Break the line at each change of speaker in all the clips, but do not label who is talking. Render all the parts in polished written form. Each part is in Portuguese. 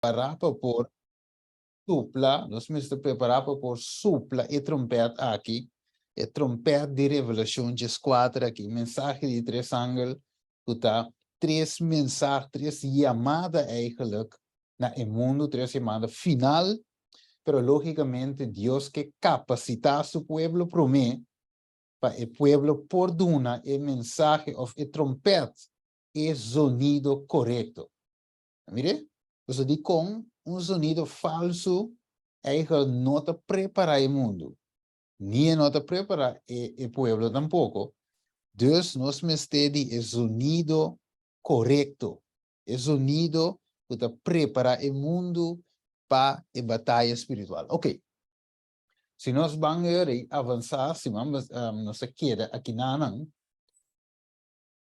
preparava por supla, nós me preparava por supla e trompeta aqui, e trompeta de revelação de 4 aqui, mensagem de 3 ângulos, que tá 3 mensagens, 3 chamadas eigenlijk, na o mundo, 3 chamadas final, pero lógicamente Deus que capacita su pueblo promete, para o pueblo por duna o mensaje of a trompeta e sonido correto. Mire, você diz com sonido falso, eigenlijk não te prepara o mundo, nem não te prepara o pueblo tampouco. Dus nós mestedi o sonido correto, o sonido que te prepara o mundo para a batalha espiritual. Ok. Se nós vamos avançar, se vamos, nós queda aqui na não,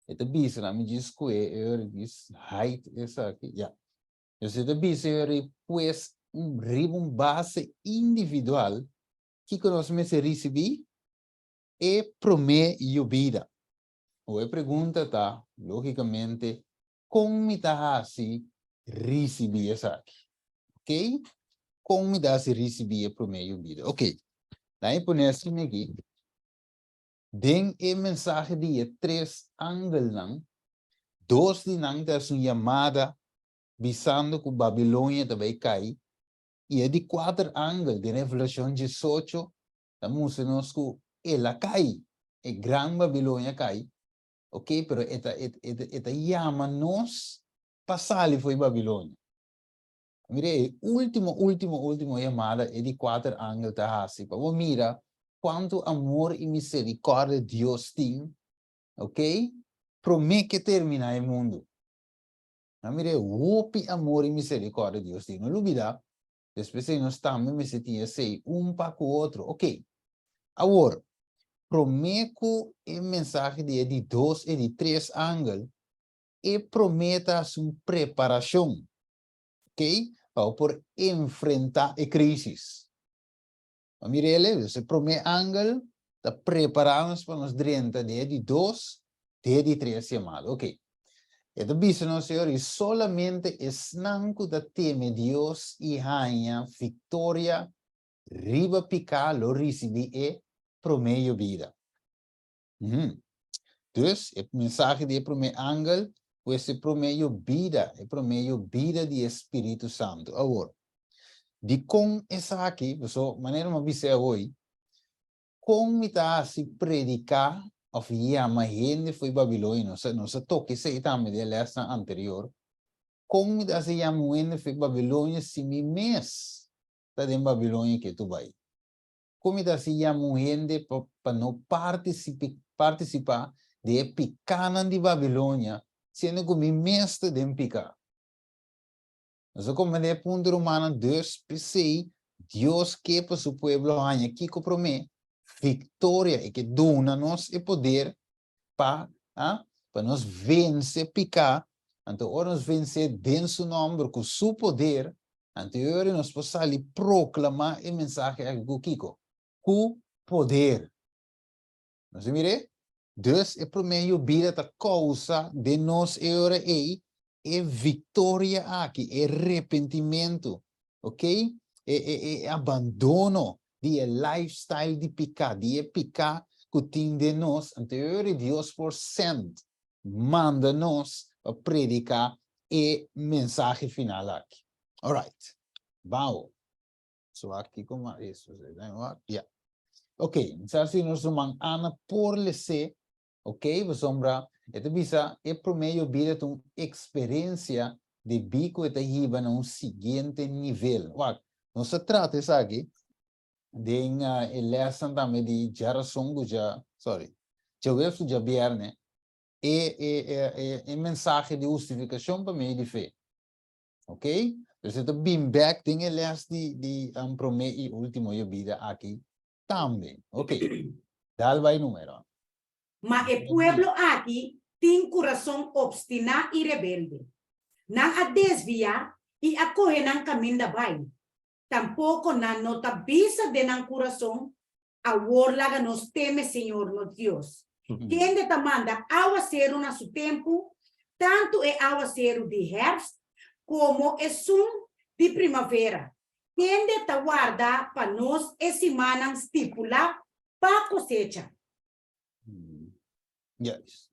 ito bisa namin diz que diz height essa aqui, já. Ito bisa pues base individual que nós me se receber e promete a vida. Ou a pergunta tá, logicamente, como está assim receber essa aqui, ok? Como está se receber a promete a vida, ok? Daí por assim aqui. Den e mensagem de 3 ângulos, 2 de nang da sua chamada, visando que Babilônia também cai, e é de 4 ângulos de Revelação 18, estamos nós que ela cai, a grande Babilônia cai, ok? Pero esta chama nós passar foi Babilônia. Mire, último chamada é de 4 ângulos da Hasi. Vamos mira quanto amor e misericórdia Deus tem, ok? Promete que termina o mundo. Mire, o amor e misericórdia Deus tem. Não olvida, depois nós também me sentia sei para com o outro, ok? Agora, promete que a mensagem de 2 e de 3 ângulos e prometa a sua preparação, ok? Por enfrentar a crise. Mire, esse primeiro ângulo, está preparamos para nos 30 dia de 2, dia de 3 chamado, ok? Então, bisno, senhores, solamente esnanco da teme Deus e rainha, vitória, riba picar, lo recebi e promeio vida. Dus, a mensagem de primeiro ângulo, esse promeio vida, é promeio vida de Espírito Santo. Agora, de com essa aqui, pessoal, maneira uma visão hoje, como está se predicar, of a gente foi Babilônia, não se toque se também de leção anterior, como está se chama gente foi Babilônia se me mês, está em Babilônia que tu vai. Como está se chama gente para não participar de picana de Babilônia, sendo que me mês está de picar. Então, como é ponto romano 2, PC, Deus que para seu povo hanha que compromete vitória e que dona-nos o poder para nos vencer, picar, então, nós vencer dentro do nome, com seu poder, então, nós possamos proclamar a mensagem aqui, Kiko, com poder. Nós mire? Dus, é primeiro vida da causa de nós, é vitória aqui, é arrependimento, ok? É abandono de lifestyle de picar, que tem de nós, anterior Deus por send, manda-nos a predicar e mensagem final aqui. Alright, vamos. So aqui como é isso? Yeah. Ok, então se nós vamos por lese, ok, sombra, ito bisa é primeiro vida uma experiência de bico eta hiba na seguinte nível. Não se trata isso aqui de lesson também de geração já, já veio já vierne e mensagem de justificação para meio de fé, ok? Então ito beam back tem lesson de primeiro e último vida aqui também, ok? Dal vai número.
Mas o pueblo aqui tem coração obstinado e rebelde. Não a desviar e a correr no caminho da vai. Tampouco não nota bisa de não coração a orla nos teme Senhor no Deus. Quem te manda aguaceiro no seu tempo, tanto é aguaceiro de herfst como é de primavera. Tende a guardar para nós esse semana estipula para cosecha.
Yes.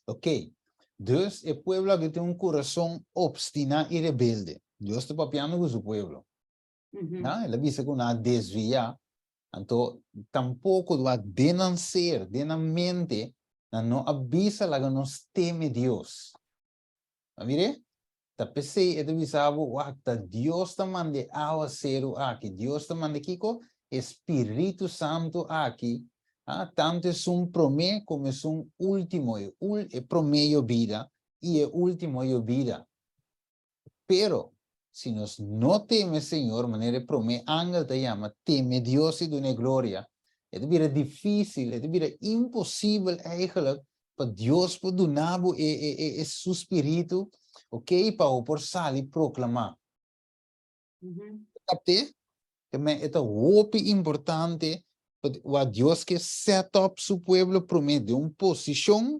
Ok. Dus el pueblo que tiene un corazón obstinado y rebelde. Dios está papiando con su pueblo. ¿No? Él dice que una desvía. Entonces, tampoco va a denunciar de la mente, no avisa la que nos teme Dios. Mire, tapi se itu bisa waktu Dios te mande awa seru aqui, Dios te mande kiko Espírito Santo aqui, tanto es un promé como es un último, promedio vida y el último vida. Pero si nos no teme Señor, manera promé ángel te llama, teme Dios y de gloria. Het wordt difícil, het wordt impossível eigenlijk para Dios por donabo su espíritu, ok, para por salir proclamar. Capte? Que me é muito importante para Dios que set up su pueblo promete uma posição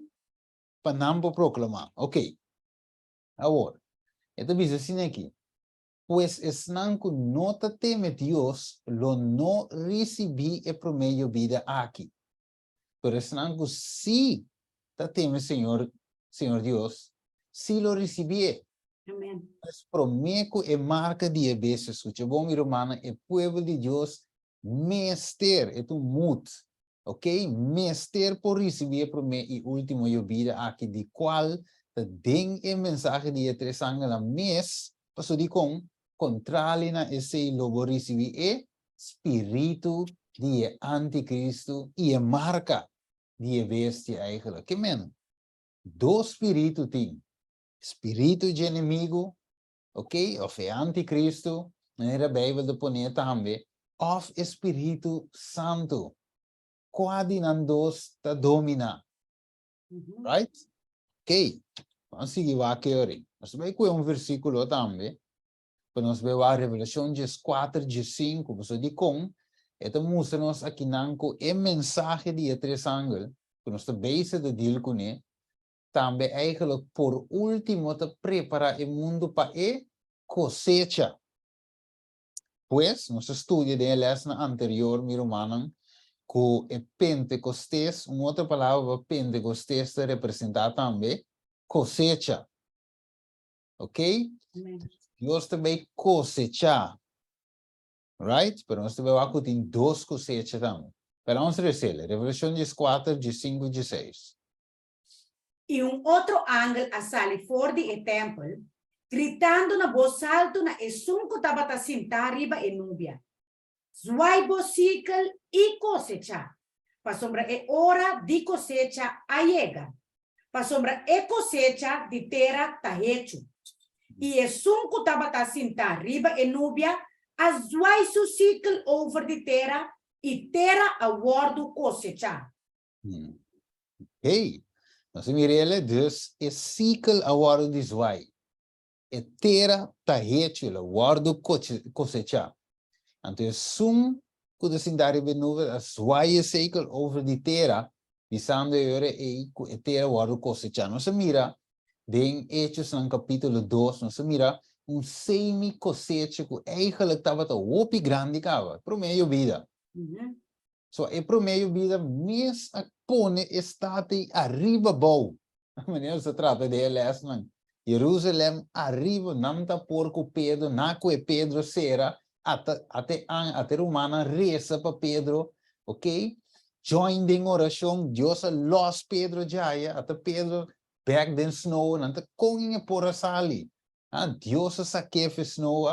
para não proclamar. Ok. Agora, então diz assim aqui. Pues están con no te teme Dios, lo no recibí el promedio vida aquí. Pero están con sí te teme Señor Dios, sí lo recibí.
Amén.
Es promedio e marca de veces, escucha, bom, mi hermana, el pueblo de Dios, mester, es un mut, ok, mester por recibir el promedio y último yo vida aquí, de cual te den el mensaje de 3 años al mes, pasó de contrale na esse logo recebi espírito de anticristo e marca de bestia eigenlijk. Que men? Dois espíritos tem. Espírito de inimigo, ok? Of anticristo, na Bíblia de poner também, of Espírito Santo. Quadi nan dos ta domina. Right? Ok. Vamos seguir aqui ora. Nós vamos ver versículo também. Quando nós vemos a Revelação 4, 5, você diz com, então mostra-nos aqui nanco a mensagem de 3 ángeles, que nós estamos de deal com ele, também eigenlijk por último te preparar o mundo para a cosecha. Pues, nosso estudo de lesson anterior, meu irmão, que o Pentecostés, uma outra palavra Pentecostés representa também cosecha. Ok?
Amén.
Dios também cosecha. Right? Pero nós também vamos ter 2 cosechas também. Pero vamos recebê-la. Revelação 4, 5 e 6.
E outro ángel sale fora do templo, gritando na voz alta na esunco tabata sinta arriba e núbia. Zuai bosical e cosecha. Pa sombra é hora de cosecha allega. Pa sombra é cosecha de terra tá hecho. E esunco tabata sinta arriba e núbia, as zuai su ciclo over de terra e terra a wordo cosecha.
Ok. Nós mirele, dus é ciclo a wordo de zwai. É terra tá hecho, a wordo cosecha. Então, sum, quando se dá arriba nuvem, a zwai é ciclo over de terra, visando a terra wordo cosecha. Nós mira, em Hechos no capítulo 2, nós mira semi-cosecha que eigenlijk estava muito grande, cara, para meio vida. So, para meio vida, mesmo a pone estate arriba bom. A maneira se trata de eles, não. Jerusalém arriba, não tá porco Pedro, naco e Pedro será, até humana reza para Pedro, ok? Join em oração, Deus los Pedro já, até Pedro back then snow, nanta konging por sali. Dios sa kefe snow,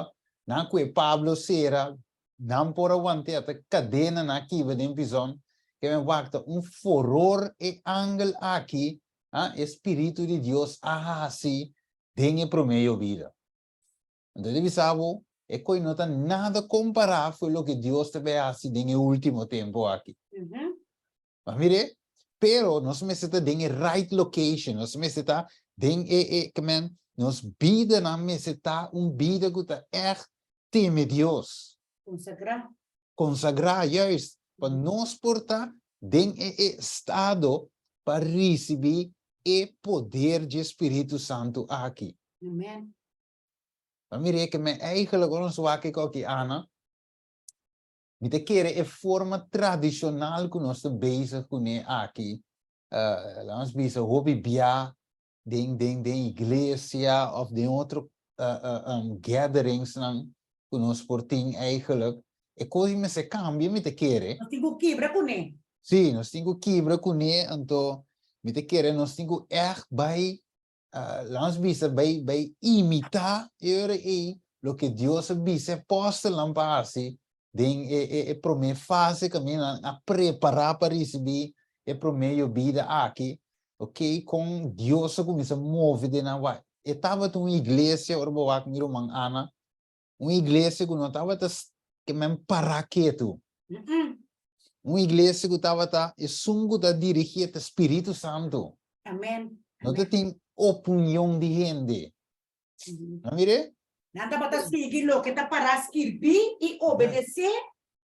na kwe Pablo sera, nam por aguante at cadena na kiva din pison, que me wakta furor e ángel aqui, Espírito de Dios assim, dengue promeio vida. Então, ele sabo, é que não tem nada comparar com o que Deus teve assim dengue último tempo aqui. Mas mire, pero nós necessitamos de right location, nós necessitamos de nós vida na necessita vida que echt teme Deus. Consagrar, juist, para nós portar de estado para receber o poder de Espírito Santo aqui.
Amém.
Maar mire que me eigenlijk ons wake koki ana. Mite kere e forma tradicional que nós bezig kune aqui. Nós bezig hobby bia, den iglesia of de outro gatherings nang que nós porting eigenlijk. E coisa me se cambia mite kere.
Nós temos que quebrar com ele.
Sim, nós temos que quebrar kune então mite kere nós temos echt bij nós bezig bij imitar lo que Deus bezig posta lampar-se. Den pro me fase caminho a preparar para receber pro meio vida aqui, ok? Com Deus começa a mover de na vai. Estava uma igreja orbo ak miro mang ana, uma igreja que não estava que me paraqueto, uma igreja que estava e sungo da dirigir o Espírito Santo.
Amém.
Não tem opinião de gente, não mire?
Nada para seguir lo que está para escrever e obedecer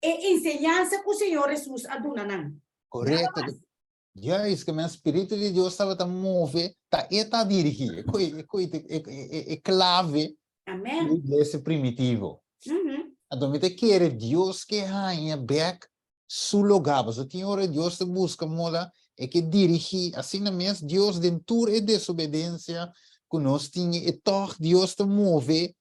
e enseñança que o Senhor Jesus aduna nan.
Correto. Já isso que o Espírito de Deus estava a mover, está dirigir, é clave
Amém.
da igreja primitiva. Então, me quer Deus que ganha back seu lugar, mas o Senhor Deus te busca mola é que dirigir, assim mesmo Deus dentro e desobediência que nós tínhamos, e toch Deus te move,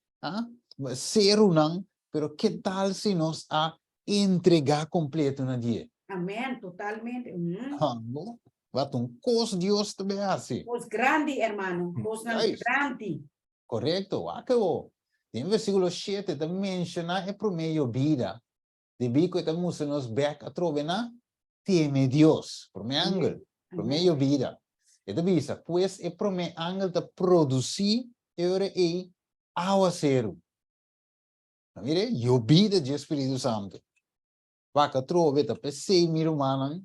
ser não, pero que tal se nós a entregar completo na dia?
Amém, totalmente.
Wat een kost Dios te behazen.
Os grande, hermano. Os grande.
Correcto, acabou. Em versículo 7, te menciona e promeio vida. De bico te musa nos back a trovena, teme Dios. Prome angel, promeio vida. E te bisa, pues e prome angel te produzir e aguacero. Mire, yo vida de Espírito Santo. Vaca trove te pensei miro manan,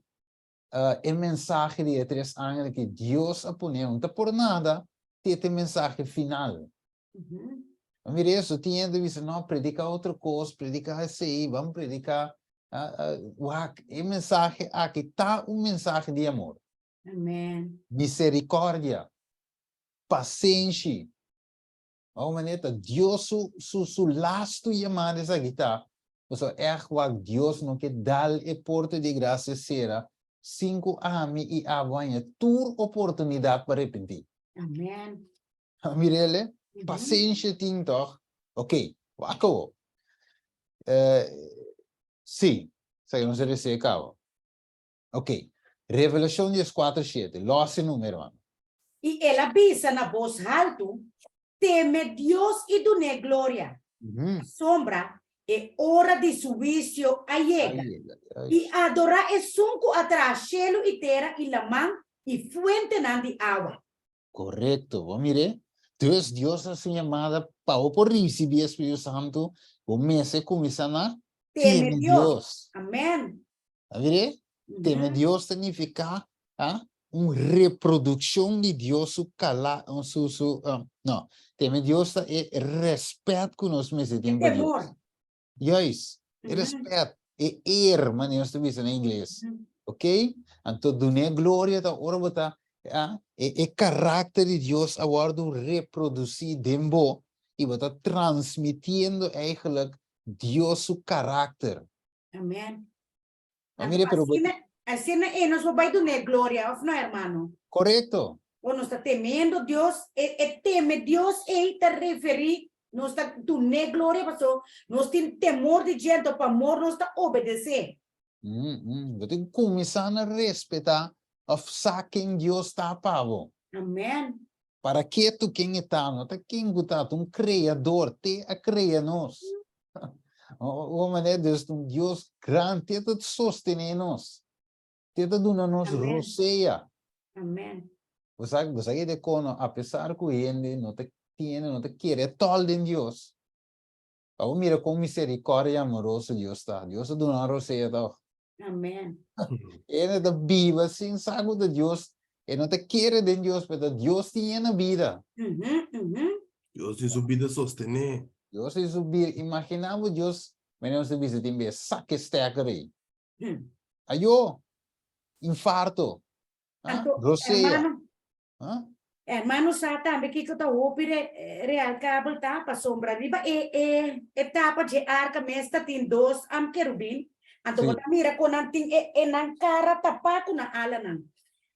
el mensaje de 3 años que Dios ha puesto por nada, tiene mensaje final. Mire eso, tiene que decir, no, predica otra cosa, predica así, vamos a predicar, el mensaje, aquí está un mensaje de amor.
Amén.
Misericordia, paciencia. Uma maneira, Deus su lasto llamada essa guitarra. Então, wat Deus não quer dar e porta de graça será 5 anos e avanha tua oportunidade para arrepender.
Amém.
Mirele, paciência tem toch? Ok, acabou. Sim, saímos a receber cabo. Ok, Revelação 14:7, losse número 1.
E ela avisa na voz alto, teme Deus e dune glória. Sombra é hora de su juicio allega. E adorar é sunco atrás cielo e terra e la man e fuente nan de agua.
Correto, mire. Dus Deus é chamada para por receber o Espírito Santo, o mês começa a
teme
Deus.
Amém.
Mire, teme Deus significa reprodução de Deus, não, teme Deus é respeito que nós merecemos de Deus. Yes, respeito, é maneira de dizer em inglês, ok? Então, dune glória da orbita, é caráter de Deus agora reproduzir dembo e está transmitindo eigenlijk Deus seu caráter.
Amém.
Assim
nós vamos dune glória, não, hermano?
Correto.
Ou nós está temendo Deus, teme Deus e te referir, nós está dune glória, nós temos temor de gente, para amor, nós está obedecer.
Você tem que começar a respeitar a quem Deus está pavo.
Amém.
Para que tu quem está, não está quem está, criador, te a cria nós. O maneira Deus, Deus grande, te sostener nós. Te dá nos roceia.
Amém.
Você de cono, apesar que ele não te tiene, não te quer tal de Deus. Ao mira com misericórdia amoroso Deus está. Deus dá uma roceia tá.
Amém.
Ele da viva sem saber de Deus. Ele não te quer de Deus, mas Deus tem na vida.
Deus tem sua vida sostener.
Deus tem sua vida. Imaginava Deus, mas não se vê tem bem saque esteca aí. Ayo, infarto. Roceia.
Hermano sa tambe kiko ta opire real kabel ta pa sombra riba etapa de arca mesta tin dos am kerubin anto
Sim.
bota mira ko nanting nang cara tapa ko na ala nang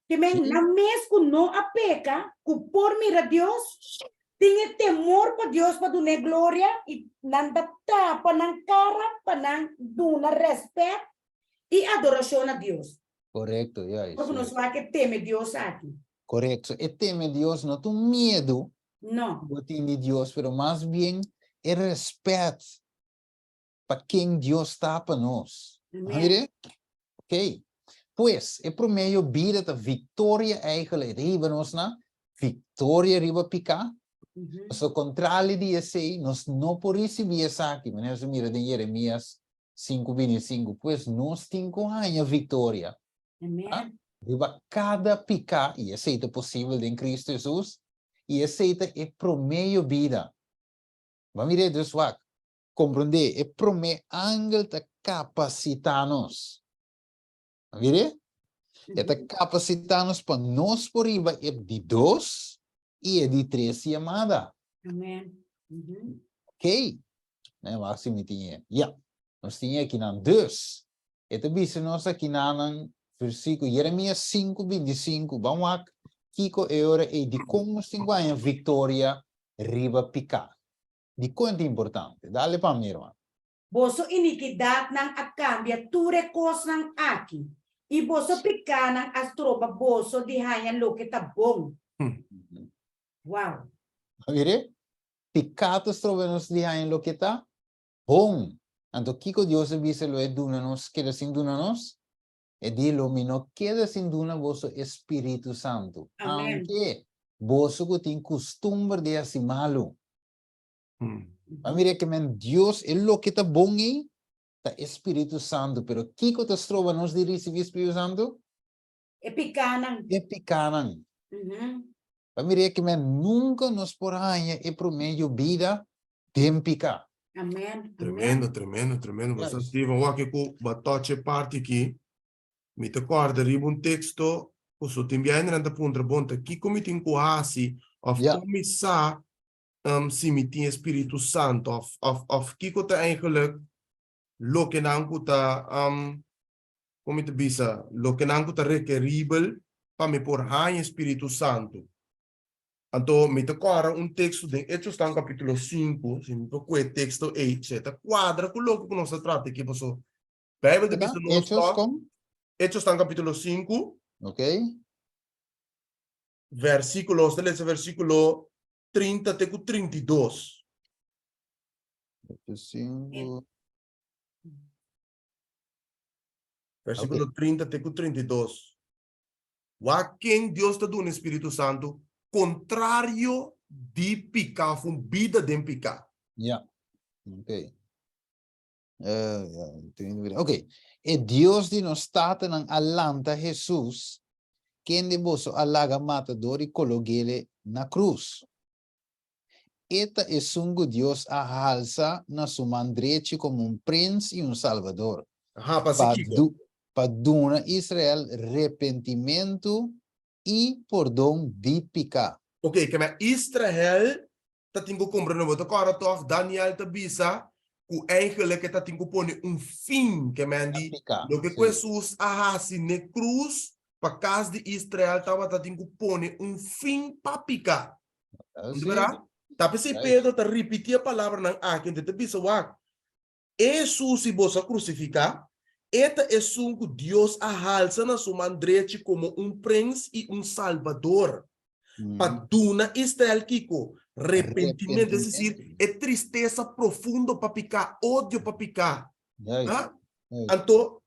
timeng
Sim.
na mes ko no apeca ku por mira Dios tinge temor pa Dios pa dune gloria e nanda tapa nang cara pa nang duna respeto e adoração a Deus
Correcto, ya.
porque
Isso
nós
é.
vai que teme Deus aqui
Correcto. E teme Dios no tu miedo
não
de Dios, pero más bien el respeto para quien Dios está para nós.
amém
Mire? Ok. Pues, é pro meio vida da vitória eigenlijk riba nós na vitória riba picar.
Uhum.
So contrário de esse, nós não por receber essa aqui, mas nós mira de Jeremias 5:25, pues nós temos a vitória.
Amém.
Riba cada picar e aceita possível em Cristo Jesus e aceita é pro meio vida. Vamos ver isso aqui. Compreender é pro meio ângulo de capacitar-nos. Vamos ver? Esta capacitar-nos para nós por riba é de 2 e é de 3 chamada.
Amém. Uhum.
Ok? Né? Mas assim me tinha. Ja. Nós tinha aqui na 2. Esta bisa nós aqui na versículo Jeremias 5:25. Vamos lá. Kiko é hora e de como nós temos a vitória riba picar. De quanto é importante. Dale para mim, irmão.
Boso iniquidad ng akambia ture kos ng aki. I boso pika ng astroba boso dihayan loke tabong. Wow.
Vire? Picatos trovenos dihain lo que está. Bom. Anto Kiko Dios bisa lo edunanos, queda sin dunanos. E di lo mino queda sin duna vosso Espírito Santo.
Amém.
Aunque vosso que tem costume de asimalo. Mas mire que men Dios é lo que está bom aí, tá Espírito Santo, pero Kiko te trova nos de receber Espírito Santo?
E pika ng.
É picanan.
Mhm.
Mas mire que men nunca nos porranha é pro meio vida de picar.
Amen.
Tremendo, tremendo, tremendo.
Yes.
Pastor Steven, wake ko batoche parte aqui. Mi te guarda riba un texto, posso ti inviare nella punta bonta, chi come ti incoasi, of
Ja.
come sa, si mi ti Espírito Santo, of chi kota eigenlijk, lo que nan kuta, come te bisa, lo que nan kuta requeribel, pa me por hai Espírito Santo. Então, me te guarda un texto de Hechos tan capítulo 5, se mi procure texto 8, seta quadra, quello che non si tratta, che posso, Bijbel de bisa non
Hechos
sta,
com?
Hechos tan capítulo 5,
Ok.
versículos, versículo 30 até 32.
Hechos 5.
Versículo 30 até 32. Wa quem Deus está dando Espírito Santo, contrário de picar, vida de picar.
Ja. Ok. Ok. E Deus di nos stata ng alanta Jesus, quem de boso alaga matador e cologele na cruz. Eta é sungo Deus a halsa na sumandrete como príncipe e salvador.
Aha, pasikigo.
Paduna Israel arrependimento e perdão de picar.
Ok, que me Israel, tá tingo compreendo, wat agora toch Daniel te bisa, ku eigenlijk tá tingo pone fim, que me andi, lo que Jesus ahasi ne cruz, pa cas de Israel tava tá tingo pone fim pa picar. Verá? Tapi se Pedro te repetir a palavra nang akin te bisa wak. Jesus e bosa crucificar, eta é sungo Deus ahalsa na sumandrete como príncipe e salvador. Paduna Israel Kiko, arrependimento, es decir, é tristeza profundo para picar, ódio para picar. Então,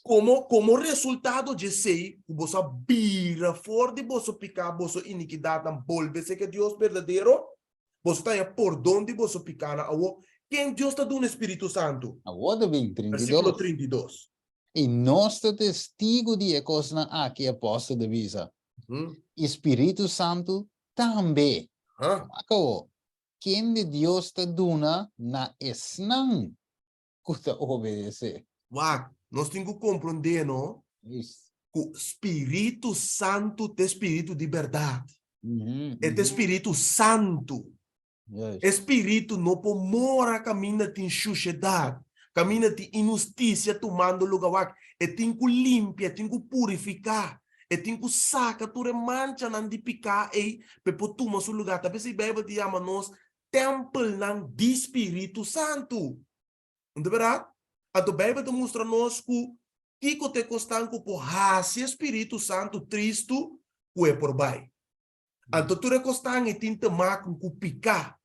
como resultado de ser, você vira fora de você picar, você iniquidade, volve-se que Deus verdadeiro, você está por onde você picar na água, quem Deus está dando Espírito Santo? Versículo 32.
E nós testigo de coisa aqui apóstolo de visa. Espírito Santo também. Acabou. Quem de Deus te duna na esnang kuta obedecer.
Nós temos que compreender, não? O Espírito Santo é espírito de verdade. É Espírito Santo.
Yes.
Espírito não pode morar caminha em sociedade, caminha em injustiça tomando lugar. É tem que limpar, tem que purificar, é tem que sacar toda mancha não de picar e para tomar seu lugar. Talvez a Bíblia te chama nós templo do Espírito Santo. Não é verdade? A Bíblia te mostra nós que te constante por raça Espírito Santo Cristo que é por baixo. A doutora constante tem que tomar com picar.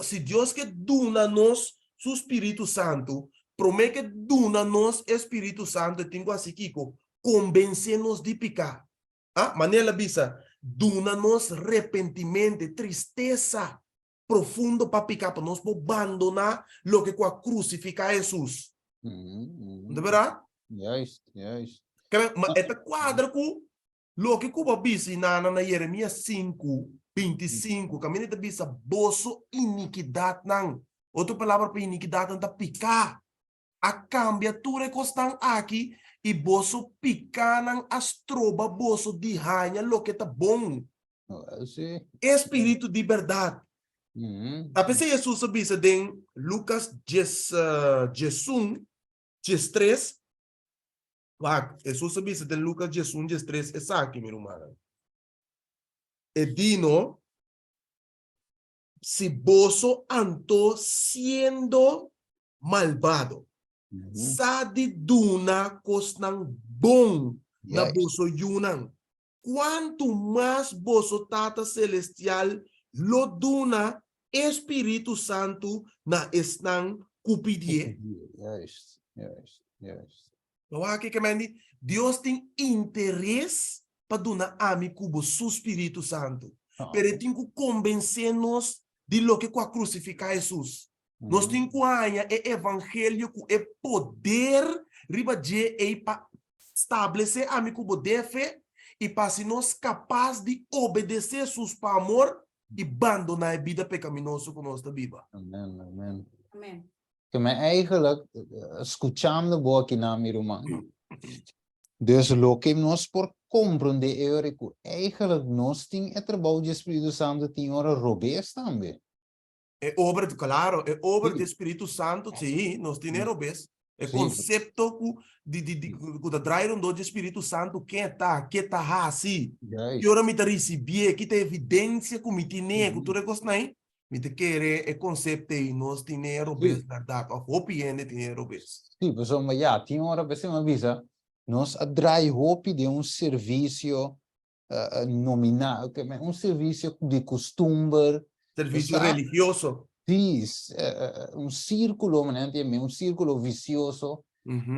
Se Deus que duna nós seu Espírito Santo, promete que duna nós Espírito Santo, tem que assim que convencer-nos de picar. Maneira bisa, duna nós arrependimento, tristeza profundo para picar, para nós abandonar o que a crucificar Jesus. Não é verdade?
Yes, yes.
Mas esta quadra com o que Cuba bisa na Jeremias 5:25, caminho da bisa boso iniquidade não. Outra palavra para iniquidade não picar. A cambiatura constan aqui e boso picar não astroba boso de rainha lo que tá bom.
Sí.
Espírito de verdade. Apesar de Jesus bisa em Lucas 13. Jesus bisa em Lucas 13 é aqui, meu irmão. E dino, si boso anto siendo malvado, sa di duna kosnang bom na
Yes.
boso yunan. Quanto mais boso tata celestial lo duna Espírito Santo na esnang kupidie.
Yes, yes, yes.
Então aqui que mandi, Deus tem interesse para donar a mim cubo seu Espírito Santo. Pero tem que convencer-nos de lo que a crucificar Jesus. Nós temos que ganhar o evangelho com o poder riba de para estabelecer a mim cubo de fé e para se nós capaz de obedecer Jesus para amor e abandonar a vida pecaminosa com nós da Bíblia.
Amen, amen.
Amen.
Que mij eigenlijk escuchando bo aqui na minha irmã. Dus lo que nós por compreender é que eigenlijk nós tem é trabalho de Espírito Santo tem hora robês também.
É obra, claro, é obra
Sim.
do Espírito Santo, sim, nós temos obras. É
Sim.
conceito de trair do Espírito Santo que tá assim.
Yes.
E ora me receber, que tem evidência que me tem, que tu recosnai, me te querer é conceito e nós temos obras, verdade, of opinião tem obras.
Sim, pessoal, mas já tem hora para você me avisa. Nós atrai hope de serviço nominal, serviço de costume.
Serviço religioso.
Sim, círculo, né? Círculo vicioso.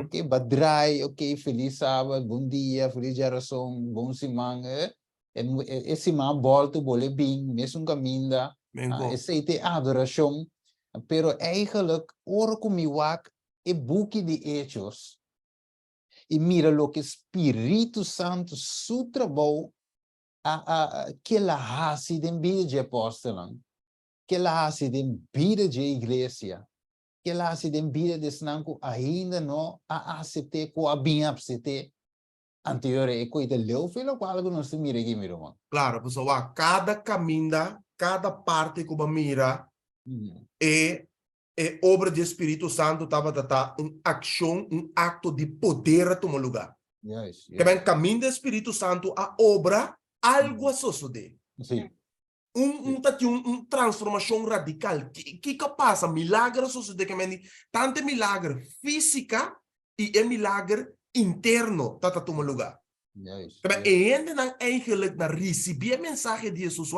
Ok, badrai, ok, feliz sábado, bom dia, feliz geração, bom semana. Esse semana volta o boletim, mesmo caminho, esse é adoração. Pero eigenlijk, ora comigo, é book de Hechos. E mira o que Espírito Santo su trabalho que ela hace de vida de apóstolo, que ela hace de vida de igreja, que ela hace de vida de snanco ainda não a aceitar com a bem aceitar anterior e coisa leu filo qual que nós mira aqui mira mano.
Claro, pessoal, cada caminho, cada parte que mira é obra do Espírito Santo, estava ação, acto de poder a tomar lugar.
Yes,
Que vem caminho do Espírito Santo, a obra, algo a suceder.
Sim.
Transformação radical. Que passa? Milagre suceder, que vem tanto milagre física e milagre interno, tá tomar lugar.
Yes.
Que vem ainda não eigenlijk na receber a mensagem de Jesus,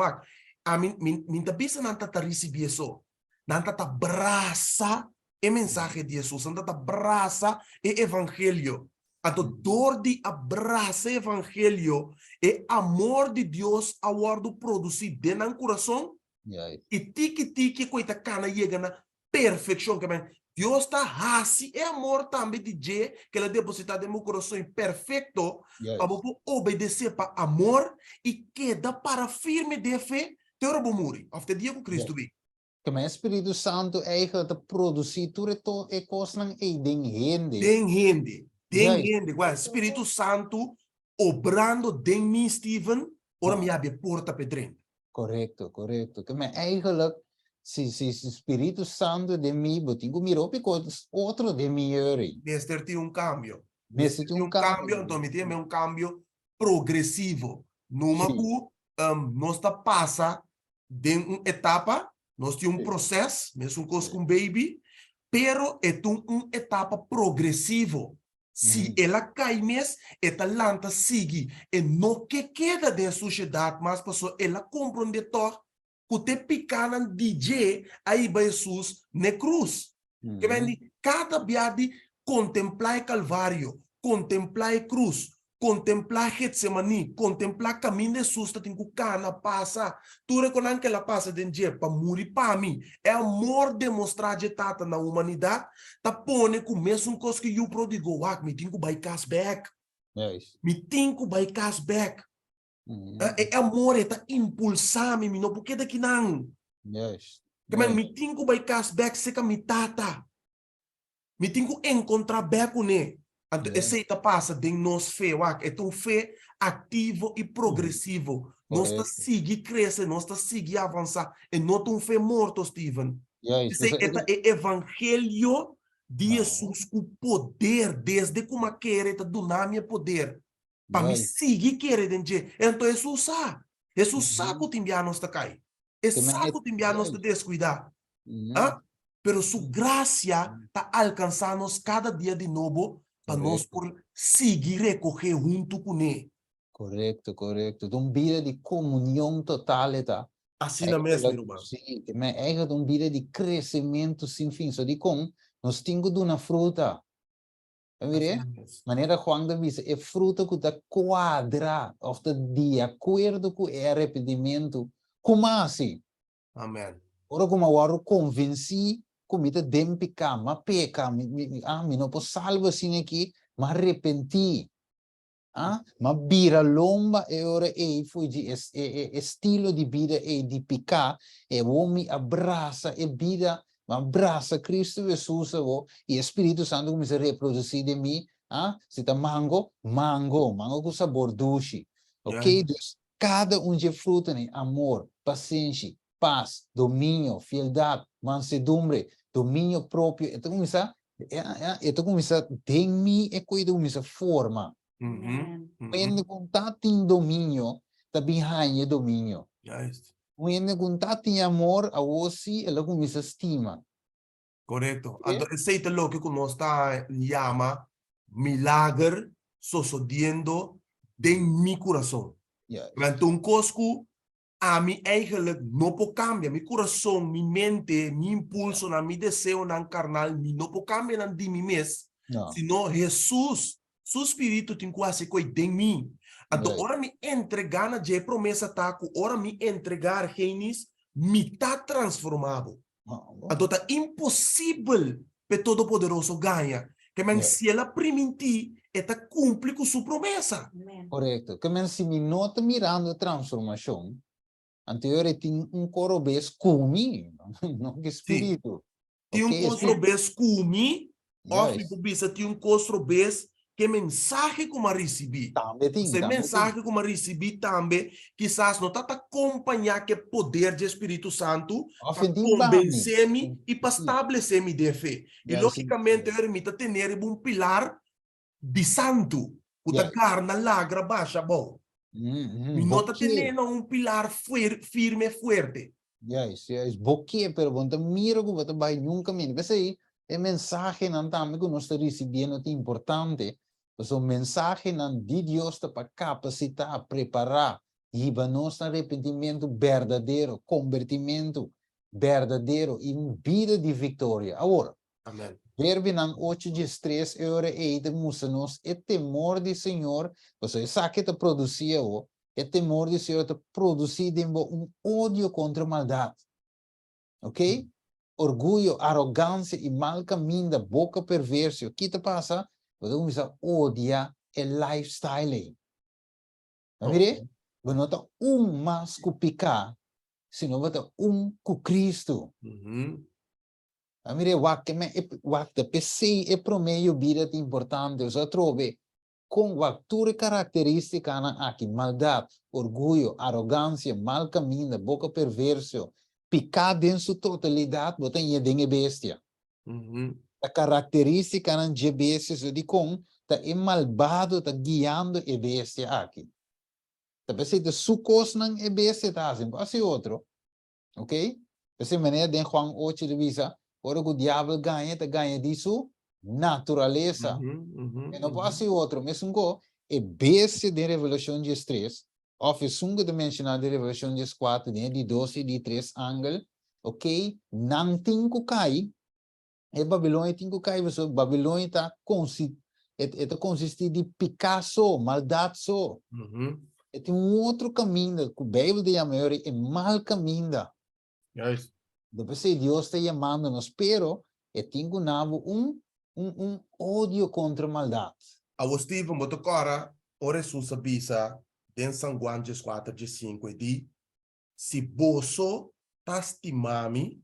a mim tá bisa não tá receber só. Não tá abraça a mensagem de Jesus, não tá abraça o evangelho. A dor de abraça o evangelho é amor de Deus a guardo produzir dentro do coração e tique coita cana chega na perfeição que vem. Deus está assim é amor também de Deus que ele deposita no meu coração perfeito para obedecer para amor e queda para firme de fé te ora morrer até dia com Cristo vi.
Que o Espírito Santo eigenlijk te produzir tudo e coisa não é
Den gente, o Espírito Santo obrando den mim, Steven, ora mi abbia porta pedrente.
Correcto, correcto. Que me eigenlijk, si Espíritu Santo de mí, botingo miro pe otro de mí yuri.
Mister ti un cambio.
Nesse
Ti un cambio, então mi tiene un cambio progressivo. Numa
Sim.
ku, nós tá passa de uma etapa, nós temos um processo, mesmo com um baby, pero é uma etapa progressivo. Se ela cai mesmo, ela lanta sigue, e não que queda da sociedade, mas pessoa, ela compreende to, que te picaram DJ, aí vai Jesus na cruz. Que vem cada biade contemplar Calvário, contemplar cruz, contemplar Getsemani, contemplar caminho de Jesus, tem que cana passa. Tu reconhece que ela passa de dia para morrer para mim. É amor demonstrado de tata na humanidade. Tá pone com mesmo coisa que eu prodigou, me tem que buy cash back.
Yes.
Me tem que buy cash back. É amor, é tá impulsar me não porque daqui não.
Yes.
Que me tem que buy cash back se que me tata. Me tem que encontrar back né. Essa etapa passa de nós fé, é um fé ativo e progressivo. Nós está seguir crescer, nós está seguir avançar, e não um fé morto, Steven.
Yes.
Esse é evangelho de Jesus com poder, desde como quer, do nome poder, para me seguir querer, então Jesus sabe que te enviar nós está cair, sabe que te enviar nós está descuidar, pero sua graça está alcançando-nos cada dia de novo, para nós por seguir recorrer junto com ele.
Correcto. Een vida de comunhão total, tá?
Assim na mesma, irmão.
Sim, mas é um vida de crescimento sem fim. Só de com, nós temos de uma fruta. Mire, maneira Juan de diz, é fruta que está quadra, ou de acordo com o arrependimento. Como assim?
Amém.
Ora, como eu convenci, como está dempicar, mas peca, me não posso salvar assim aqui, mas arrependi. Ma bira lomba e ora foi de estilo de vida e de picar e uomi abraça e vida ma abraça Cristo Jesus e Espírito Santo começa a reproduzir de mim se tá mango com sabor doce, ok? Dus cada de fruta né amor, paciência, paz, domínio, fialdade, mansedumbre, domínio próprio então começa tem mim e coisa começa forma. Quando contato em domínio, está behind o domínio. Quando contato em amor, a você, ela começa a estima.
Correto. Esse é o que nós está chama milagre sucedendo em meu coração. Então, cosco a mim eigenlijk não pode cambiar. Meu coração, minha mente, meu impulso, meu desejo, meu carnal, não pode cambiar de mim mesmo. Senão, Jesus, seu espírito tem quase coisa em mim. Então, ora me entregar na promessa taco, ora me entregar genis, me tá transformado. Então, é impossível para todo poderoso ganhar. Que se ela permitir, ela cumpre com sua promessa.
Correto. Que se me nota mirando a transformação, anterior tem corobês comigo, não que espírito.
Tem corobês comigo, ou bisa tem corobês que mensagem como recebi. Esse mensagem como recebi também, quizás não está acompanhar que poder do Espírito Santo para convencer-me e para estabelecer-me de fé. E logicamente eu me ter um pilar de santo, o da carne lagra baixa bom. Me nota tendo um pilar firme e forte.
Yes. Boquê, pero bonta mira que você vai nunca menos. Mas aí, a mensagem não também que nós estamos recebendo é importante. Mas o mensagem de Deus está para capacitar, preparar, e para nós arrependimento verdadeiro, convertimento verdadeiro e vida de vitória. Agora, verbe não 8:3 euro e de nos é temor do Senhor, você sabe que está produzindo, é temor do Senhor está produzindo ódio contra a maldade. Ok? Orgulho, arrogância e mal caminho da boca perversa. O que te passa? Você começa a odiar o lifestyle. Você não está mais com picar, senão você está com Cristo. Mire, o que da PC é para meio vida importante. Eu só trouxe com altura característica aqui, maldade, orgulho, arrogância, mal caminho, boca perverso, picar em sua totalidade, botar em a bestia. A característica de bestia de com, tá é malvado, tá guiando a bestia aqui. Tá pensando su cos não é bestia, tá assim, assim outro, ok? Dessa maneira, de Juan 8 de visa, ora que o diabo ganha disso, natureza. E não pode ser outro, mesmo que é base de revelação de 3, ou de mencionar de revelação de 4, de 12 e de 3 ângulos, ok? Não tem que cair, e Babilônia tem que cair, porque Babilônia está consiste de Picasso, maldade só. E tem outro caminho, que a Bíblia chama é mal caminho.
Yes.
Depois Deus está chamando-nos, pero tem que ódio contra a maldade.
A Stephen Botocora, ora Jesus sabisa, den San Juan 4:5, e di, se boso tastimami,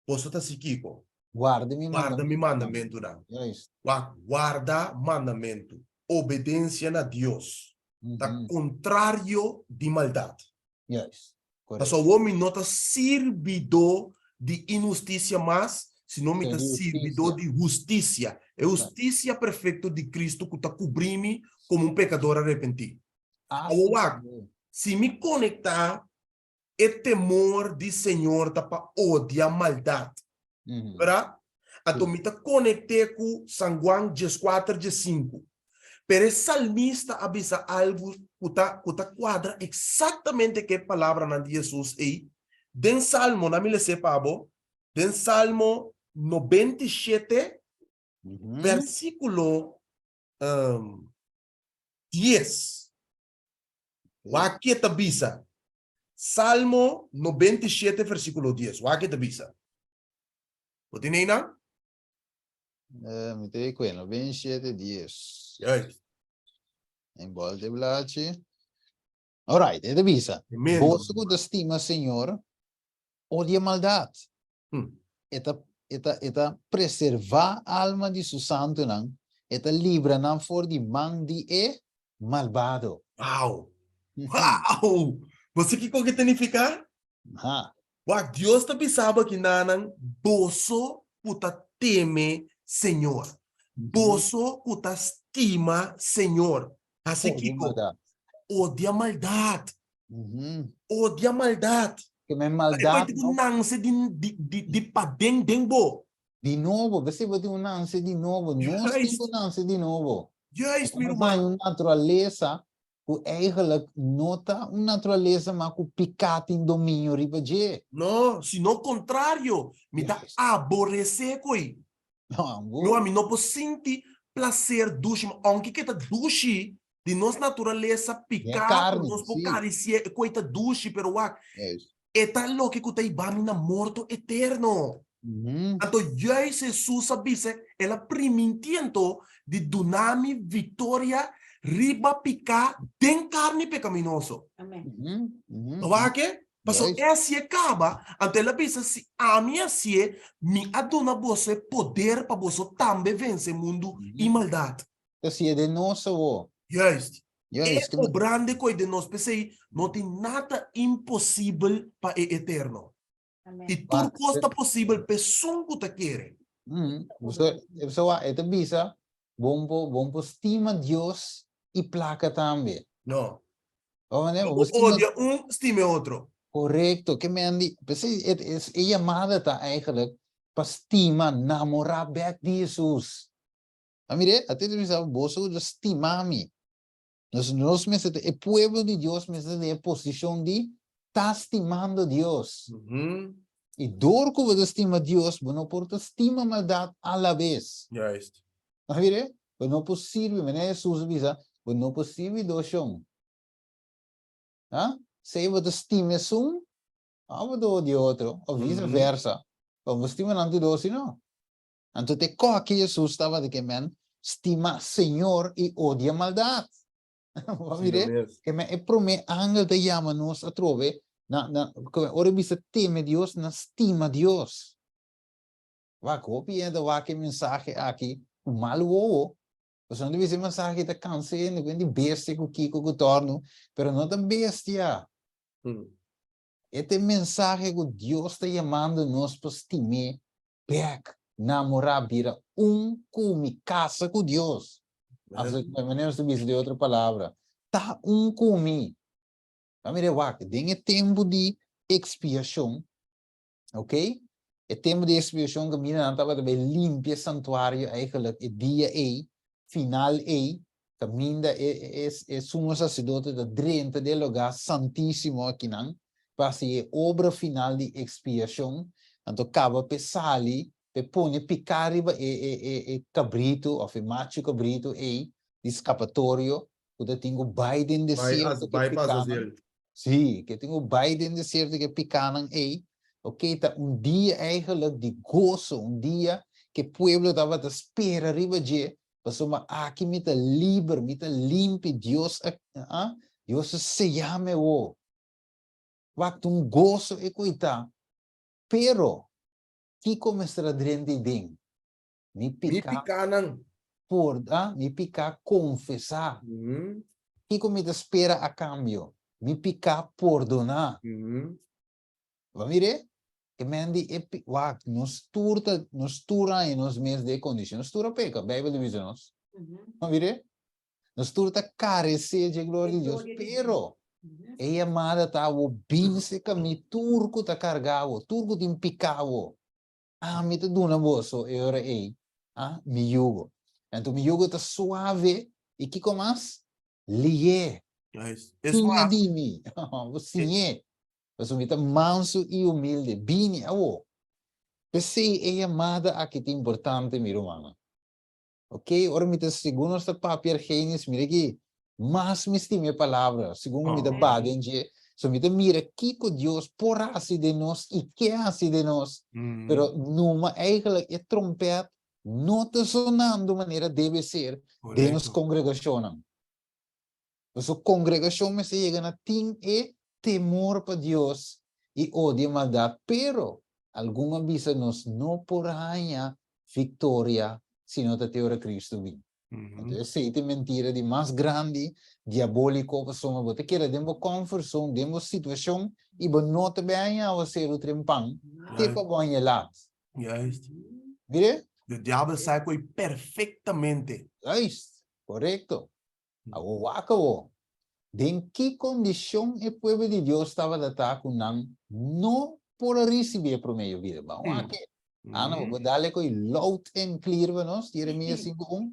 boso tasikiko.
Guarda mi
mandamento na.
Yes.
Guarda mandamento. Obedência na Deus. Tá contrário de maldade.
Yes.
Tá só o homem não tá servidor de injustiça, mas senão me tá servidor de justiça. É justiça perfeita de Cristo que tá cobrindo como um pecador arrependido. Se me conectar, é temor de Senhor tá para odiar maldade. Verdade? Então me tá conectei com San Juan 4:5. Pero el salmista avisa algo que quadra exatamente que palavra na de Jesus aí. Den Salmo, na me sepa, den Salmo 97, versículo 10. Aqui te avisa. Salmo 97, versículo 10. Aqui te avisa. O tem aí,
Me tem quello, 27 dias.
Yes.
Em volte blaci. Alright, é avisa. Vos que estima, Senhor, odia maldade. Eta preservar a alma de su santo, não? Eta libra não for de mão de malvado.
Uau! Uau! Você que significa? Deus te pensava que nanang boso puta teme Senhor. Boso puta estima Senhor. Assim que odia maldade. Odia maldade.
Que me maldade.
Não se de padem dembo.
De novo, você vai ter um lance de novo. Nós temos um lance de novo.
Yes, meu
irmão. Uma natureza que eigenlijk nota uma natureza mas que picata em domínio ribaje.
Não, se no contrário, me dá aborrecer coi. Meu amigo, não posso sentir prazer duche, aunque que tá duche de nossa natureza picata, nós pocaricier coita duche, pero é tal lo que tá ibami na morto eterno. Então, Jesus sabia, ela primitiento de dunami vitória riba picar den carne pecaminoso.
Amém.
Tá que? Passou esse acaba, ante ela pensa se a minha se me adona você poder para você também vencer o mundo e maldade.
Assim é de nosso.
Yes. É o grande coisa de nós, pensei, não tem nada impossível para o eterno.
Amém.
E tudo costa possível para som que te quer.
Você é bisa, bom estima Deus e placa também.
Não.
Odia
estima outro.
Correcto, que me andi, é chamada tá eigenlijk para estima namorar back de Jesus. Mire, até de pensar, você estima-me. Nós mesmos, o povo de Deus mesmo é posição de tá estimando Deus. E dor que você estima Deus, você não pode estima maldade a la vez.
Yes.
Mire, você não é possível, né? Jesus avisa, você não é possível doção. Se você estima você odia outro, ou vice-versa. Ou você estima não te doce, não. Então, que Jesus estava de que, estima Senhor e odia maldade. Mire, que é para mim, angel te chama-nos a trove, ora bisa teme Deus, na estima Deus. Vai copiando, vai que mensagem aqui, o mal Você não deve ser mensagem que cansei, não vem de bestia com Kiko com torno, pero não da bestia. Este mensagem que Deus está chamando nós para estimar, back, namorar, vira com casa com Deus. Assim, menos de outra palavra. Tá comigo. Mire, wak, tem tempo de expiação, ok? É tempo de expiação que mina estava também limpia santuário eigenlijk, é dia aí, final aí, que minda é sumo sacerdote da drenta do lugar santíssimo aqui não, para ser obra final de expiação, então acaba pesali, pe põe picar cabrito, ou macho cabrito aí, de escapatório, que tem o Biden deserto que
bypass
picanan, sim, que tem o Biden deserto que picanan aí, ok, tá dia eigenlijk de gozo, dia que o pueblo estava a esperar riba de, para aqui me tá livre, me tá limpo, Deus, Deus se llame o, waktu gozo e coita, pero, que começar a drente bem, me picar me picar confessar, que me espera a cambio, me picar perdonar, vamos ver? Que mendi wak nos turta e nos mês de condição nos turta peca Bíblia diz nos vamos ver nos turta carecer de glória de Deus pero é amada tá o binse que me turco tá cargado turco tem picado me tá dando bolso e ora me jugo então me jugo tá suave e que mais lié tinha de mim você você me tá manso e humilde bem Pensei é amada aqui é importante, minha irmã. Ok? Ora, me segundo esta papel Gênesis, mira aqui, mas me estima a palavra, segundo me da baden, so me mira que Deus porá se de nós e que hace de nós, pero numa eigenlijk é trompete não está sonando de maneira deve ser de nos congregação. Nossa congregação me se chega na tem temor para Deus e odia maldade, pero alguma vez nos não porranha vitória se não te teora Cristo vem. Então, essa é mentira de mais grande, diabólico, que somos bote que demos conversão, demos situação e não te bem a ser o trempang, te para banhar lá. Vire?
O diabo sabe perfeitamente.
Correto. Agora, em que condição o povo de Deus estava de estar com não por receber por meio vida. Vamos aqui. Não, vou dar com loud and clear para nós, Jeremias 5:1.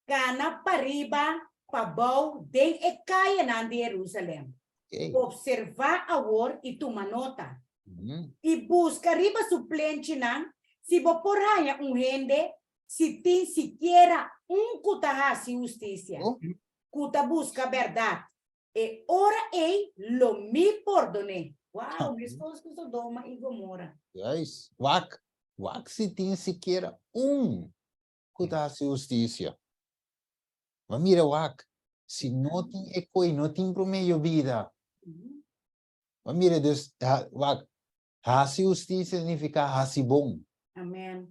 Kana pariba pabau den e kaya na de Jerusalém. Observar a war e toma nota. E busca riba suplente nan, se vou porranha rende, se tem sequer kutahasi justiça. Kuta busca verdade. E ora lo mi perdone. Uau, resposta que Sodoma e Gomorra.
Yes. Wak se tem sequer kutahasi justiça. Mas mira, wak, se não tem eco e não tem pro meio vida. Mas mira, Deus, wak, hasi justiça significa hasi bom.
Amém.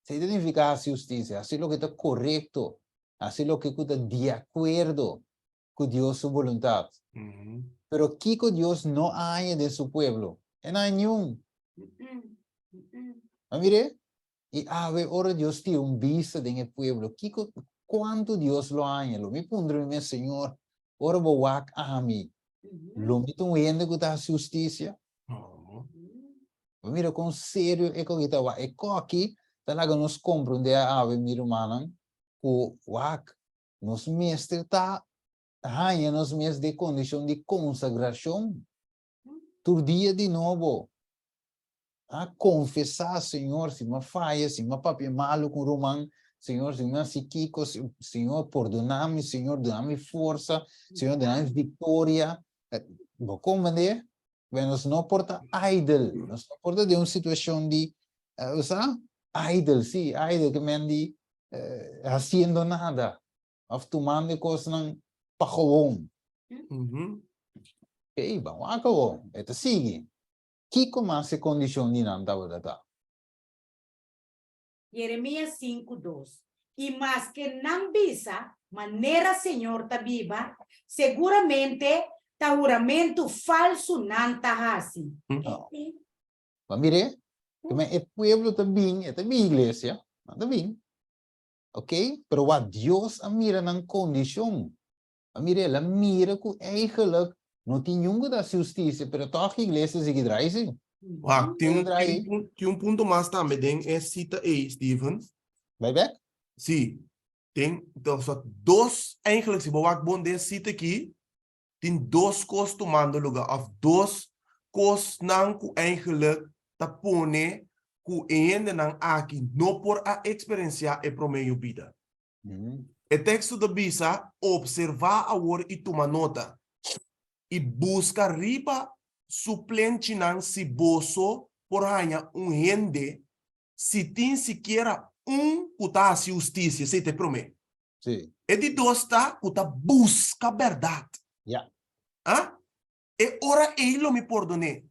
Significa hasi justiça, hasi lo que está correto. Hacer lo que está de acuerdo con Dios su voluntad. Pero Kiko Dios no hay de su pueblo. No hay ni un. Mire, y ahora Dios tiene un vista en el pueblo. Kiko, ¿cuánto Dios lo hay? Lo me pondré mi Señor. Ahora voy a mí. Lo me tengo viendo que está justicia. Mira, con serio, es que está aquí, talaga nos comprende a ave, mi hermana. O nos mestre tá nos mês de condição de consagração todo dia de novo confessar Senhor se uma falha se uma papi malo com romão Senhor se uma psiquico Senhor perdonar-me Senhor dá-me força Senhor dá-me vitória como né nós não porta idle nós não porta de uma situação de idle sim idle que mendi haciendo nada, tomando cosas ng pakawong. Okay, vamos a cabo. Ito sigue. Kiko mas se kondisyon din ang tawag data.
Jeremias 5:2. y más que nan bisa, manera Señor tabiba, seguramente ta juramento falso nan tahasi.
No. Mire, que el pueblo también, es también iglesia, también. ¿Ok? Pero wat Dios mira en condición. Mire, la mira que eigenlijk no tiene ninguna justicia, pero toda iglesia sigue draaien.
Wacht, tem um ponto mais também, tem cita aí, Steven.
Vai back?
Sim, tem dois, eigenlijk, se você bom desse cita aqui, tem dois coisas tomando lugar, of dois coisas não que eigenlijk tá pone que ainda não aqui, não por a experiência e pro meio vida. O texto da Bisa, observar a hora e tomar nota. E busca riba suplente não se boso por ganhar rende, se tem sequer puta justiça, se te promete.
Sim.
E de dois tá, puta busca verdade.
Yeah.
Ah? E ora ele me perdone.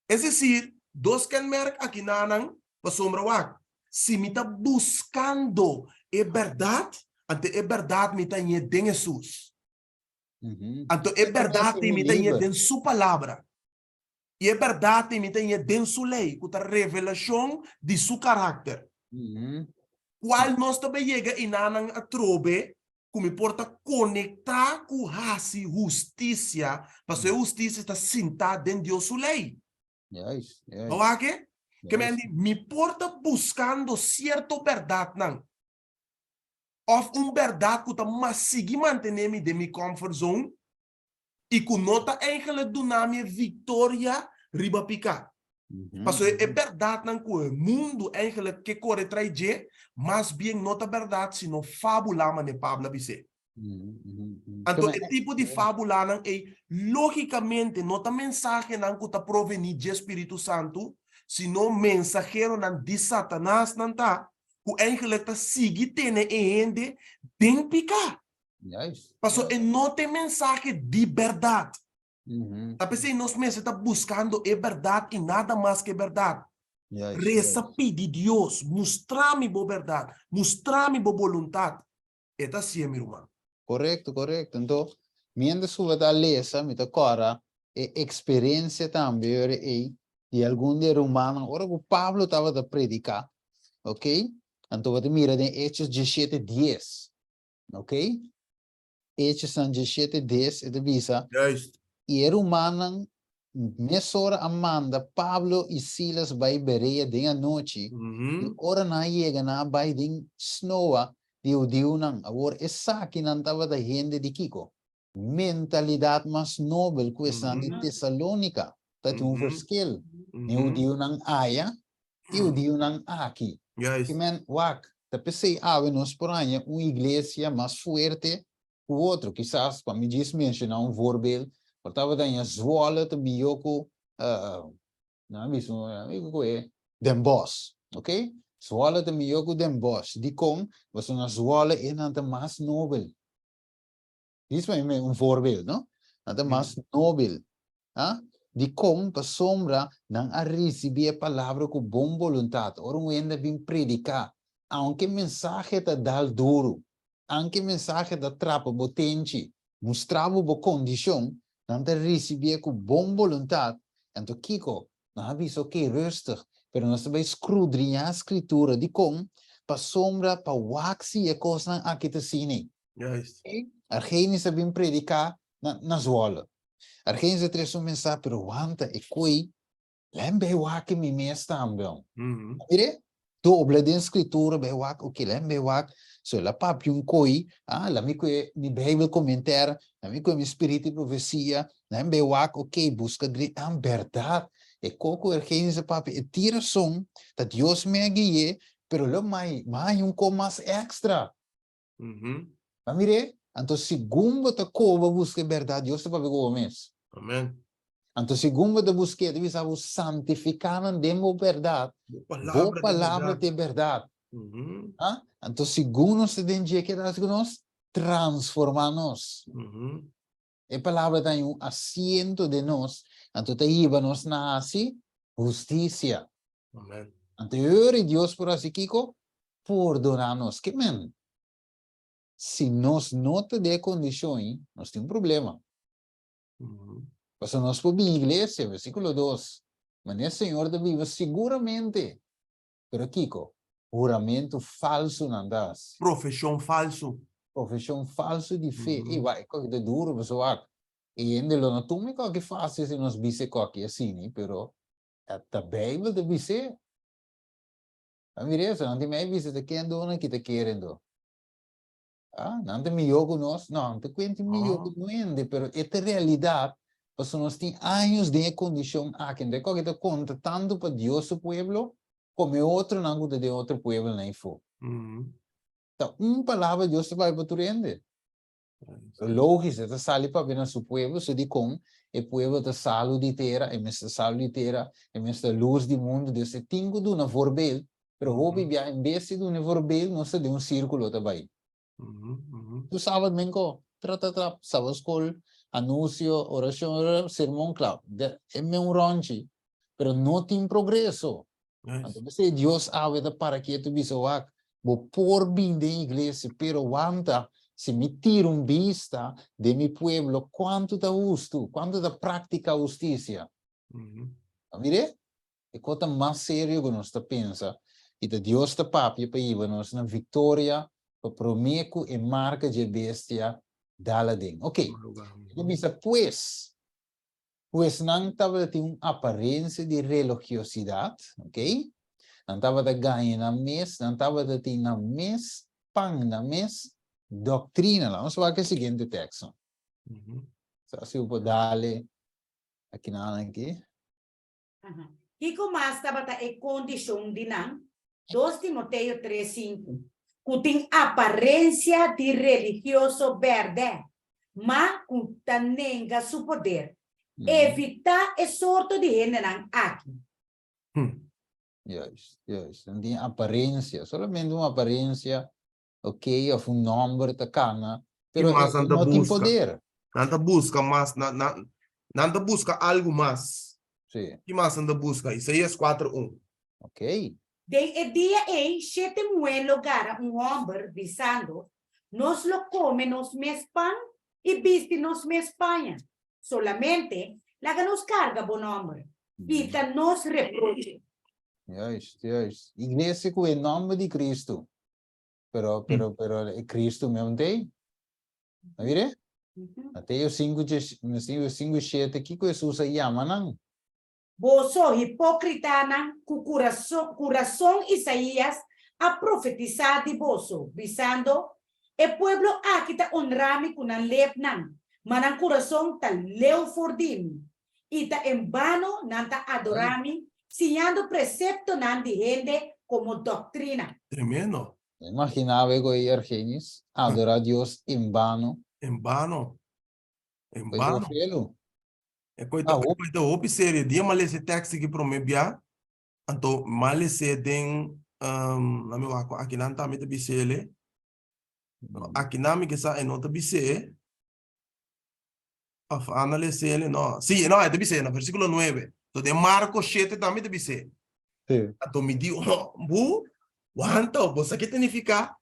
É decir, dois kenmerk aqui nanang, pasombra wak. Se me tá buscando é verdade, ante é verdade me tá em Jesus. Então é verdade me tá em sua palavra. E é verdade me tá em sua lei, com a revelação de seu caráter. Qual nós também chega e nanang a trobe, como importa conectar com a justiça, porque a justiça está sentada dentro de sua lei.
Yes.
Ok? Que me importa buscando certa verdade, não? Of verdade que está mais seguir manter-me de minha comfort zone e que nota eigenlijk do nome vitória riba picar. Porque é verdade não que o mundo eigenlijk que corre atrás de, mas bem nota verdade se não fábula mane Pablo bise. Então é tipo de fábula não é logicamente nota mensagem não que está proveniente de Espírito Santo, sino mensageiro não de Satanás não tá. Que eigenlijk tá seguir tene ende den picar.
Yes.
Passo e não tem mensagem de verdade. Tapi se nós mesmos está buscando é verdade e nada mais que verdade. Reza pedi Deus, mostrar-me a verdade, mostrar-me a vontade. Eta sim, meu irmão.
Correcto. Então, mientras sua da lesa, me tocora e experiência também de algum ser humano. Ora, o Pablo estava a predicar, ok? Então, você mira em Hechos 17:10, ok? Hechos 17:10, é visa. E era humano, nessa hora amanda, Pablo e Silas vai Bereia de a noite, e ora na chega na vai de snowa, diu nang, agora essa que não estava da gente de Kiko. Mentalidade mais nobre que essa de Tessalônica, tá tem verschil. Diu nang aya, diu nang aqui. Que men wak, te pensei nos por aí uma igreja mais forte o outro, quizás para me diz mencionar voorbeeld, portava daí a Zwolle te Bioko, não mesmo, amigo é Den Bosch, ok? Zwolle te Bioko Den Bosch, die kom was uma Zwolle in aan de mais nobel. Diz para mim voorbeeld, não? Aan de mais nobel, ah? Die kom para sombra não a receber a palavra com boa vontade, ora um ainda vem predicar, aunque mensagem está dal duro, aunque mensagem está trapa potente, mostrava boa condição, não te receber com boa vontade, então Kiko, não aviso que rustig, pero nós vai escrudrinhar a escritura de com para sombra para waxi e coisa aqui te sini. Argenis vem predicar na Zwolle. Argenis tres mensagem, pero wanta e coi, lembe waki mi mes também. Mire, doble de escritura be wak, ok, lembe wak, so la papi un coi, la mi mi Bible comentar, la mi mi spirito profecia, lembe wak, ok, busca a verdade. E coco Argenis papi, e tira som, dat Dios me guie, pero lo mai com mais extra. Mire, então segundo te cova busca verdade, Deus te vai ver o mês.
Amém.
Então segundo te busca, deve ser santificando demo verdade. Boa palavra de verdade. Então segundo se tem dia que nós transformar-nos. A palavra tem assento de nós, então te iba nos na assim justiça.
Amém.
Então eu Deus por assim Kiko, perdonar-nos. Que men? Se nós não te der condições, nós temos um problema. Mas nós podemos ir à igreja, versículo 2. Mas o Senhor da viva seguramente. Pero Kiko, juramento falso não das.
Profissão falso.
Profissão falso de fé. E vai, que é duro, pessoal. E ainda não tome qualquer fácil se nós bise qualquer assim, pero a Bíblia deve ser. A mireza, não tem mais bise de quem dona que te querendo. Ah, não tem melhor que nós, não te cuento melhor que nós, pero esta realidade, porque nós temos anos de condição aqui, de que te conta tanto para Deus o pueblo, como outro não conta de outro pueblo nem for. Então, palavra Deus vai para tu rende. Lógico, te sale para ver nosso pueblo, se de com, e pueblo te salo de terra, e mesmo salo de terra, e mesmo luz do mundo, desse tingo de uma vorbel, pero hobby via em vez de uma vorbel, não se de um círculo também. Tu sábado menco, trata, sábado escola, anúncio, oração, sermão, claro, é meu ranchi, pero não tem progresso. Então, se Deus abre para que tu bisoak, vou por bem da igreja, pero wanta, se me tira vista de mi pueblo, quanto da justo, quanto da prática justiça. Mire? É coisa mais séria que nós pensa, e de Deus te papi para ir nós na vitória, para prometo e marca de bestia dalading. Ok, então bisa pues não estava de uma aparência de religiosidade, ok? Não estava de ganhar na mes, não estava de ter na mes, pang na mes, doutrina. Vamos falar que é o seguinte texto. Se eu vou dar-lhe aqui na aqui.
Kiko mas estava a condição de não, 2 Timoteo 3:5. Que tem aparência de religioso verde, mas que tenha seu poder. Evitar é sorte de generar aqui.
Yes. Não tem aparência, solamente uma aparência, ok, ou nome da cana, mas não tem poder.
Nanta busca mais, nanta busca algo mais.
Sim.
Que mais anda busca? Isaías 4:1.
Ok.
De dia em 7 lugar homem visando, nos lo come nos mes pan e viste nos mes Espanha. Solamente la que nos carga bom homem. E nos reproche.
Yes. Igreja com o nome de Cristo. Pero Cristo mesmo tem. Não vire? Até o 5:7 aqui que Jesus chama não.
Boso hipócrita nan corazón Isaías a profetizar de boso, visando el pueblo aquí ta honrami kunan lepnan, manan corazón ta leo fordim, y ta en vano nan ta adorami, siguiendo precepto nan de gente como doctrina.
Tremendo.
Imaginava eu ir Argenis, adorar a Deus em vano.
Em vano. É coisa que série dia mal esse texto que promebia, então mal esse tem na meu aqui não tá muito bisele, aqui não me que sa é nota bise, of análise ele não, sim não é de bise no versículo 9, então de Marcos 7 também de bise, então me diu bu, quanto você que significa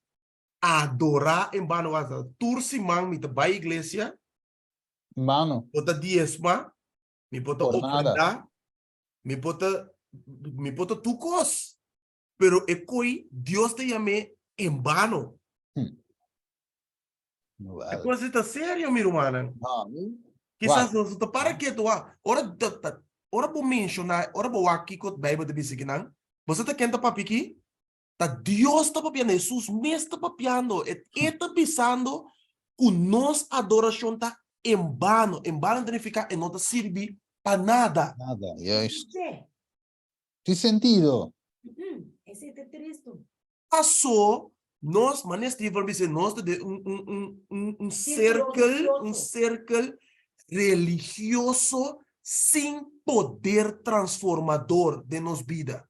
adorar em vano, tursi mang me te vai igreja,
mano,
bota diezma me bota ofrenda, me bota tucos, pero é coi Deus te chame em vano. É coisa tá séria, meu irmão. Quizás não tá para que tu ora vou mencionar, ora vou aqui com a Bíblia de bisiquinan. Você tá quente papi aqui? Tá Deus tá papiando, Jesus mesmo tá papiando, e tá pisando que nós adoração tá em vano significa e não tá servir para nada.
Nada, yes. Tem sentido.
Esse é Cristo.
Passou, nós, mas neste livro, nós de um cercle religioso sem poder transformador de nossa vida.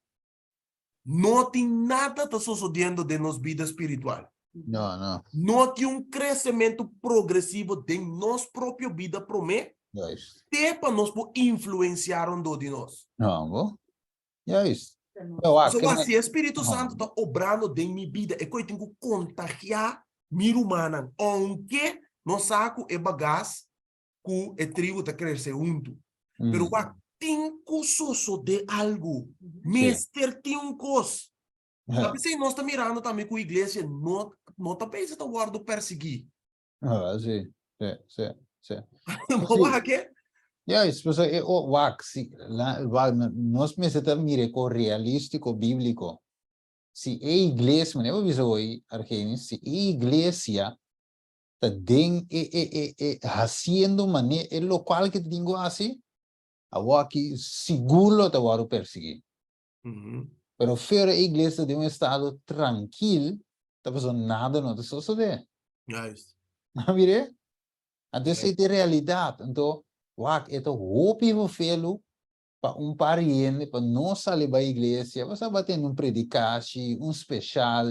Não tem nada tá sucedendo de nossa vida espiritual.
Não.
Não tem crescimento progressivo de nossa própria vida promete.
Yes.
Até para nós influenciar de nós.
Não, yes. Pero wak,
So,
kami-
se o Espírito
Ah.
Santo está obrando em minha vida, é que eu tenho que contagiar minha humana, aunque não saco é bagagem que é trigo está crescer junto. Pero
Mm,
wak, tenho sosso de algo, mestre tem cos. Sabe se nós está mirando também com a igreja, não está pensando que guardo perseguir.
sí, sí.
Mas
Sí.
wak é?
Yes, pues wak, si, nos necesita mire con realístico bíblico. Si a iglesia, me never visto hoy, Argenis, si a iglesia está haciendo manera, el local que tengo así, aquí seguro te voy a perseguir. Pero fuera iglesia de un estado tranquilo, está pasando nada, no te sucede.
Juist.
Mire? Entonces,
Right.
esta es la realidad. Entonces, wak, esto hopi vo felo para pariente, para não sair da igreja, você vai ter predicache, especial,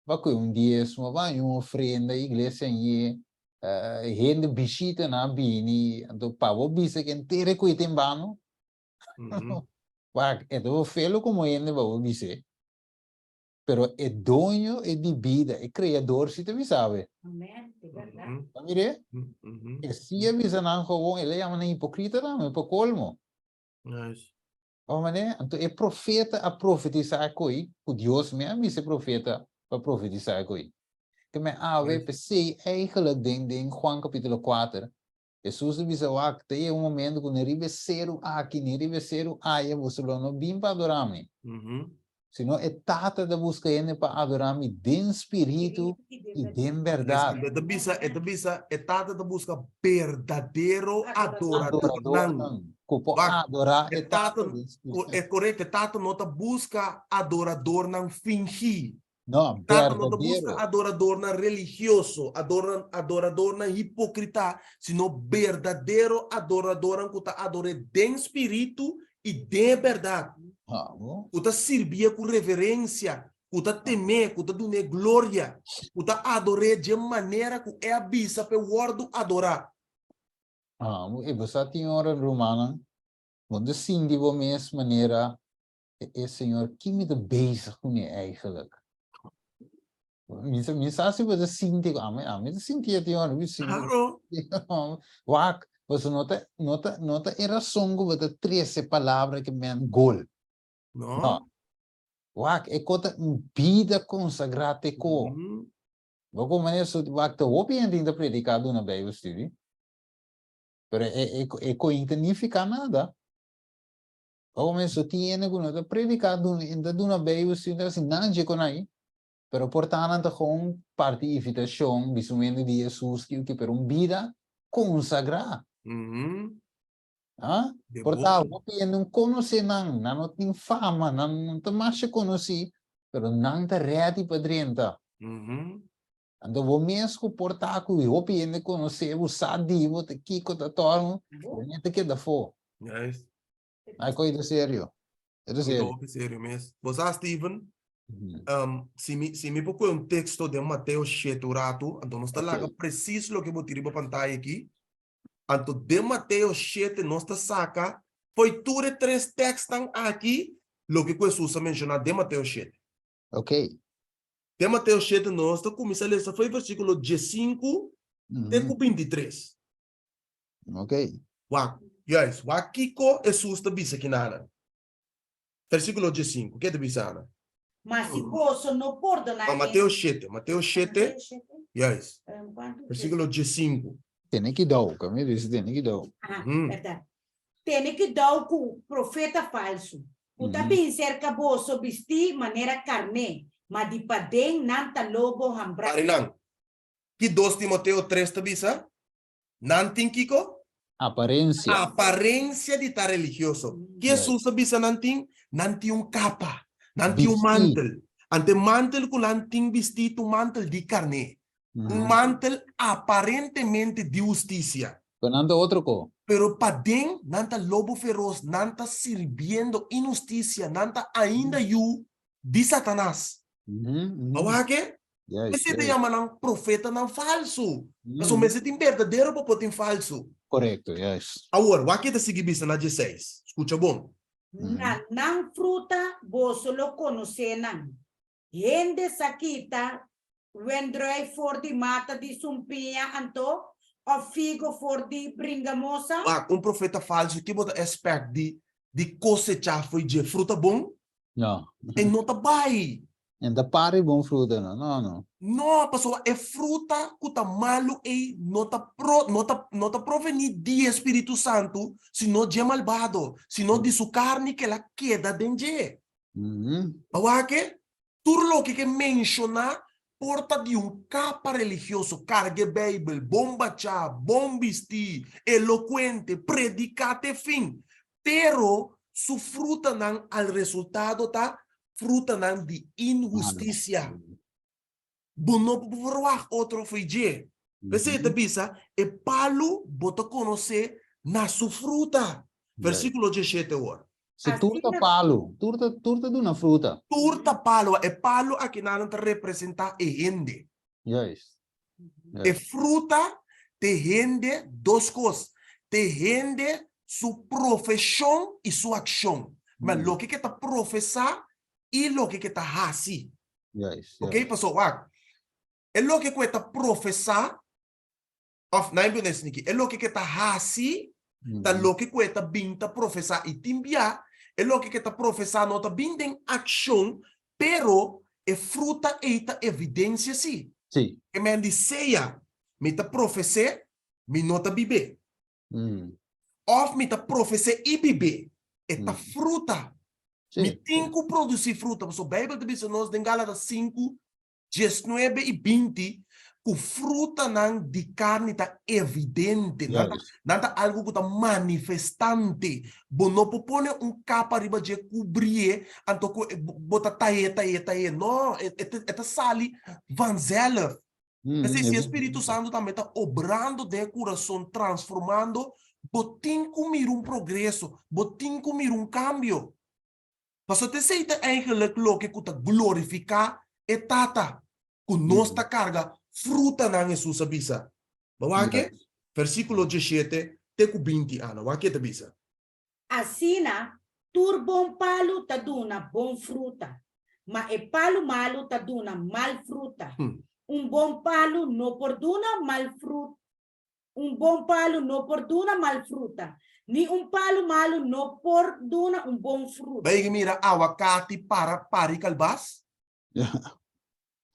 vai com dízimo, vai uma ofrenda, igreja aí, gente visita na bini, então para o bisa que inteiro que tem bano, wak, esto felo como ele vai o bisa. Pero é dono é de vida, é criador, se te sabe.
Amén, de verdad.
Mire, se avisa não como ele é uma hipocrita, não, é para colmo.
Juist.
Oh, mané, então é profeta a profetizar coi, o Deus mesmo é profeta para profetizar coi. Que me ave pensei eigenlijk em Juan capítulo 4. Jesus disse que tem momento que neribe zero aqui, neribe zero aí, você não bim para adorar-me. Senão é tata da busca ainda para adorar-me de espírito e de verdade.
Esta bisa é tata da busca verdadeiro adorador.
Adorador não. Cupo adorar é tata de espírito.
É correto, tata não ta busca adorador não fingir.
Não,
Tata não ta busca
verdadeiro.
adorador não religioso, adorador não hipócrita, sino verdadeiro adorador que ta adore de espírito e de verdade. Que ta servia com reverência, que ta temer, que ta dune glória, que ta adore de maneira que é a bisa pe word adorar.
E você tem hora romana, onde sim de uma mesma maneira, é Senhor, que me dá bezig com ele eigenlijk. Minstens se você sente, me sentia de hora,
Claro.
wak, você nota era songo, você 13 palavras que me gol.
No?
Wak, é cota vida consagrada com. Vou maneira so wak te hoop en ding de predicado na Bijbelstudie. Pero é cointe nem fica nada. Vou maneira so tiene guna de predicado in de na Bijbelstudie assim não je conai. Pero portanto gewoon parte invitação, visualmente de Jesus que per vida consagrada. Ah? Portanto, hoop não conhece não tem fama, não te mais conhece, pero não te reati para dentro. Então, vou mesmo portar com o hoop ainda conhecer o sadivo, te kiko te torno, nem te queda fo.
Juist.
Ai coisa sério. É sério.
Sério mesmo. Você, Steven, se me procura texto de Mateus 7 rato, então nós está lá preciso o que vou tirar para pantalla aqui. Então, de Mateus 7, nós está saca, foi tudo 3 textos aqui, o que Jesus mencionou de Mateus 7.
Ok.
De Mateus 7, nós está começando a ler, foi versículo 15 até 23.
Ok.
Yes, Kiko Jesus está bisa aqui nada. Versículo 15, que é de bisana?
Mas se posso não perdonar.
Mateus 7, yes. Versículo 15.
Tem que dar, como eu disse, tem que dar.
Verdade. Tem que dar o profeta falso. O também cerca bolso vestir maneira carne, mas de padem nanta lobo hambra.
Arilang. Que 2 Timoteo 3 está bisa? Nanting Kiko?
Aparência.
Aparência de estar religioso. Que Jesus bisa nanting? Nanting capa. Nanting mantel. Ante mantel com nanting vestido mantel de carne. Mantel aparentemente de justicia.
Conando outro co.
Pero para dentro, nanta lobo feroz, nanta sirviendo injusticia, nanta ainda you de Satanás. Awa que? Esse te chama não profeta não falso. Mas o mesmo tem verdadeiro para poder falso.
Correto, yes.
Agora, o que te sigue bisa na 16? Escuta bom.
Na nang fruta bosolo konosenan. Hende sakita wendroi for di mata di sumpia anto o figo for di bringamosa.
Profeta falso que bota expect de cosechar foi de fruta bom
Ja.
e não tá bai.
En de pari bom fruta, no, no, no.
No, pessoal, é fruta que tá malo e não tá provenir de Espírito Santo, sino de malvado, sino de sua carne que ela queda dentro. Awake, tudo lo que menciona porta de capa religioso, cargue Bible, bomba chá, bom vestir, eloquente, predicate fin. Pero su fruta não al resultado tá fruta não de injusticia. Bono por outro foi de. Você te bisa, e palo bota conhecer na sua fruta. Versículo 17 ora.
Se turta palo, turta de una fruta.
Turta palo, e palo aqui não te representa e rende.
Yes.
E fruta te rende duas coisas. Te rende sua profissão e sua ação. Mas o que te professar e o que te hasi.
Yes.
Ok, pessoal? É o que te professar, of na Indonésia aqui, é o que te hasi, tá o que te binta professar e timbia, é o que te professar não tá binta em ação, pero é fruta e tá evidência sim.
Sim.
Que me diceia, me tá professar, me não tá bibe. Of me tá professar e bibe, é tá fruta. Me tem que produzir fruta. So, Bíblia diz nos em Gálatas 5, 19 e 20, que fruta não de carne está evidente, não está algo que está manifestante. Não pode capa riba de cobrir, então bota taie. Não, é sali vanzelf. Se o Espírito Santo também está obrando de coração, transformando, botem comer progresso, botem comer cambio. Mas você aceita eigenlijk o que está glorificar e tata, com nossa carga, fruta na Jesus abisa. Bawake, versículo 17, teco 20 ano, wake te bisa.
Asina, tur bom palo taduna bom fruta, ma e palo malo taduna mal fruta. Bom palo no porduna mal fruta. Bom palo no porduna mal fruta. Ni palo malo no porduna bom fruta.
Baik mira awakati para pari kalbas?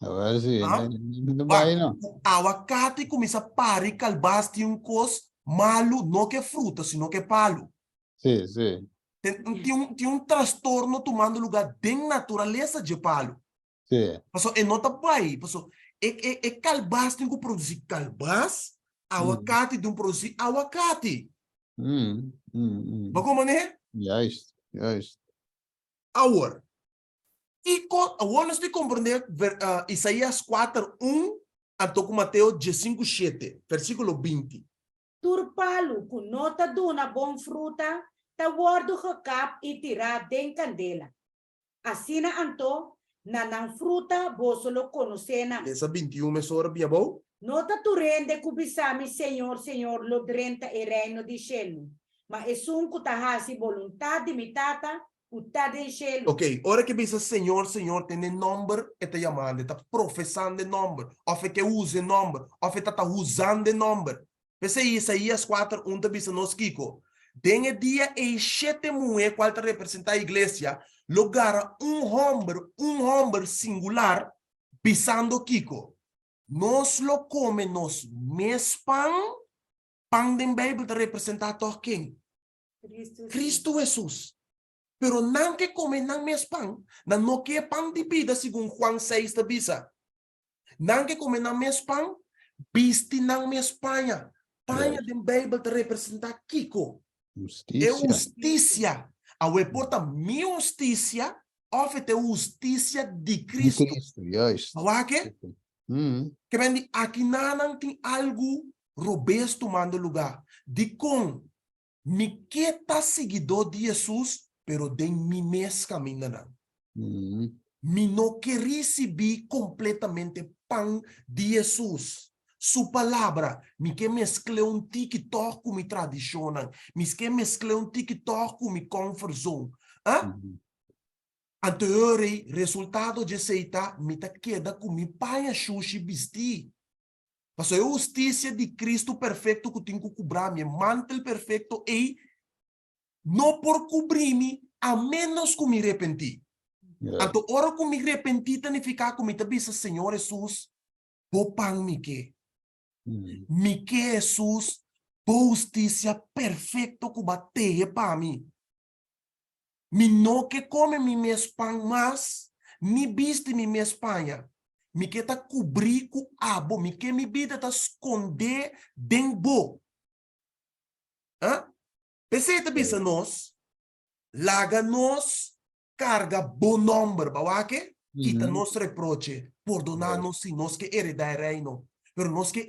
A ver si,
no. Awakati kumisa pari kalbas ti cos malo no que fruta, sino que palo.
Sí, sí.
Tem transtorno tomando lugar de natureza de palo.
Sí.
Paso e nota pai, paso e kalbas tem que produzir kalbas, awakati tem produzir awakati. Como né?
Juist.
Agora, agora nós temos que compreender Isaías 4, 1 até Mateus 5, 7, versículo 20.
Turpalo com nota duna bom fruta, ta wordo gekap e tirar den candela. Asina anto, nanang fruta bosolo conocena.
Essa 21 me sora bia bom?
Nota tu rende kubisami, Senhor, lo drenta e reino di cielo. Ma è un kutahasi volontà di mitata, utade in cielo.
Ok, ora que pensa Senhor, tem número, está chamando, está professando número, ou que usa número, ou que está usando número. Pensa Isaías 4, 1 te bisa nos Kiko. Dengue dia e 7 mulher qual te representa a igreja, lugar homem singular, pisando Kiko. Nos lo come nos mes pan den Bíblia te representa a quem? Cristo Jesus. Pero não que come não mes pan, não que pan de vida, segundo Juan 6 te bisa. Não que come não mes pan, viste não mes panha. Panha den Bíblia te representa Kiko.
Justicia.
É justiça. A porta minha justiça, oferta justiça de Cristo.
Juist.
Awake? Que vem aqui não tem algo robusto tomando lugar. De com me que tá seguidor de Jesus, pero de mim mesmo caminho não. Me não que recebi completamente pão de Jesus. Sua palavra, me que mesclou TikTok com minha tradição, me que mesclou TikTok com minha comfort zone. Ah?
Mhm.
Anteriore resultado de seita, me ta queda com mi paia xuxi bisti. Mas a justiça de Cristo perfeito que tenho que cobrar, meu mantel perfeito, e não por cobrir-me, a menos que me arrependi.
Yeah.
Então, hora que me arrependi, significa que me tabisa, Senhor Jesus, popang me que.
Mhm.
Me que Jesus, justiça perfeito que bateia para mim. Me não que come me mes pão, mas me viste me mes panha. Me que tá cobrir com abo, me que me vida tá esconder dentro. Hã? Pensei bisa nós, laga nós, carga bom número, bawaque, quita
Mhm.
nós reproche, perdonar-nos se nós que heredar reino. Pero nós que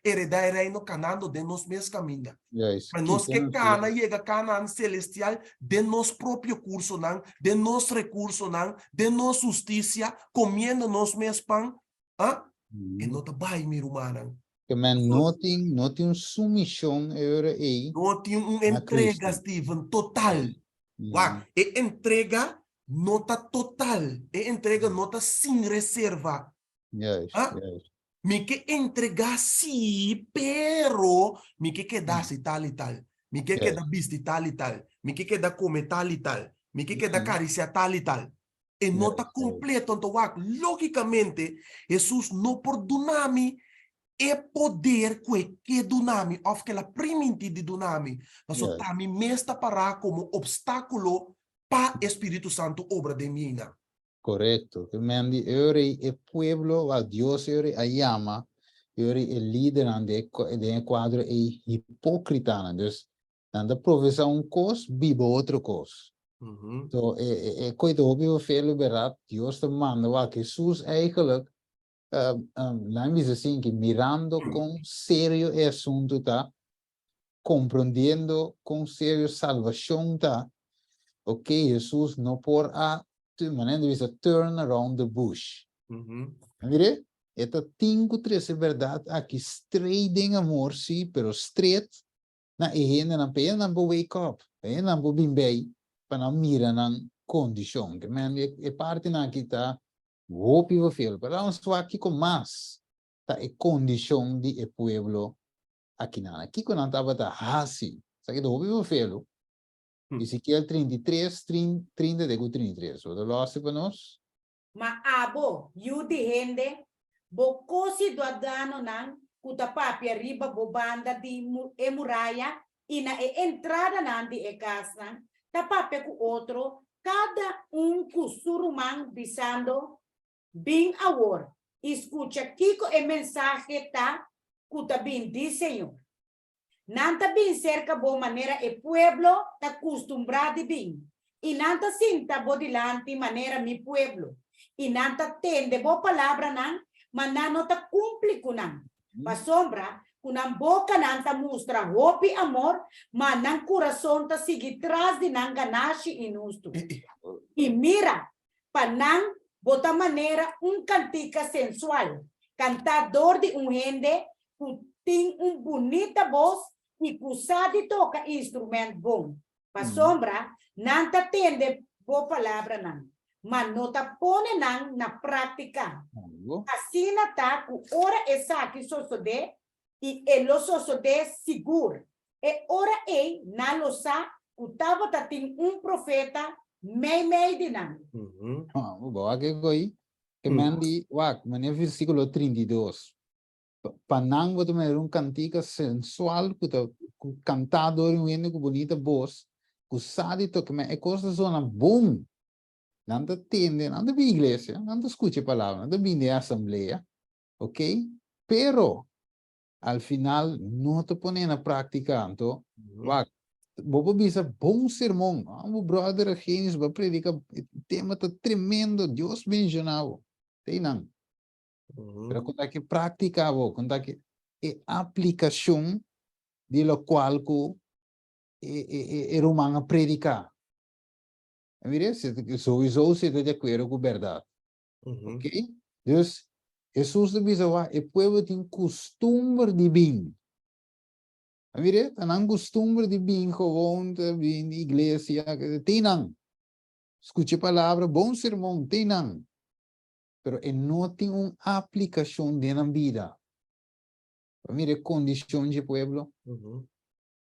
heredar reino canando de nós mesmos caminho.
Yes.
Mas nós que
Quita-nos
cana chega Canaã celestial de nosso próprio curso, não, de nosso recurso, não, de nossa justiça, comendo nós mesmos pão, ah? E não tá bem, meu irmão.
Que men noting submissão era aí
Não tem uma
a
entrega,
Cristo.
Steven, total.
Yes.
Uau, e entrega nota total, e entrega nota sem reserva.
Yes.
Ah?
Yes.
Me que entregar sim, pero me que dar se tal e tal. Me que
Yes.
dar viste tal e tal. Me que dar comer tal e tal. Me que dar cariciar tal e tal. E não está
Yes.
completo, então, logicamente, Jesus não perdona-me é poder que dunami, of que la priminti di dunami, mas o
Yes.
tami mesta para como obstáculo pa Espírito Santo obra de mina.
Correcto. Que men di eri e pueblo a Dios eri a llama, eri el líder de quadro e hipócrita. Dus dan de profesa un cos, vivo outro cos. So, coito opio veel berat, Dios te manda wa que Jesus eigenlijk laten we zien que mirando con serio el asunto ta, comprendiendo con serio salvación ta, ok, Jesús no por a de maneira de turn around the bush. Mire, esta cinco tres verdade aqui straight em amor sim, pero straight na ehena na pena na wake up, na bo bimbei, para não mira na condição que man é parte na kita hope o feel, pero vamos aqui com mais ta é condição de e pueblo aqui na aqui quando estava ta hasi, sabe do hope o feel. Ezequiel 33, 30 de 33. O lo hace para nós?
Maabo, yudi hende, bo kosi do adano nan, kutapapi arriba bo banda di muraya, ina e entrada nan di e casa, tapape ku outro, cada ku surumang bisando, bing awor, escucha kiko e mensaje ta, kutabin di Senhor. Nanta bin cerca bo maneira e pueblo ta acostumbrado bin. E nanta sinta bo dilante maneira mi pueblo. E nanta tende bo palavra nan, manano ta cumpli kunan. Pa sombra, kunan boca nanta mostra hope amor, manan coração ta sigue tras de nan ganache inusto. E mira, panang bota maneira cantica sensual, cantador de gente, tem bonita voz, e sabe toca instrumento bom. Pa sombra, não tá tende boa palavra não. Mas não tá pone não na prática. Assim não tá, com hora essa que sosode, e ele sosode seguro. E hora na lo sa, o tava tá tem profeta, meio de não.
Boa que coi. Que mandi, wak, mani versículo 32. Panang boto me cantica sensual, cantador um com bonita voz, com sadito que me é coisa zona bom. Não te tende, não te vi igreja, não te escute palavra, não te vi de assembleia, ok? Pero, al final, não te põe na prática, então, bobo bisa bom sermão, o brother Genis vai predicar, tema tá tremendo, Deus mencionava, tem não. Pero quando é que praticava, quando é que é aplicação de lo qual era uma predicar. Mire, sowieso zit de acordo com a verdade. Ok? Dus, Jesus diz, o povo tem costume de bem. Mire, tem costume de bem, gewoon, de igreja, tem não. escuche a palavra, bom sermão, tem não. Pero não tem uma aplicação de na vida. Mire condição de pueblo.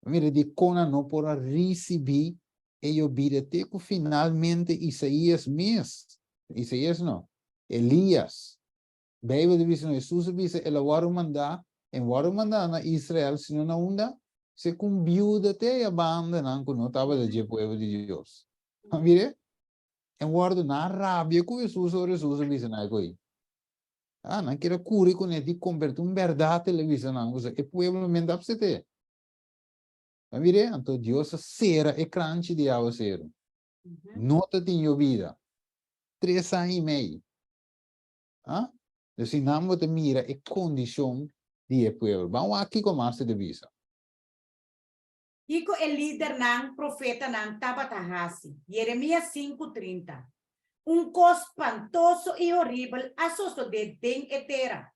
Mire de cona não para receber e obter até que finalmente Isaías não, Elias. Bíblia diz não, Jesus diz ele vai mandar na Israel se não anda se com viúva até a banda não que não estava de pueblo de Deus. Mire, em guardo na rabia com Jesus diz não coi. Não quero cura com ele de converter verdade televisão não, o pueblo me dá para você. Mire, então Deus será e crunch de água ser. Nota tinha vida. 3 anos e meio. Então, não te mira a condição de pueblo. Vamos aqui com mais de visa.
Iko é líder ng profeta ng Tabatahasi, Jeremias 5:30. Co espantoso e horrível asosto de den etera.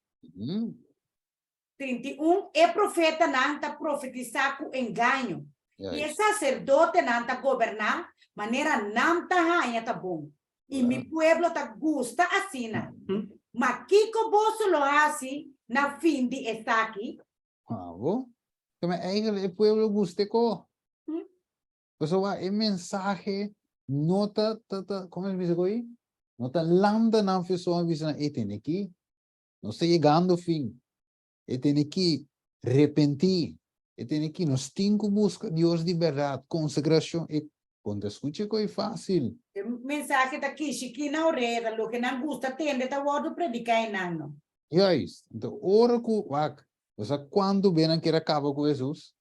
31, é profeta ng ta profetizar com engano. E é sacerdote ng ta governar, maneira não ta rainha ta bom. E mi pueblo ta gusta asina. Makiko boso lo hasi na fim de estar aqui.
Mas eigenlijk o pueblo guste ko. Pessoal, o mensagem nota como é que diz aí? Nota lambda na pessoa visão e tem aqui. Não está chegando ao fim. E tem aqui arrepentir. E tem aqui nós temos que buscar Deus de verdade, consagração e quando escuta que é fácil.
Mensagem tá aqui, chiquina orelha, lo que não gusta tende tá word predicar não.
Yes. Então, ora que você quando vem que acaba com Jesus?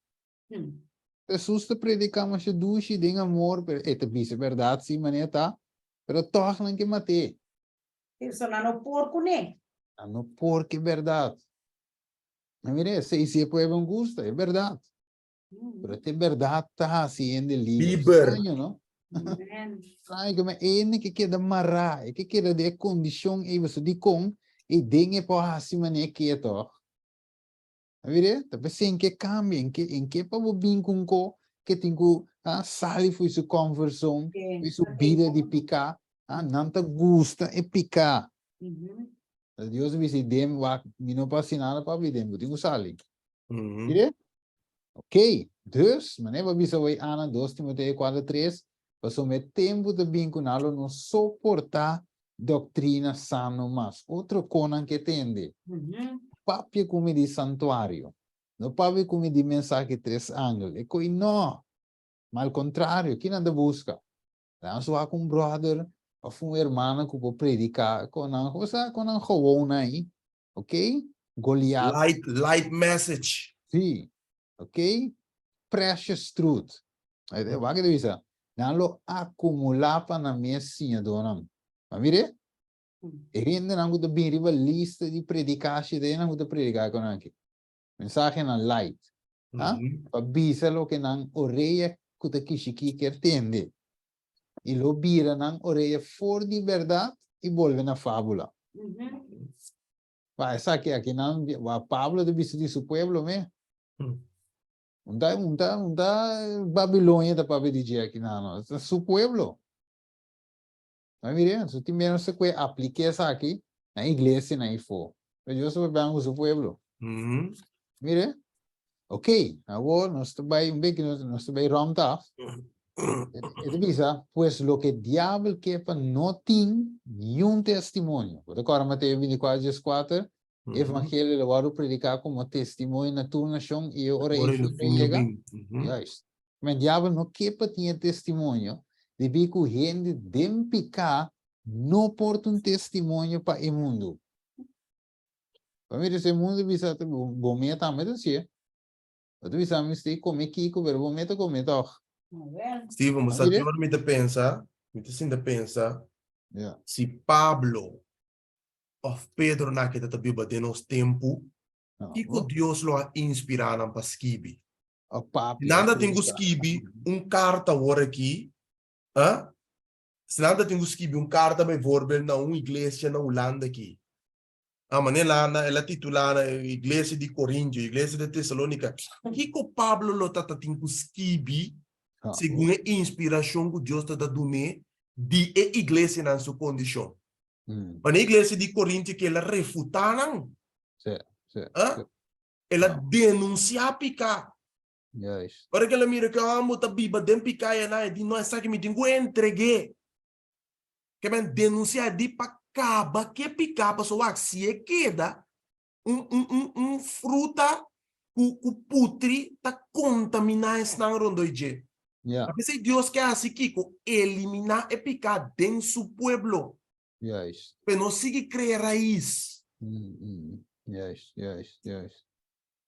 Jesus te predica mas se duche de amor, é te diz verdade sim, mané tá, pero toch não que mate.
Isso não porco né?
Não porque verdade. Mas mire, se pueblo gusta, é verdade. Pero te verdade tá haciendo livre. Estranho, não? Estranho, mas é que queda marrar, é que queda de condição e você de com e dengue para assim mané que é toch. Mire, tapi em que cambia, em que para o com que tem que sair foi sua conversão, foi sua vida de picar, não te gusta é picar. Deus me disse, dem, não passa nada para vida, eu tenho que sair. Mire? Ok, dus, mas não bisa vai Ana 2 Timoteo 4:3, passou me tempo de vinculá-lo não suportar doutrina sano mas outro conan que tende. Papi come di santuario, no papi come di mensaggi 3 angoli, e coi no, ma al contrario, chi non busca? Dan so un brother of un hermano che può predicare con un gewoon aí, ok? Goliath.
Light message.
Sì, ok? Precious truth. Vai che devi sapere? Non lo accumulava na minha sinha dona. Ma vedi? E quindi non ho bisogno di lista di predicaci, non ho predicare con anche. Mensagem na light. Avisa que não oreia que te kishiki que entende. E lo bira não oreia for de verdade e volve na fábula. Vai, sabe aqui não, o Pablo de vista de seu pueblo, me? Babilônia da para dizer aqui não, é seu pueblo. Mas mire, se tem menos que aplique essa aqui na igreja na info. Eu sou bem o seu pueblo. Mire, ok, agora nós estamos bem romper. Ele diz, pues lo que diabo quer não tem nenhum testemunho. Agora Mateus 24:4, Evangelho levado predicar como testemunho na tua nação e ora isso chega. Mas diabo não quer ter testemunho. Deve que gente dempicar não porta testemunho para o mundo. Para mim esse mundo bisa bom meta mas assim. Eu bisa me sei como que o verbo meta como toch.
Steven, mas sabe o que pensa? Me pensa. Se Pablo ou Pedro na que tá bíblia de nos tempo, e que Deus lo ha inspirado para escrever. Nada tem que escrever carta agora aqui. Se nada tem que escrever carta, bijvoorbeeld, na igreja na Holanda aqui. Manila, ela titulada Igreja de Coríntio, Igreja de Tessalônica. Que Pablo lo tá tem que escrever segundo a inspiração que Deus está dando di a iglesia na sua condição.
Mm.
Mas a igreja de Corinto que ela refutaram,
Sì, sì,
ah?
sì.
Ela
No.
denuncia picar.
Yes.
Para que ela mira que a muita biba dem picar e na de nós sabe me tenho entregue. Que men denunciar de para acaba que picar para sua se é queda fruta o putri tá contaminar esse na rondo ije.
Yeah,
Porque se Deus quer assim que eliminar e picar dentro do pueblo,
yes.
para não seguir criar raiz.
Yes, yes, yes.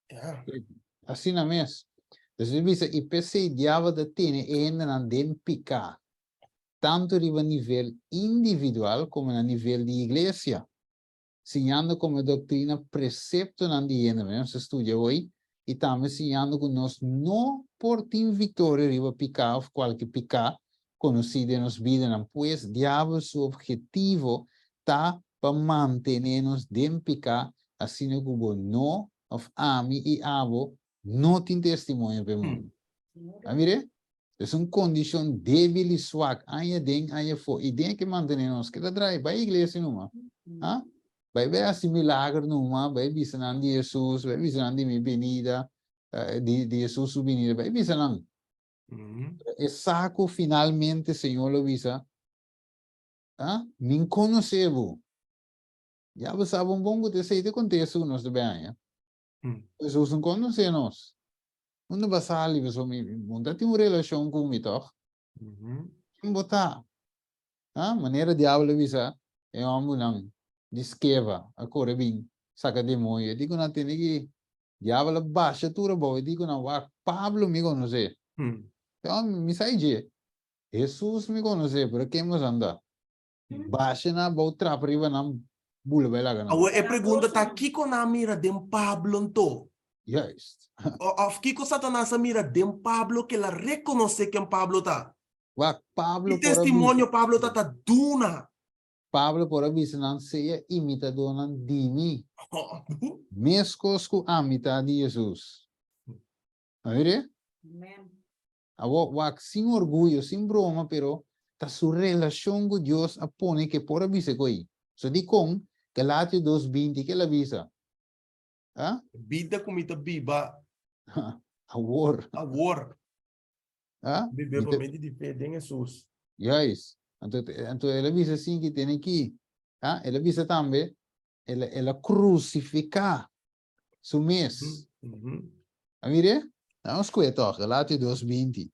Yeah.
Assim na mes. Dus we wisten, ik per se diava da tene ainda não dem picar. Tanto a nível individual como a nível de igreja. Ensinando como doutrina precepto na dienda. Nós estudia hoje e estamos ensinando que nós não por ter vitória riba picar ou qualquer picar conhecido nos vida, não, pois diabo seu objetivo tá para manter-nos dem picar assim como não of ami e abo não tem testemunho para o mundo. Amire? É uma condição débil e fraca. Aí tem, aí foi. E tem que manter-nos que trai para a igreja numa. Ah? Vai ver assim milagre numa, vai visando de Jesus, vai visando de minha venida, de Jesus sua venida, vai visando. É saco finalmente, Senhor, lo visa. Ah? Me conheceu. Já você sabe bom que te sei te acontece o nosso bem, Jesus não conhece nós. Quando você ali, você monta tem uma relação com o toh. Botar. Ah, maneira diabo visa é uma mulher disqueva a correr bem, saca de moia. Digo na tem que diabo baixa tudo boa. Digo na wa Pablo me conhece. Então me sai de Jesus me conhece, por que nos anda? Baixa na boa trapa riba na bula bela gana.
A pergunta tá aqui com a mira de Pablo to.
Yes.
Of Kiko Satanás a mira de Pablo que ela reconhece que Pablo tá.
Wa Pablo
E testemunho Pablo tá duna.
Pablo por aviso não seja imitador não de mim. Mescos com a mitad de Jesus. Amire?
Amen.
Awak sem orgulho, sem broma, pero ta sua relação com Deus apone que por aviso coi. So di com Galatio 2:20 que ela avisa. Ah?
Bida comita biba
Awor.
a war.
Ah?
Bibe para meio de fé de Jesus.
Yes. Então ela avisa assim que tem aqui. Ah? Ela avisa também ela crucificar su mes. Amire? Vamos escutar, Galatio 2:20.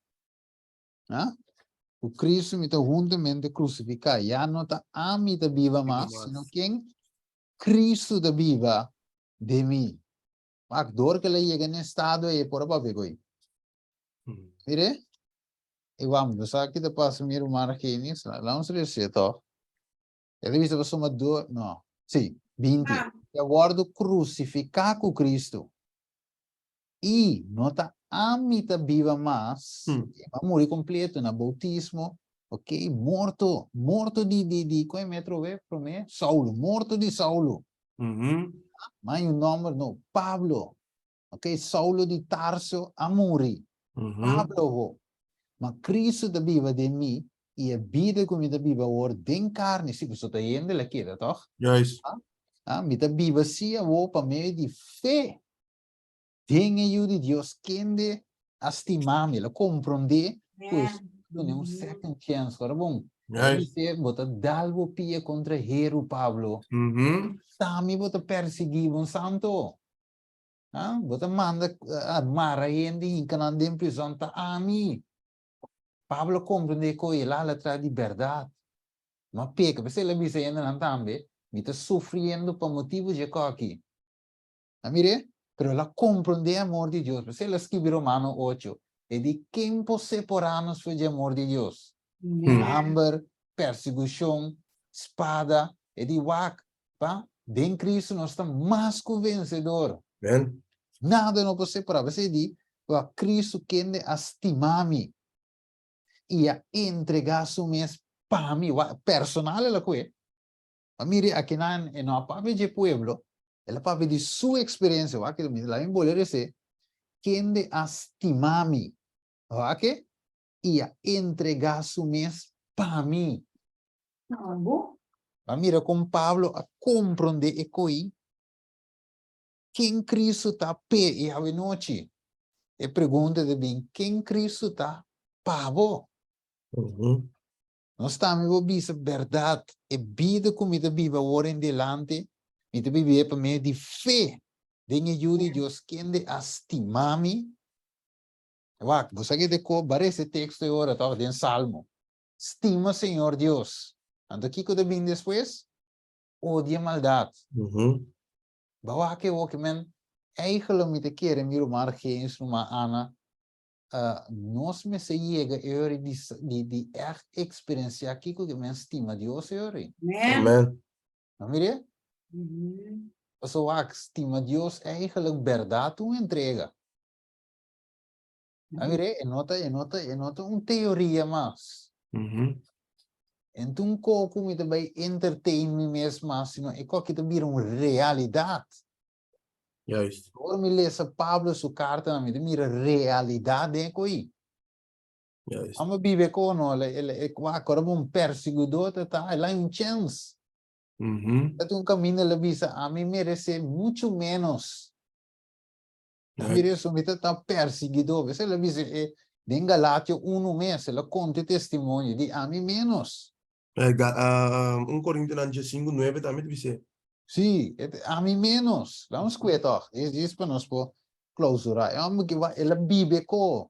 Ah? O Cristo me está juntamente crucificado. Já não está a mim da viva mais, sino quem Cristo da viva de mim. A dor que ele chega nesse estado é por a ver. Mire? E vamos, aqui da passa minha irmã aqui nisso. Vamos ver to. Ele disse que uma dor, não. Sim, 20. Eu guardo crucificar com Cristo. E não está a mim da viva mais. Vai morrer completo na bautismo. Ok, morto de qual é metro é para mim? Saulo, morto de Saulo. Mas o nome não, Pablo. Ok, Saulo de Tarso a morrer. Pablo, mas Cristo da viva de mim e a vida que me da viva ora den carne, se você está indo lá que toch?
Yes.
Ah, me da viva se a o para meio de fé. Tem ajuda de Deus quem de estimar-me, la compreender, pois não é second chance, cara bom. Você bota dalvo pia contra Hero Pablo. Tami bota perseguir um santo. Ah, bota manda armar a gente em canal de prisão tá ami. Pablo compreende que ele lá traz liberdade. Mas peca, você lhe diz ainda não também, me está sofrendo por motivos de aqui. Amire? Pero ela compreende o amor de Deus. Você lhe escreve Romano 8. E de quem pode separar-nos do amor de Deus? Hambre, perseguição, espada, e de wak, pa? De Cristo nós estamos mais que vencedor. Nada não pode separar. Você diz, Cristo quer estimar-me e a entregar seu mês para mim, personal é que mire aqui na papel de pueblo, ela papel de sua experiência, que lá em bolero dizer, quem de estimar-me, e a entregar seu mês para mim.
Ambo.
Mas mira como Pablo a compreender e coi quem Cristo está pé e a noite. E pergunta de bem, quem Cristo está pavo? Nós estamos a bisa verdade e vida como me vive agora em delante, me vive para meio de fé. Dengue ajuda Deus quem de estimar-me. Wak, você que decor, para esse texto agora, estava dentro Salmo. Estima, Senhor Deus. Ando aqui que eu bem depois, odia maldade. Bawa que o que men, eigenlijk me te keren, miro maar geen maar Ana. Nós me se chega eure die echt experiência aqui que men estima Deus eure.
Amen.
Não mire?
Mhm.
Zo wak, estima Deus eigenlijk verdade tu entrega. Não mire? Nota teoria mas. Então, como me também entertain me mesmo, mas não é que te vira uma realidade.
Juist.
Agora me lê Pablo sua carta na me mira realidade é coi.
Juist.
Ama vive com nós, ele é agora um perseguidor, tá? Ele é um chance. É um caminho ele visa a mim merece muito menos. A mim merece me tá perseguidor, você ele visa é em Galátia 1 mês, ele conta testemunho de a mim menos.
1 Corintios 5:9 también dice.
Sim, a mim menos. Vamos quieto. Isso para nós por clausurar. É uma que vai, ela vive com.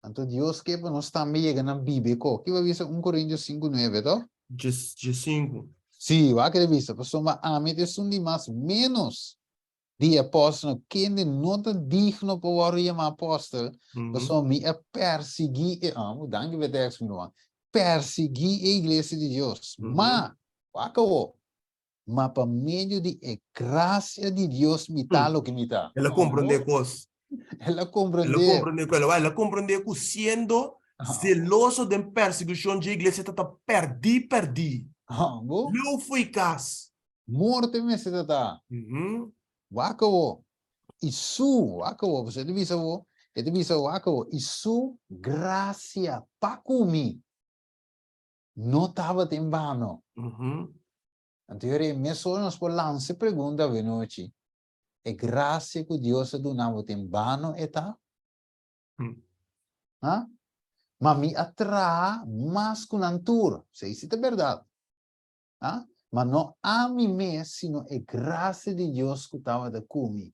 Então Deus que para nós também chega na vive com. Que vai ver 1 Coríntios 5:9, tá?
De 5.
Sim, vai que vista. Pessoa, mas a mim é um de mais menos de apóstolo. Quem não está digno para o chamar apóstolo, pessoa, me é perseguir. Danke ver texto, meu. Perseguir a igreja de Deus. Mas, acabou. Mas por meio de graça de Deus me tá lo que me tá.
Ela comprende cosas.
Ela
Ela
compreende.
comprende que ela comprende que siendo celoso de perseguição de igreja está perdi. Não foi caso.
Morte me se tá. Acabou. Isso, acabou. Você deve saber. Deve saber, acabou. Isso, graça para comigo. Não estava em vano. Então, me só nos por lançar pergunta a noite. É graça que Deus donava em vano, tá? Mas me atrai mais que a natura. Isso é verdade. Mas não a mim mesmo, sino é graça de Deus que estava comigo.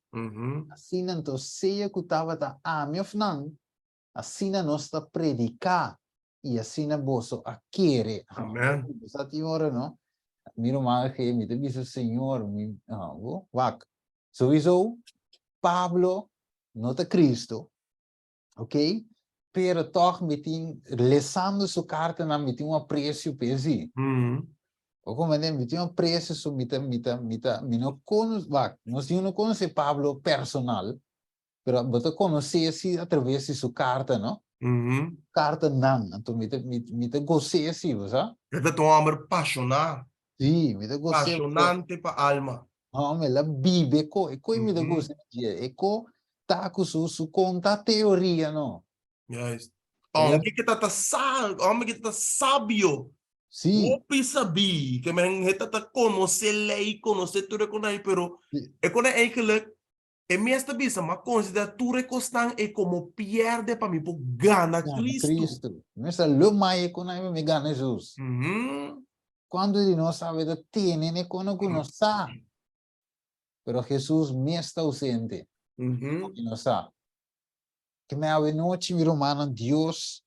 Assim, então, seja que estava a mim ou não, assim nós está predicar e assim você a querer.
Amém.
Essa senhora, não? Miro mal que me diz o Senhor, vaca. Sowieso, Pablo, nota Cristo, ok? Pero toch me tem, lesando sua carta na me tem um apreço pesi. O como me tem um apreço so me não conheço, nós não conhece Pablo personal, pero você conhece se através de sua carta, não? Carta não, então me gostei assim, sabe?
Ela tem um amor apaixonado.
Sim, me gostei.
Apaixonante para a alma.
Me la vive co e coi me gostei e co tá com su conta teoria, não?
Yes.
Ela,
Homem que tá sábio.
sim.
Opi sabi que men heta conhecer lei, conhecer tudo com aí, pero é quando é eigenlijk é mesmo bisa, mas considera tudo costan é como pierde para mim por gana Cristo.
Nessa lumai com aí me gana Jesus. Quando ele não sabe da tiene ne quando não sabe. Pero Jesus me está ausente. Não sabe. Que me ave noite mi romano Deus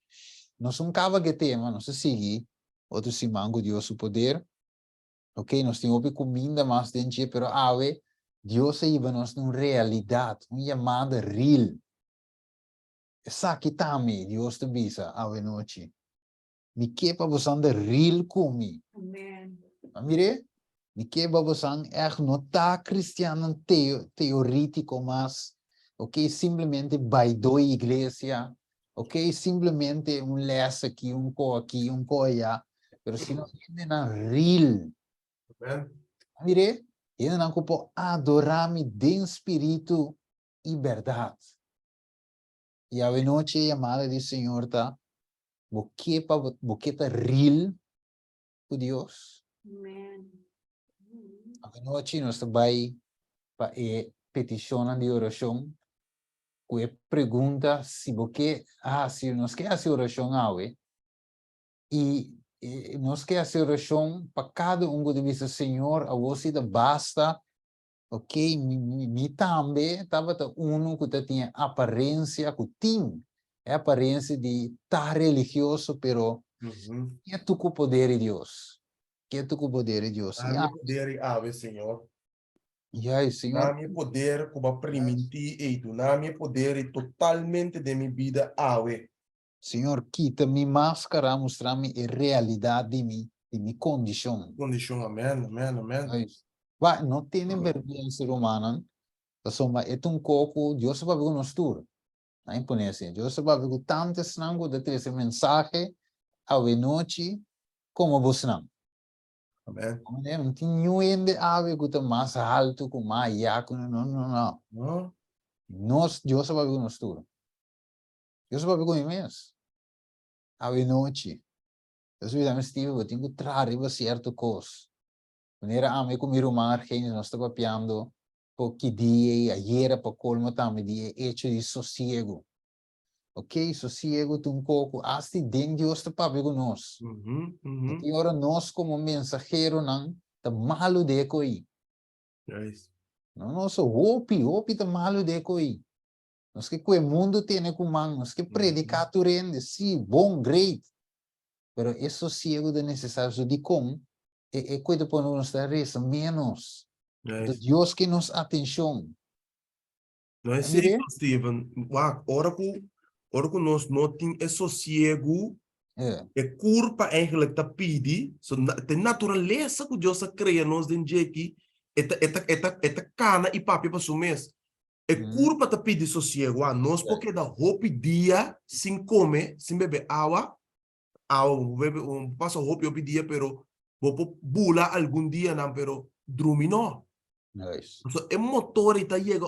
não são cava que tema, não se sigue. Outro se mango Deus o poder. Ok, nós temos que comida mais dentro, pero ave Deus aí vai nos uma realidade, uma chamada real. Essa que também Deus te visa ave noite. Me que para você andar real comigo.
Amen.
Mire, me que para você não tá cristiano teórico, mas ok, simplesmente vai do igreja, ok, simplesmente les aqui, aqui, allá, pero se não é na real. Mire, ele não pode adorar-me de espírito e verdade. E a noite chamada de Senhor tá, Porque tá real com Deus.
Amen.
A noite nós vai para petição de oração. Que pergunta se porque se nós quer fazer oração e nós quer fazer oração para cada que diz Senhor, a você basta, ok? Me também estava que tinha aparência, que tinha aparência de estar religioso, pero que é tu poder de Deus? Que é tu poder de Deus?
Dá-me poder, ave, Senhor.
Senhor.
Dá-me poder como permitir e dá-me poder totalmente de minha vida, ave.
Senhor, quita minha máscara, mostrar-me a realidade de minha condição.
Condição, amém, amém, amém.
Não tem vergonha ser humano. Soma é coco, Deus vai ver nós tudo. Não é assim. Deus vai ver tanto sangue de ter esse mensagem à noite como você não.
Amém.
Não tem nenhum de ave que está mais alto, com mais iaco, não. Deus vai ver nós tudo. Deus vai ver com imenso. À noite. Deus vai ver Steve, eu tenho que trazer certa coisa. Maneira ame com meu mar, quem nós estava piando, porque dia ayer para colmo também dia hecho de sossego. Ok, sossego tu pouco, assim dentro Deus está para ver nós. E agora nós como mensageiro não tá malo de coi. Não nosso hope tá malo de coi. Nós que o mundo tem com man, nós que predicar tu rende, sim, bom, great. Pero é sossego de necessário de como é coisa para nós estar menos. Deus que nos atenção.
Não é assim, Steven. Ora que nós não temos sossego, é culpa eigenlijk tá pedi, tem natureza que Deus cria nós dentro aqui, é cana e papi para sumês. É culpa tá pedi sossego, nós porque da roupa dia, sem comer, sem beber água, passa roupa dia, pero vou bula algum dia não, pero dormir não. So, é motor e chega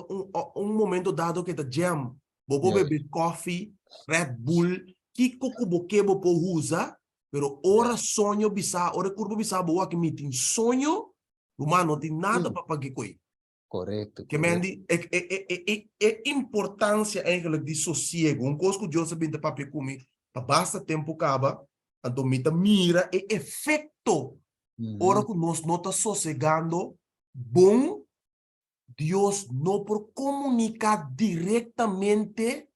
momento dado que tá jam. Vou beber coffee, Red Bull, que coco boquebo po usa, pero ora sonho bisa, ora curva bisa boa que me tem sonho, humano não tem nada para pagar coi.
Correto.
Que mendi é importância eigenlijk de sossego. Coisa que Deus sabe de papel comigo, basta tempo acaba, então me mira e efeito. Ora que nós não tá sossegando, bom, Deus não por comunicar diretamente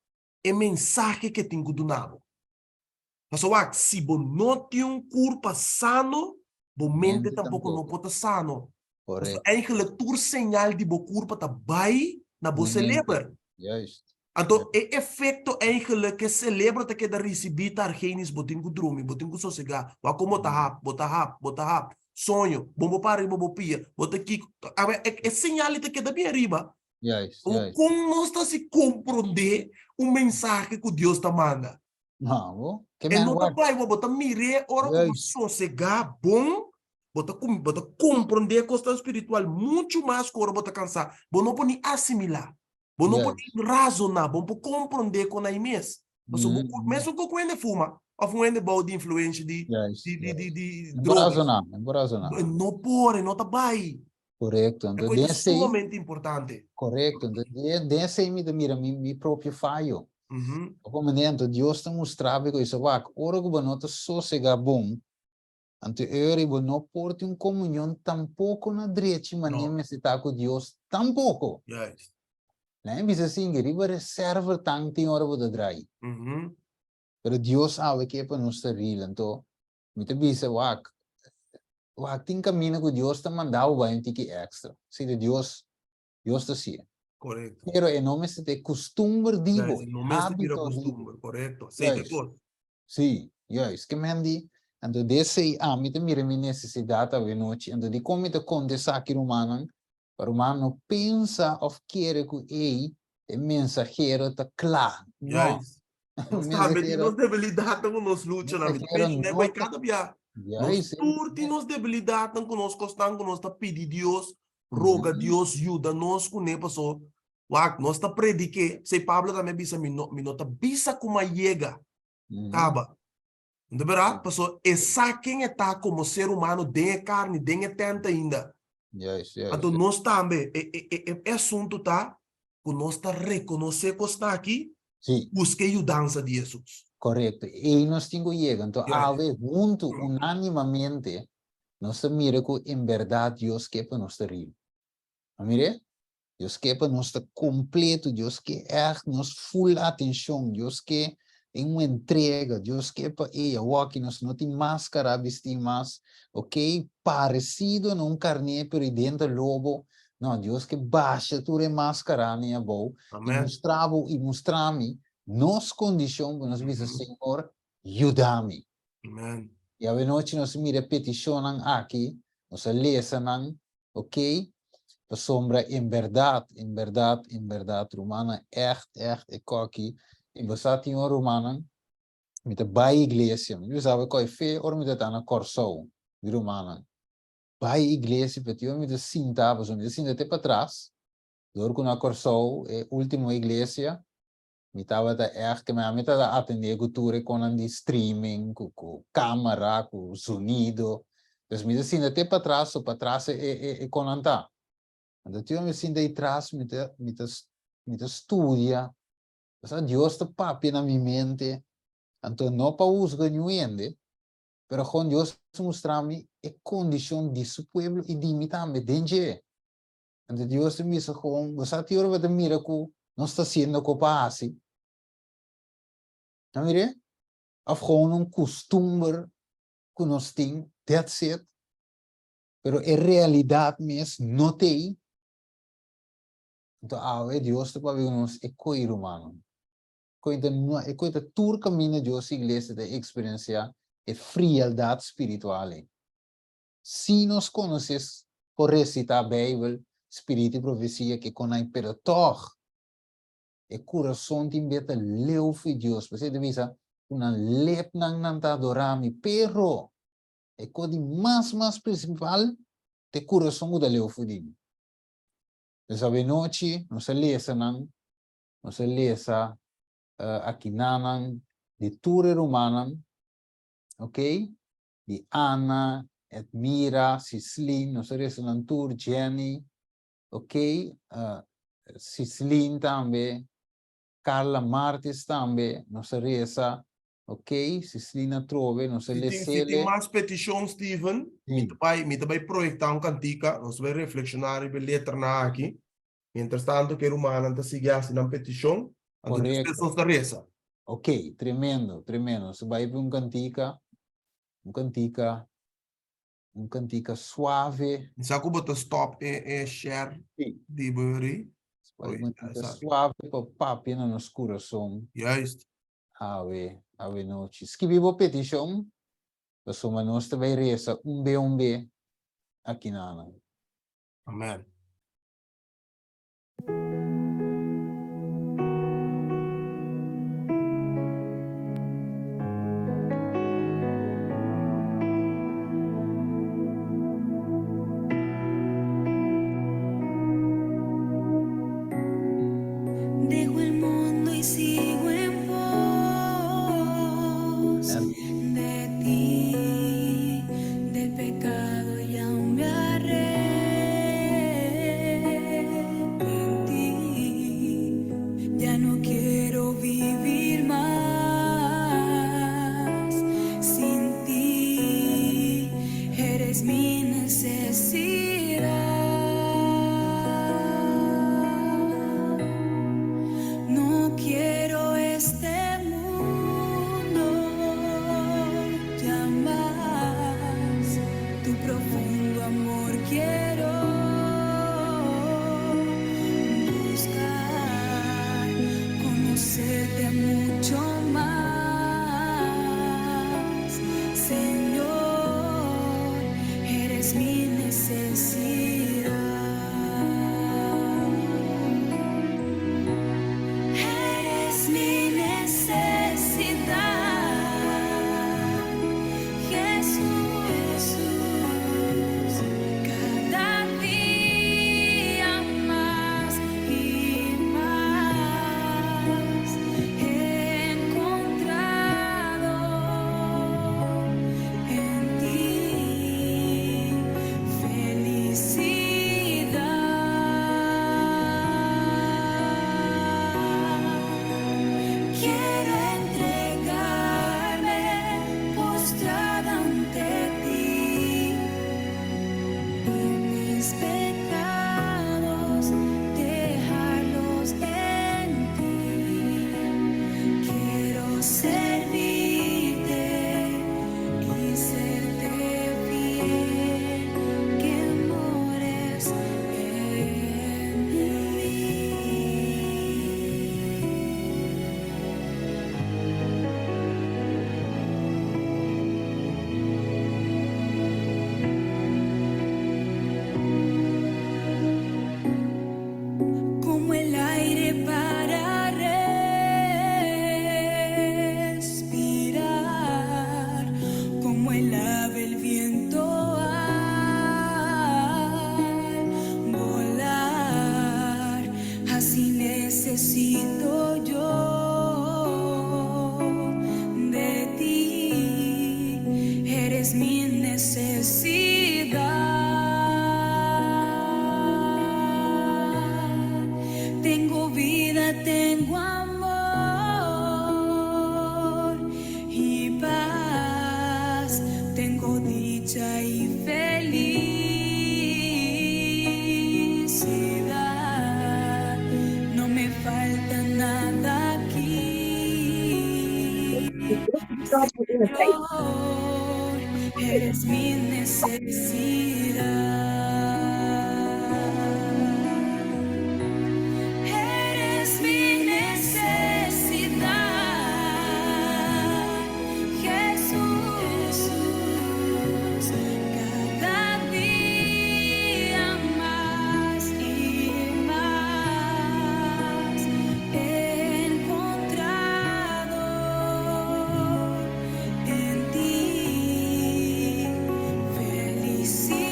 o mensagem que tem que dar. Mas se você não tem corpo sano, a mente tampouco não pode sano.
Correto.
Eigenlijk por sinal de o corpo está bem na você celebra. Então, o efeito eigenlijk que celebra que da receber targenis, botinho dormir, botinho sossegar, vai como tá rap, sonho, bombo para bombo pia, bota aqui, é sinal que da bem arriba. Como nós está se compreender o mensagem que Deus está manda?
Não, que
é não tá pai, bota mire, ora como sossegar, bom, bota compreender a questão espiritual muito mais que ora bota cansar, bom não pode assimilar. Bom, não pode razonar, bom, para compreender com a imensa. Mas mesmo que o ainda fuma, ou ainda bom de influência de drogas. Não pode, não está bem.
Correto.
É coisa sumamente importante.
Correto. Desse aí, mira, mi próprio falho. Como dentro, Deus está mostrando que isso vai, ora que não está sossegar bom, então eu não pode uma comunhão tampouco na direita, mas nem me está com Deus, tampouco. Né? Bisa assim, riba reserva tanto em hora de drai. Pero Deus sabe que é para nós estar real. Então, me te bisa, tem caminho que Deus está mandando vai um tique extra. Se Deus está assim.
Correto.
Pero é não me se te costume digo.
Não me se tira costume, correto.
Sim, yes. Que me andi. Então, desse me te mira minha necessidade a noite. Então, de como te conta aqui humano. Para o humano pensa ou quer que é mensageiro está claro. Não.
Nós sabemos nós debilidades com nós luta na vida. Não vai cada dia. Nós turti nós debilidades com nós costando com nós tá pedir Deus, roga Deus ajuda nós com ne passou. Nós tá predique, sei Pablo também bisa me nota bisa como chega. Acaba. De verdade, pessoal, essa quem está como ser humano, tem carne, tem tenta ainda.
Yes,
Então, nós também, é assunto tá, que nós está reconhecer que está aqui,
Sim,
busque ajudança de Jesus.
correcto. Y nos tengo llega, entonces,
Yeah.
a ver, junto, unánimamente, nos mira que en verdad Dios quepa nos río. Mire, Dios quepa nos completo, Dios que nos full atención, Dios que en una entrega, Dios quepa ella, walk nos no tiene máscara, vestir más, ok, parecido en un carne, pero dentro lobo, no, Dios que baixa tu máscara, ni abo, y mostrame, nos condición, nos dice, Señor, ayúdame.
Amen.
E a noite nós me repeticionam aqui, nós lesanam, ok? A sombra em verdade, romana, echt, é coque. E você tem uma romana, met de bij iglesia. Je zou ik fé or met het aan een corso, de romana. Bij iglesia, porque eu me de cinta, mas eu me de cinta até para trás. Door com a corso, última iglesia, me tava da echt, mas me tava atender cultura com a streaming, com câmera, com sonido. Dus me de cinta até para trás é com anta. Então eu me sinto aí atrás, me de estudia. Mas Deus te papi na minha mente. Então não para os ganhando, pero com Deus mostrar-me a condição de seu povo e de mim também, dentro. Então Deus me diz com, você tem hora de miracle, não está sendo capaz. Não mire? Of gewoon costume que nós temos, that's it. Pero a realidade mesmo não tem. Então, Deus te papi nos é coiro, mano. Coita tour caminho de Deus igreja de experienciar a frialdade espiritual. Se nós conhecemos por recitar a Bíblia, Espírito e Profecia, que conhecem, pero toch, o coração tem beta leu de Deus. Você deve dizer, uma lep não está adorando, pero é coisa mais principal, o coração da leu de Deus. Então, a noite, nós lesa aqui nanan, de Ture Romana, ok? De Ana, Edmira, Cislin, nós lesa Tour, Jenny, ok? Cislin também, Carla Martins também, nós lesa, ok? Cislina Trove, nós lesa.
Se tem mais petições, Steven, me vai projetar cantica, nós vamos reflexionar e letra na aqui. Mientras tanto, que Romana está seguindo assim na petição, a pessoas está reza.
Ok, tremendo. Você vai para um cantica suave.
Sabe como botar stop e share de buri?
Vai uma cantica suave para papi no nosso coração.
Juist.
Ave noite. Escreva petição. Nós nós vai reza B aqui na.
Amen.
Dejo el mundo y sigo en pos de ti, del pecado ya me arrepiento. necesito yo de ti, eres mi necesidad. Tengo vida, tengo amor y paz, tengo dicha y felicidad. No me falta nada aquí. Señor, eres mi necesidad. Eres mi necesidad, Jesús. Cada día más y más he encontrado en ti felicidad.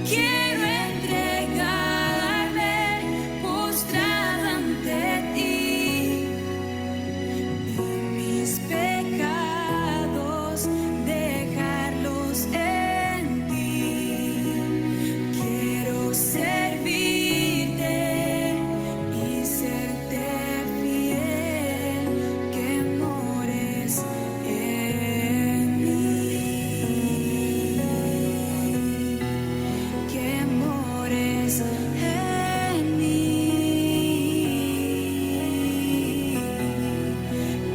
Quiero entregarme postrada ante ti y mis pecados dejarlos en ti. Quiero servirte y serte fiel, que mores en mí, que mores en mí,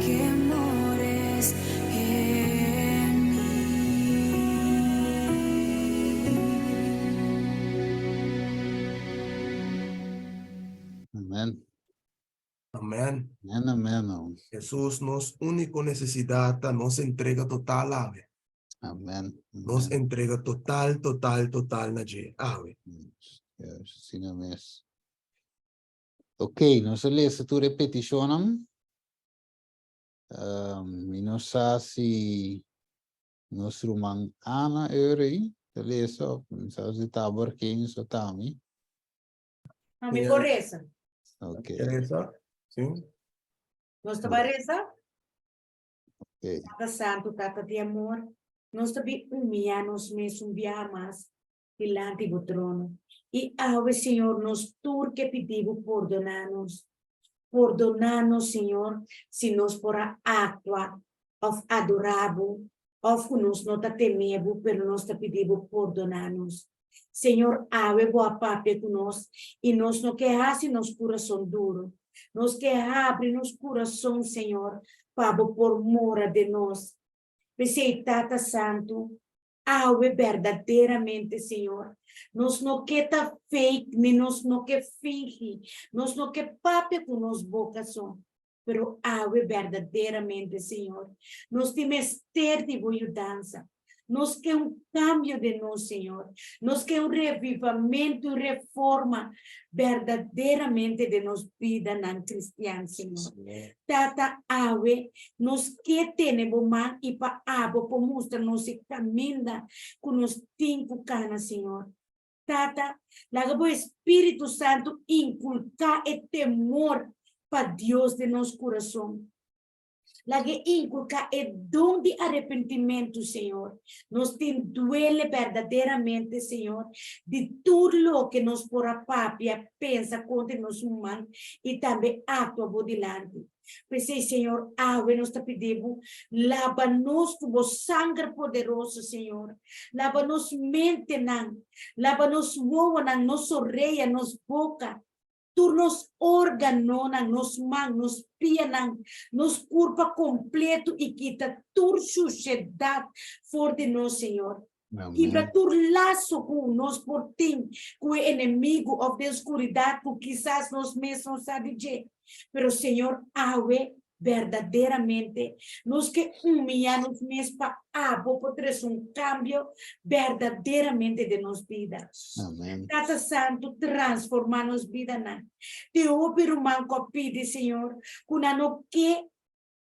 que mores en mí.
Amén.
Amén.
Amén, amén. Oh.
Jesús nos único necesidad, nos entrega total ave.
Amén.
Nos
Amén.
entrega total, total, total na je ave.
Yes, sim mesmo. Ok, nós lemos tu repetição. E não sei se nós rumang Ana Uri, leso, não sei se tabor quem só tami.
Amigo reza.
Ok,
Teresa? Sim.
Nós te reza.
ok.
Tata Santo, Tata de amor, nós também humilhamos mesmo mais diante do trono. E ao Senhor, nós tudo que pedimos, perdonar-nos. Perdonar-nos, Senhor, se nós por actuar, ou adoramos, ou nós não te tememos, mas nós te pedimos perdonar-nos. Senhor, ave boa papi conosco, e nós não queremos nosso coração duro. Nós queremos abrir nosso coração, Senhor, para por mora de nós. Pensei, Tata Santo, ave verdadeiramente, Senhor. Nós não quer fake, nem nós não quer fingir, nós não quer papi com nossa vocação. Pero ave verdadeiramente, Senhor. Nós temos ter de mudança. Nós quer cambio de nós, Senhor. Nós quer revivamento e reforma verdadeiramente de nossa vida na cristiana, Senhor. Tata ave, nós que temos man e pa abo por mostrar nossa caminha com nos 5 canas, Senhor. Tata, laga o Espírito Santo inculcar e temor para Deus de nosso coração. Lagi inculcar e dom de arrependimento, Senhor. Nos tem duele verdadeiramente, Senhor, de tudo o que nos por a papia pensa contra nós humanos e também atua por delante. Pensei, Senhor, ave nós te pedimos, lava-nos com o sangue poderoso, Senhor. Lava-nos mente, lava-nos voa, nos orelha, nos boca. Tu nos órgãos, nos mãos, nos pés, nos corpo completo e quita toda suciedade fora de nós, Senhor. E para tu laço com nós por ti, com o inimigo ou da escuridão, que quizás nós mesmos sabemos dizer. Pero, Senhor, ave verdadeiramente, nós que humilhamos mesmo para poder cambio verdadeiramente de nossa vida.
Amém.
Tata Santo, transformar nossa vida. Te opero manco pide, Senhor, com a no que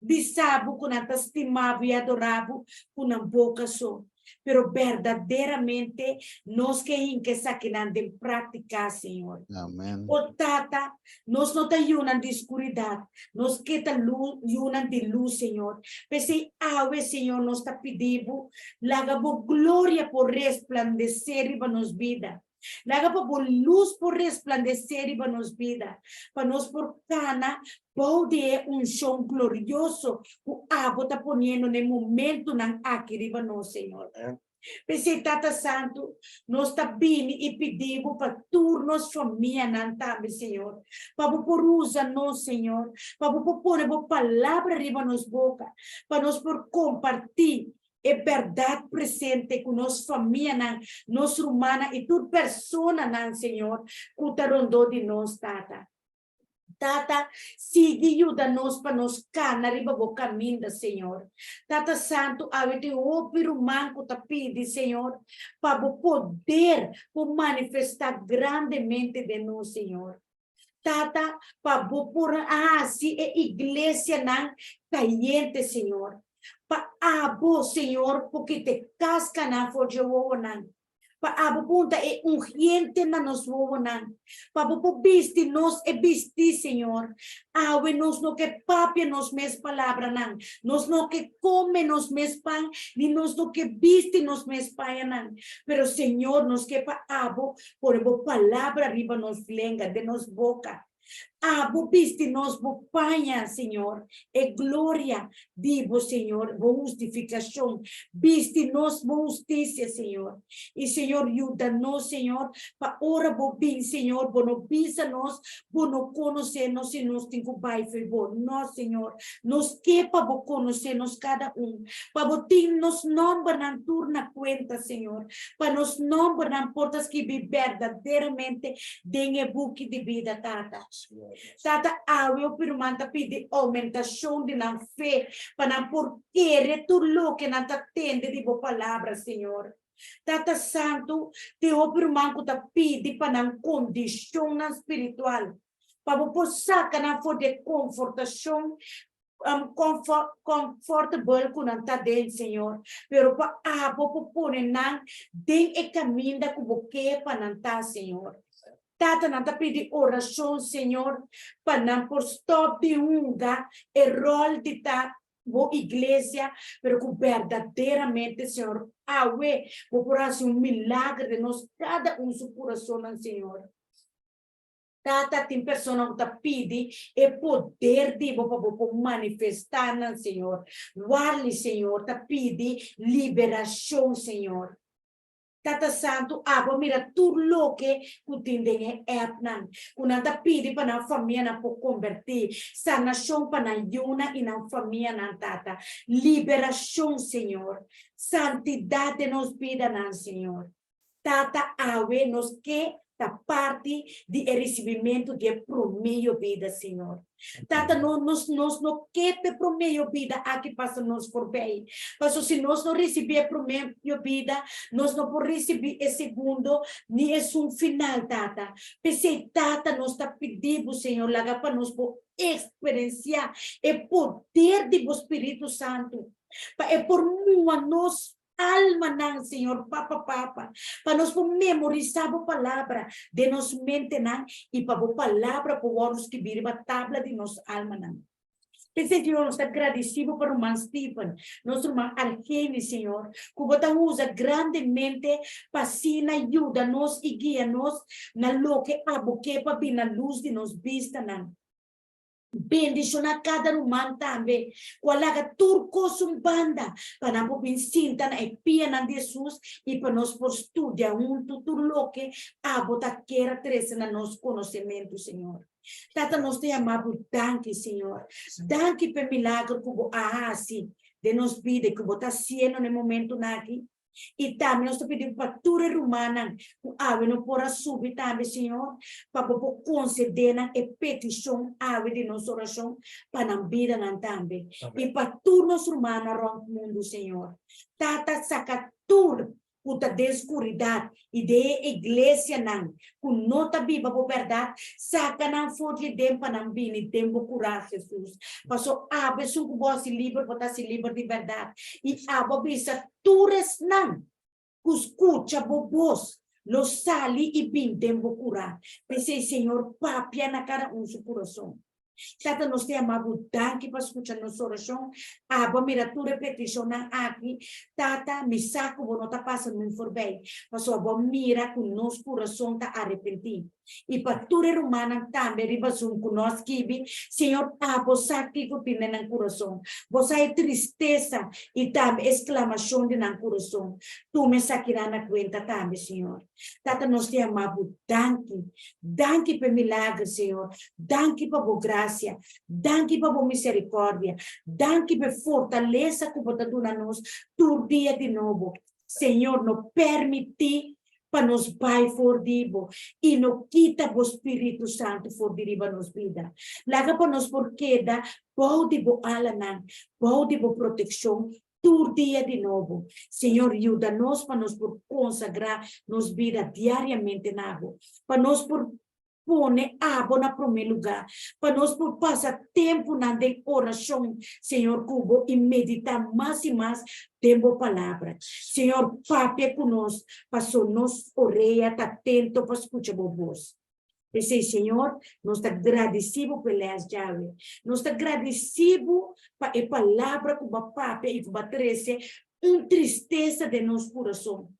disabo, com a estimado e adorado, com a boca só. pero verdaderamente nos que saquenan de práctica, Señor.
Amen.
O Tata, nos no te ayunan de oscuridad, nos que te ayunan de luz, Señor. Pese ave, Señor, nos está pidiendo, lagabo gloria por resplandecer y nos vida. Lagabo por luz por resplandecer y nos vida. Para nos por cana, pode show glorioso, o abo está poniendo en el momento nan aqui, Señor. Pensei, Tata Santo, nós está bem e pedimos para turnos família não também, Senhor. Para por usar nós, Senhor. Para por pôr a palavra riba nos boca. Para nós por compartilhar a verdade presente com nossa família, nossa humana e toda pessoa, Senhor, que está rondando de nós, Tata. Tata, siga ajuda-nos para nos canar e o caminho, Senhor. Tata Santo, avete o manco te pede, Senhor, para o poder por manifestar grandemente de nós, Senhor. Tata, para por assim a igreja não caiente, Senhor. Para abo, Senhor, porque te casca na forja não. Paabo punta e gente na nos wowonan. Paabo po bisti nos e bisti, Señor. Awe nos no que papia nos mes palabra nan. Nos no que come nos mes pan, ni nos no que bisti nos mes payanan. Pero, Señor, nos que paabo por bo palabra arriba nos lenga de nos boca. Abo bisti nos bo paña, Señor. E gloria, digo, Señor, bo justificación. Bisti nos bo justicia, Señor. E, Senhor, ajuda-nos, Senhor, para ora bo bem, Senhor, bo no bisa nos, bo no conhecer-nos e nos tenho bai favor. Nós, Senhor, nos quepa bo conhecer-nos cada para bo ter nos nombra na turna conta, Senhor, para nos nombra na portas que vi verdadeiramente dengue buque de vida, Tata. Tata, eu permanta pedir aumentação de na fé, para não porque retorno que não te atende de boa palavra, Senhor. Tata Santo, te obrumanco ta pidi para não condição espiritual, para possa que não for de confortação, confortável com não tá dentro, Senhor, pero para pôr não den e caminho da cuboque para não tá, Senhor. Tata não tá pedi oração, Senhor, para não por stop de unga e rol de ta boa igreja, pero que verdadeiramente, Senhor, awe, vou por assim milagre de nós, cada seu coração, Senhor. Tata tem pessoa que pede e poder de para manifestar, Senhor. Vale, Senhor, tá pede liberação, Senhor. Tata Santo, abo mira tudo que kutindenge nan. Kunanta pidi para na família na po convertir, sanação para na yuna e na família na tata, liberação, Senhor, santidade nos pida nan, Senhor. Tata awe nos que da parte de recebimento de promeio vida, Senhor. Tata, nos no que promeio vida aqui passa nos por bem. Mas se nós não receber promeio vida, nós não por receber o segundo, nem é final, Tata. Pensei, Tata, nós está pedindo, Senhor, lá para nós por experienciar o poder do Espírito Santo. É por nós alma nan, Senhor, papa, para nós memorizar a palavra de nos mente nan, e para a palavra para nós que vir a tabla de nos alma nan. Pensei que nós estamos agradecidos para o irmão Stephen, nosso irmão Argene, Senhor, que você usa grandemente para sim ajuda-nos e guia-nos na loque aboque para vir na luz de nos vista nan. Bendição a cada rumah também. Walaga turco sumbanda. Para não pincinta na epia na Jesus e para nós por estudar tudo que a bota queira trazer na nosso conhecimento, Senhor. Tata nós te amamos, danke, Senhor. Danke pelo milagre que você assim de nos vida que você está sendo no momento aqui. E também nós pedimos para toda romana, ave não porá subir também, Senhor, para conceder a petição, ave de nossa oração, para a vida também. E para todos os romanos ao mundo, Senhor. Tata saca tudo, o kuta descuridad e de iglesia nan kun nota biba bo verdade saca nan forte dempa nan bini tempo curar Jesus paso abe suco bosi livre botasi livre de verdade e abo bisa tures nan escucha bobos lo sali e bim tempo curar pensei Senhor papia na cara su coração. Tata nos te amado danke para escuchar nossa oração. Aba mira tu repetição na aqui. Tata me saco bo nota passa no forbei. Passo aba mira com nosso coração tá arrependido. E para tu romana também ribasum com nós kibi. Senhor, abo saque que pine na coração. Você é tristeza e também exclamação de na coração. Tu me saquirá na conta também, Senhor. Tata nos te amado danke. Danke por milagre, Senhor. Danke por boa graça. Danke por boa misericórdia. Danke por fortaleza que você dá nos todo dia de novo. Senhor, não permite para nos pai for dibo e não quita o Espírito Santo for diriba nos vida. Laga para nos por queda, pode bo alanan, pode bo proteção todo dia de novo. Senhor, ajuda-nos para nos por consagrar nos vida diariamente na água. Para nos por pone água na primeiro lugar. Para nós por passar tempo na oração, Senhor, cubo e meditar mais e mais tempo palavra. Senhor, pape conosco, passou nos orelha, tá atento para escutar a voz. Pensei, Senhor, nós está agradecido pelas chaves. Nós está agradecido para a palavra que o pape e que o trece tristeza de nosso coração.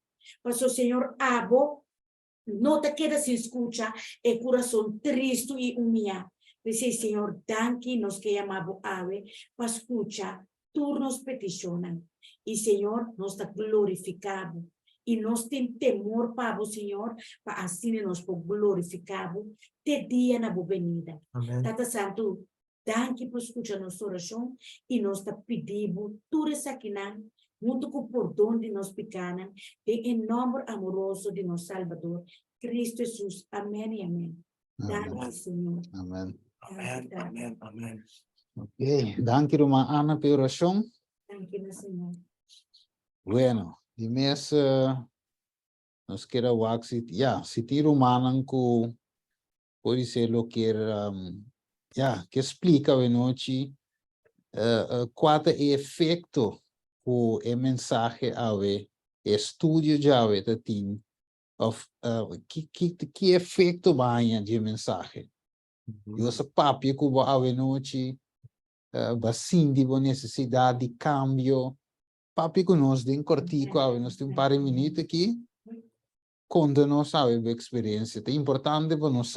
Passou, Senhor, abo não te queda sem escuta, é coração triste e humilhado. Pensei, Senhor, danke nos que amamos ave, para escutar, turnos peticionam. E, Senhor, nós está glorificado. E nós temos temor para o Senhor, para assim nós por glorificado, te dia na boa venida. Tata Santo, danke por escutar nossa oração, e nós está pedindo tudo isso aqui não, muito com o perdão de nós pecados, em nome amoroso de nosso Salvador, Cristo Jesus. Amém e amém. Danke, Senhor.
Amém.
Amen, amen, amen.
Ok, danke Roma Ana pela oração.
Danke, Senhor.
Bueno, di mes nos queda waxit, ya, si ti romanan ko pode ser lo que que explica venoci qual é o efeito que o mensagem ave, estudio já ave tem, of que efeito vai de mensagem. E essa papia que ave noci basindi a necessidade de cambio. Papi conosco em cortico, nós temos um par de minutos aqui, conta-nos a experiência. É importante para nós,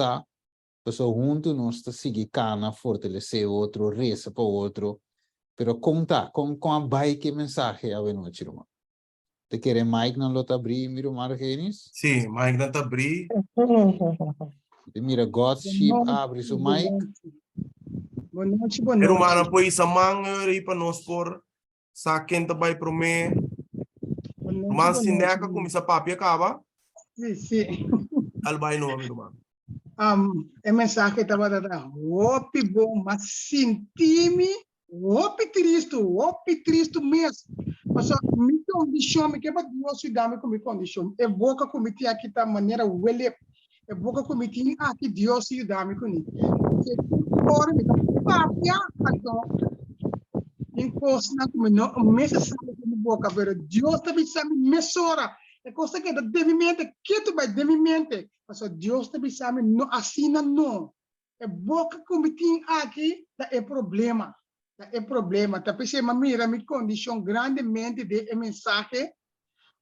pessoal junto, nós seguir cana, fortalecer outro, reza para outro, pero conta com a bike mensagem a noite, irmão. Te quer Mike não lota abrir, miro Margenis?
Sim, Mike não tá abrir.
Mira, God's sheep abre seu Mike.
Boa noite, boa
Pero
noite.
mana po isa mangere para nós por sa akin tabay prome. Mas sineca como isa papi acaba.
Sim.
Albay no amigo man.
A mensagem estava dando, opi bom, mas senti-me, opi triste mesmo. Mas minha condição, me quebra Deus e dá-me com minha condição. É boca como tinha aqui da maneira wele, é boca como tinha aqui Deus e dá-me com ele. Ora, me dá papia, então, encosta como não, mesa sabe como boca, pero Deus também sabe mesora. É coisa que deve mente, que tu vai deve mente. Mas Deus também sabe não assim não. É boca como tinha aqui, é problema. É problema. Tá pensando, mira, minha condição grandemente de mensagem.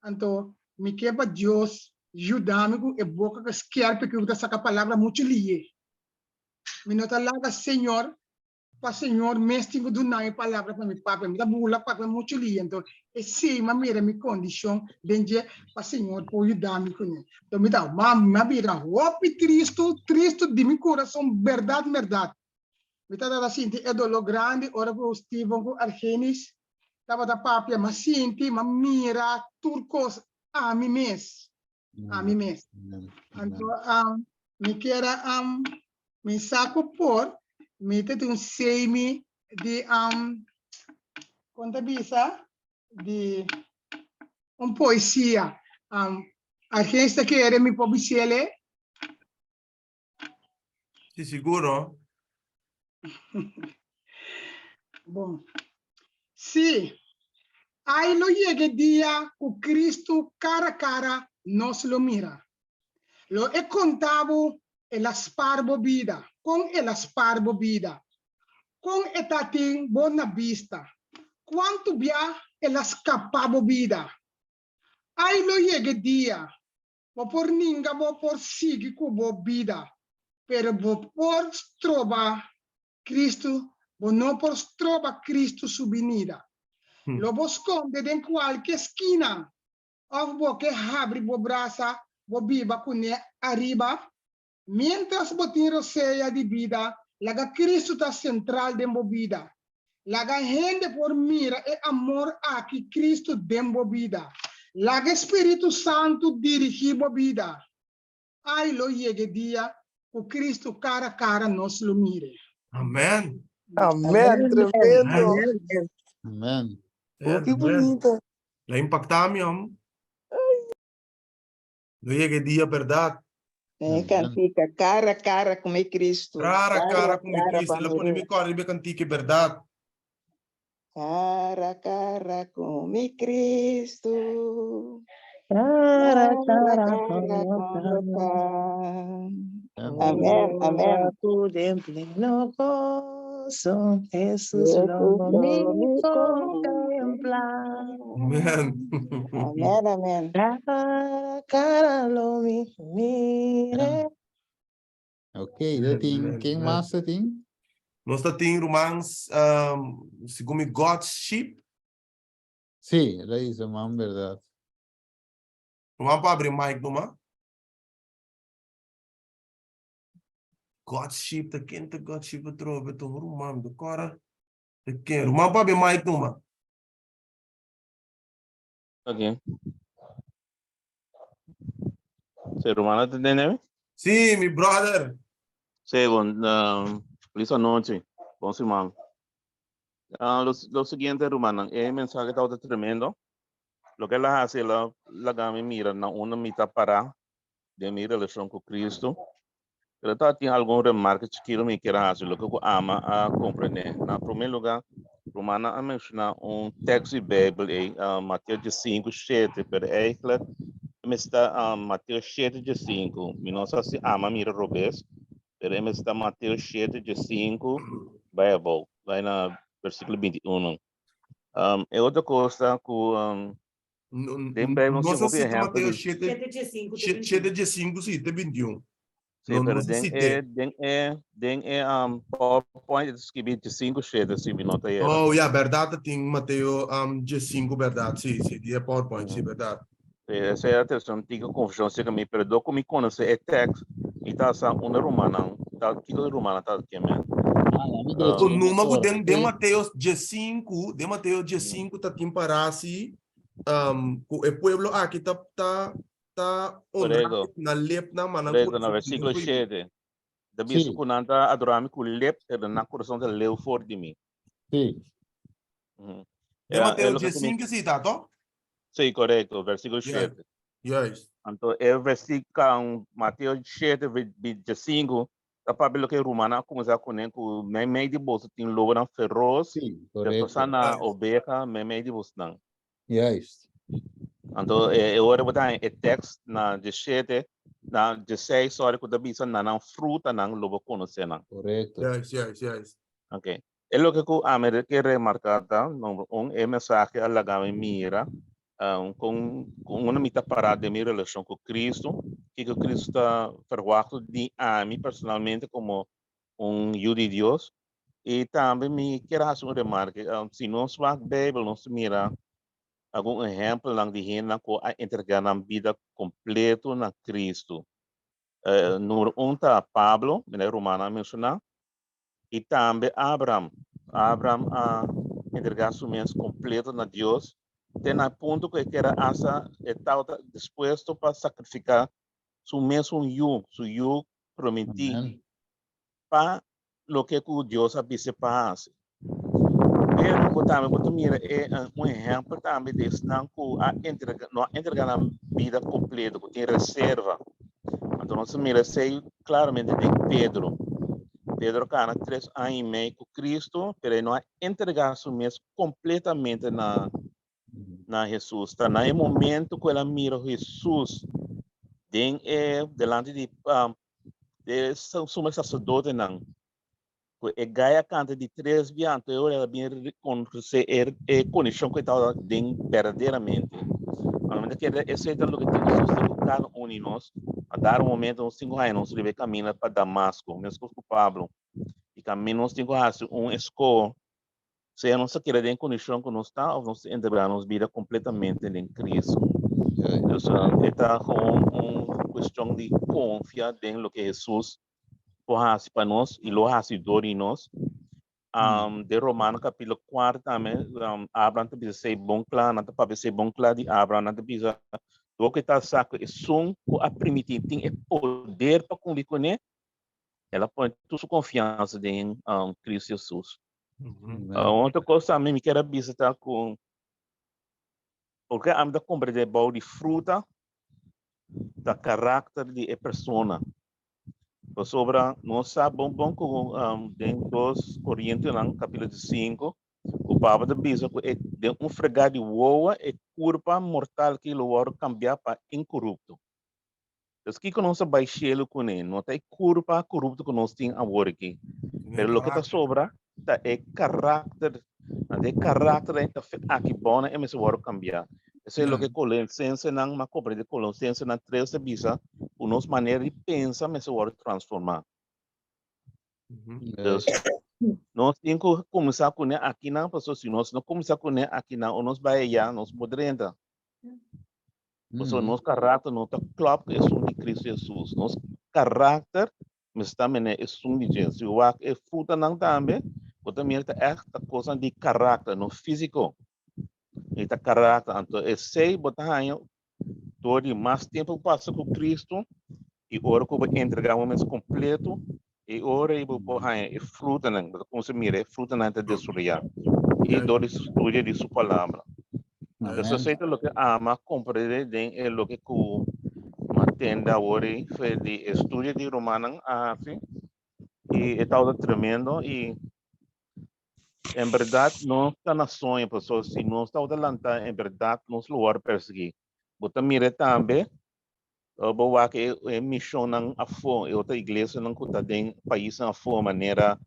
Então, me quebra Deus, ajuda-me com a boca que quer, porque eu saca a palavra muito lié. Me nota lá, Senhor, para Senhor, mestre do não é palavra para mim, papai, me dá bula para muito lié. Então, esse mira, minha condição, dentro para Senhor, por ajudar-me com ele. Então, me dá, mira, opi Cristo de meu coração, verdade. Me tá dando assim, é dolor grande, ora para o Steven, com Argenis, estava da papia, mas sinti, mas mira, turcos, a mim mesmo. Então, me quero, me saco por, me tem um semi de, conta bisa, de, poesia, Alguém está querendo me publicar?
Sí, seguro.
Bom, sim. Aí lo llega dia o Cristo cara a cara nos lo mira. Lo he contado el asparbo vida, con el asparbo vida, con etatin bona vista. Quanto via el ascapabo vida. Aí lo llega dia, vo por ninga vo por sigi cubo vida, pero vo por trova Cristo, vo no por trova Cristo su venida. Lo vos esconde en cualquier esquina. O vos que abre vos braza, vos viva con arriba. Mientras vos tienes sea de vida, la Cristo está central de vos vida. La gente por mira el amor aquí Cristo de vos vida. La Espíritu Santo dirige vos vida. Ahí lo llegue día, o Cristo cara a cara nos lo mire.
Amén.
Amén, tremendo.
Amén.
Oh, qué
Amén.
bonito.
La impactamos, hombre. No llegue día, ¿verdad?
Cantica cara a cara com o Cristo.
Cara a cara com
cara
Cristo. Ela pode me correr, me cantique, verdade?
Cara a cara com o Cristo.
Cara a
Cara
cara
a cara
com
com o Pai.
Amén.
Amém, amém.
Por em pleno gozo, Jesús
Jesus
lo
lo
me
me
contempla.
Amém.
Amém, amém.
Cara a cara lo me mire.
Ok, dating, quem
Amém.
mais dating?
Nós temos Romanos, segundo God's sheep.
Sí, la hizo, man, verdad.
Vamos para abrir mic, não God's sheep, tá quente God's sheep, trove, tô Romano, do cara. Tá quente. Vamos para abrir mic, não
Okay. Se Romana te entendeu?
Sim, meu brother.
Segundo, lisa noche, bom semana. Lo siguiente, Romana, el mensaje está tremendo. Lo que la hace, la gama mira, na una mitad para de mi relación con Cristo. Pero tiene algún remarque chiquito me quiera hacer, lo que ama a comprender. En primer lugar, Romana ha mencionado texto de Bíblia, Mateus 5:7, pero eigenlijk está Mateus 7:5. Não sei se ama mira robes, pero está Mateus 7:5, Bible, vai na versículo 21. É outra coisa que tem Bíblia não
Nossa,
se
cita
exemplo.
Mateus
7 de 5.
7 de 5, sim, de 21.
Sim,
Não,
pero
não se
tem PowerPoint escrito de 5:7, se me nota aí.
Oh, yeah, verdade, tem Mateus de 5, verdade, sim, sim, é PowerPoint, sim, verdade.
Essa é a questão, tem confusão, se me perdoa, como me conhece, é texto, e tá só uma romana, tá, que coisa romana tá aqui, mesmo.
O número de Mateus de 5, tá tem para si, o pueblo aqui tá honrado na lep na mana.
Correto, na versículo 7. Da bisa ko nanta adorami ko lep, na coração de leu for de mim.
Sí.
De Mateus de 5, sim, tá, tó?
Sim, correto, versículo 7.
Yes.
Então, é versículo Mateus 7, de 5, da Bíblia que romana começa com meio de bolsa tem lobo na ferroz, depois na oveja, meio de bolsa não.
Yes.
Então, agora botar é texto na de 7, na de 6, olha que da bisa na fruta não lobo conhecer não.
Correcto.
Yes.
Ok. É o que a América quer remarcar, tá? Número 1, é mensagem a lagar mira com uma mitad parada de minha relação com Cristo, que Cristo está verwacht de a mim personalmente como hijo de Deus. E também me quero fazer uma remarca, se nós vamos a Bíblia, nós mira algum exemplo lang de gente que a entregar na vida completa na Cristo. Número 1 tá Pablo, na Romana mencionar, e também Abraham a entregar sua mente completa na Deus, tem a ponto que era essa estava disposto para sacrificar seu mesmo eu prometi para o que Deus avise para fazer. Pero botar mira é um exemplo também desse não entregar na vida completa, que tem reserva. Então nós mira sei claramente de Pedro. Pedro cana 3 anos e meio com Cristo, pero não entregar su mês completamente na Jesus. Tá no momento que ela mira Jesus, delante de sumo sacerdote não. E Gaia canta de 3 viantos, ela bem reconhecer conexão que está verdadeiramente. A momento que esse é o que tem que cada um de nós, a dar um momento, uns 5 anos, nós devemos caminhar para Damasco, mesmo com Pablo, e caminhamos 5 anos, escola, se a nossa querida em conexão com nós está, ou nós integramos vida completamente em Cristo. Então, está com uma questão de confiar em lo que Jesus faz para nós e lo faz dor em nós. De Romano capítulo 4 também, Abraão te precisa ser bom claro, não te ser bom claro de Abraão, não te precisa o que está saco é som a permitir tem poder para conviver, ela põe toda sua confiança em Cristo Jesus. Outra coisa também me quero visitar com porque a minha compra de bom de fruta da caráter de pessoa. Sobre nós sabemos bom com dentro dos Coríntios capítulo 5, o Papa de Bisa de fregado de voa e curva mortal que o ouro cambiar para incorrupto. Então, que nós baixelo com ele, não tem curva corrupto que nós tem agora aqui. Mas o que está sobra é caráter, de caráter aqui bom é mesmo o ouro cambiar. Isso é o que Colossenses não me compreende, Colossenses não 3 de Bisa, a nossa maneira de pensar mesmo o ouro transformar. Então, nós temos que começar com ele aqui na pessoa, se nós não começar com ele aqui na, nós vai já, nós podemos. Porque nosso caráter não está claro que é um de Cristo Jesus. Nosso caráter, mas também é um de Jesus. O que é fruta não também, mas também é esta coisa de caráter, no físico. Este caráter, então, é sei, botar aí, todo mais tempo passa com Cristo, e ora que eu vou entregar o mês completo, e ora eu vou pôr aí, fruta, não, como se mira, é fruta não é desfrutar. E dou estudo de sua palavra. Então, sei que o que ama compreender é o que o matenda hoje foi de estudo de Romano assim e é tal tremendo e em verdade não está na sonho pessoas se não está adelante em verdade nos lugar perseguir. Bota mira também o que é missão não a fome é outra igreja não que está em país a fome maneira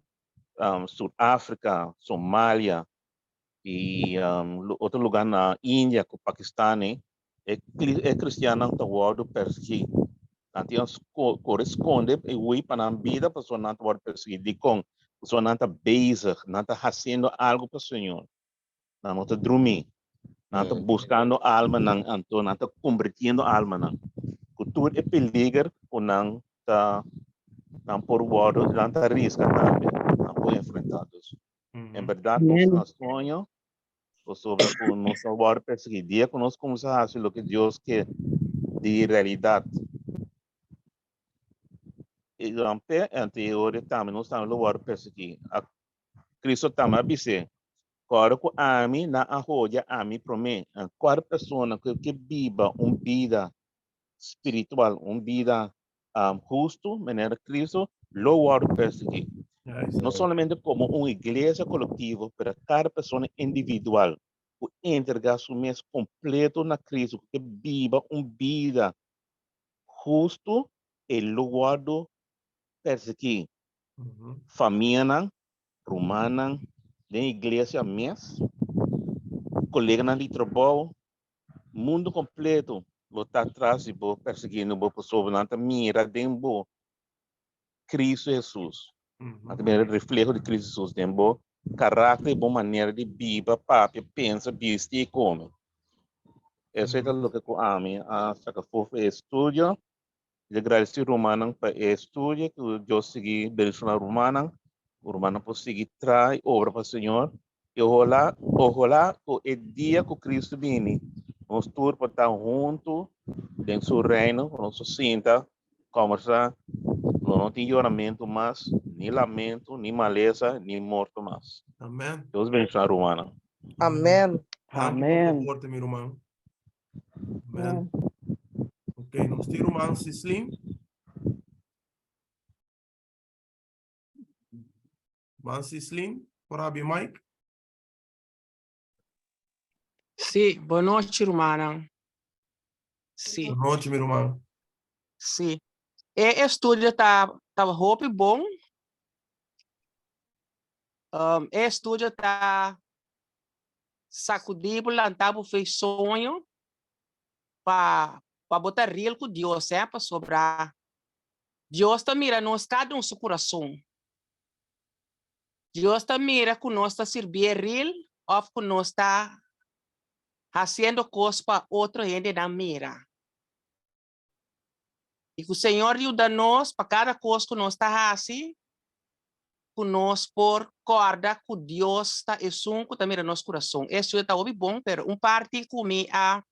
Sul-África, Somália e outro lugar na Índia, com o Paquistão, é cristiano que está perseguir. Então, corresponde e o para a vida, a pessoa não está perseguir. De com, a pessoa não está busy, não está fazendo algo para o Senhor. Não está dormindo, não está buscando alma, não está convertendo alma. Tudo é peligro, ou não está por bordo, não está risco também, não pode enfrentados. Em verdade, nós sonhamos sobre o nosso lugar perseguir. Dia que nós começamos a fazer o que Deus quer de realidade. E durante anterior também nós estamos no lugar perseguir. Cristo também disse, agora que a mim na arroja a mim promete, qualquer pessoa que viva uma vida espiritual, uma vida justo, maneira Cristo, lugar perseguir. Não somente como uma igreja coletiva, para cada pessoa individual, que entregar seu mês completo na Cristo, que viva uma vida justo e lugar perseguir. Família romana, da igreja mês, colega de trabalho, mundo completo, botar atrás e vou perseguindo, vou pessoa, não mira dentro Cristo Jesus. Também reflexo de Cristo Jesus, tempo, caráter e boa maneira de viver, papi, pensa, viste e come. Esse é o que eu amo. A sacafofa é estudo, de agradecer Romana para estudo, que eu segui Belgiana Romana, o Romana pode seguir trai, obra para o Senhor, e ojalá, o dia que Cristo vem, nós todos para estar juntos, dentro do seu reino, nós sinta, conversar, não tem oramento, mas ni lamento, ni maleza, ni morto mais.
Amen.
Deus bendiga Romana.
Amen.
Amen.
Porte, meu irmão. Amen. Ok, nós temos irmão Sislim. Irmão Sislim, por abrir Mike.
Sì, boa noite, Romana. Sì,
Boa noite, meu irmão.
sì. E estúdio tá roupa bom. E estúdio tá sacudido, lantado, fez sonho para botar real com Deus, para sobrar. Deus tá mira nós cada um seu coração. Deus tá mira que nós tá servir real, ou que nós tá fazendo coisas para outro gente na mira. E que o Senhor ajuda nós para cada coisa que nós está fazendo, que nós por corda que Deus está que também no nosso coração. Isso está bom, mas parte que me a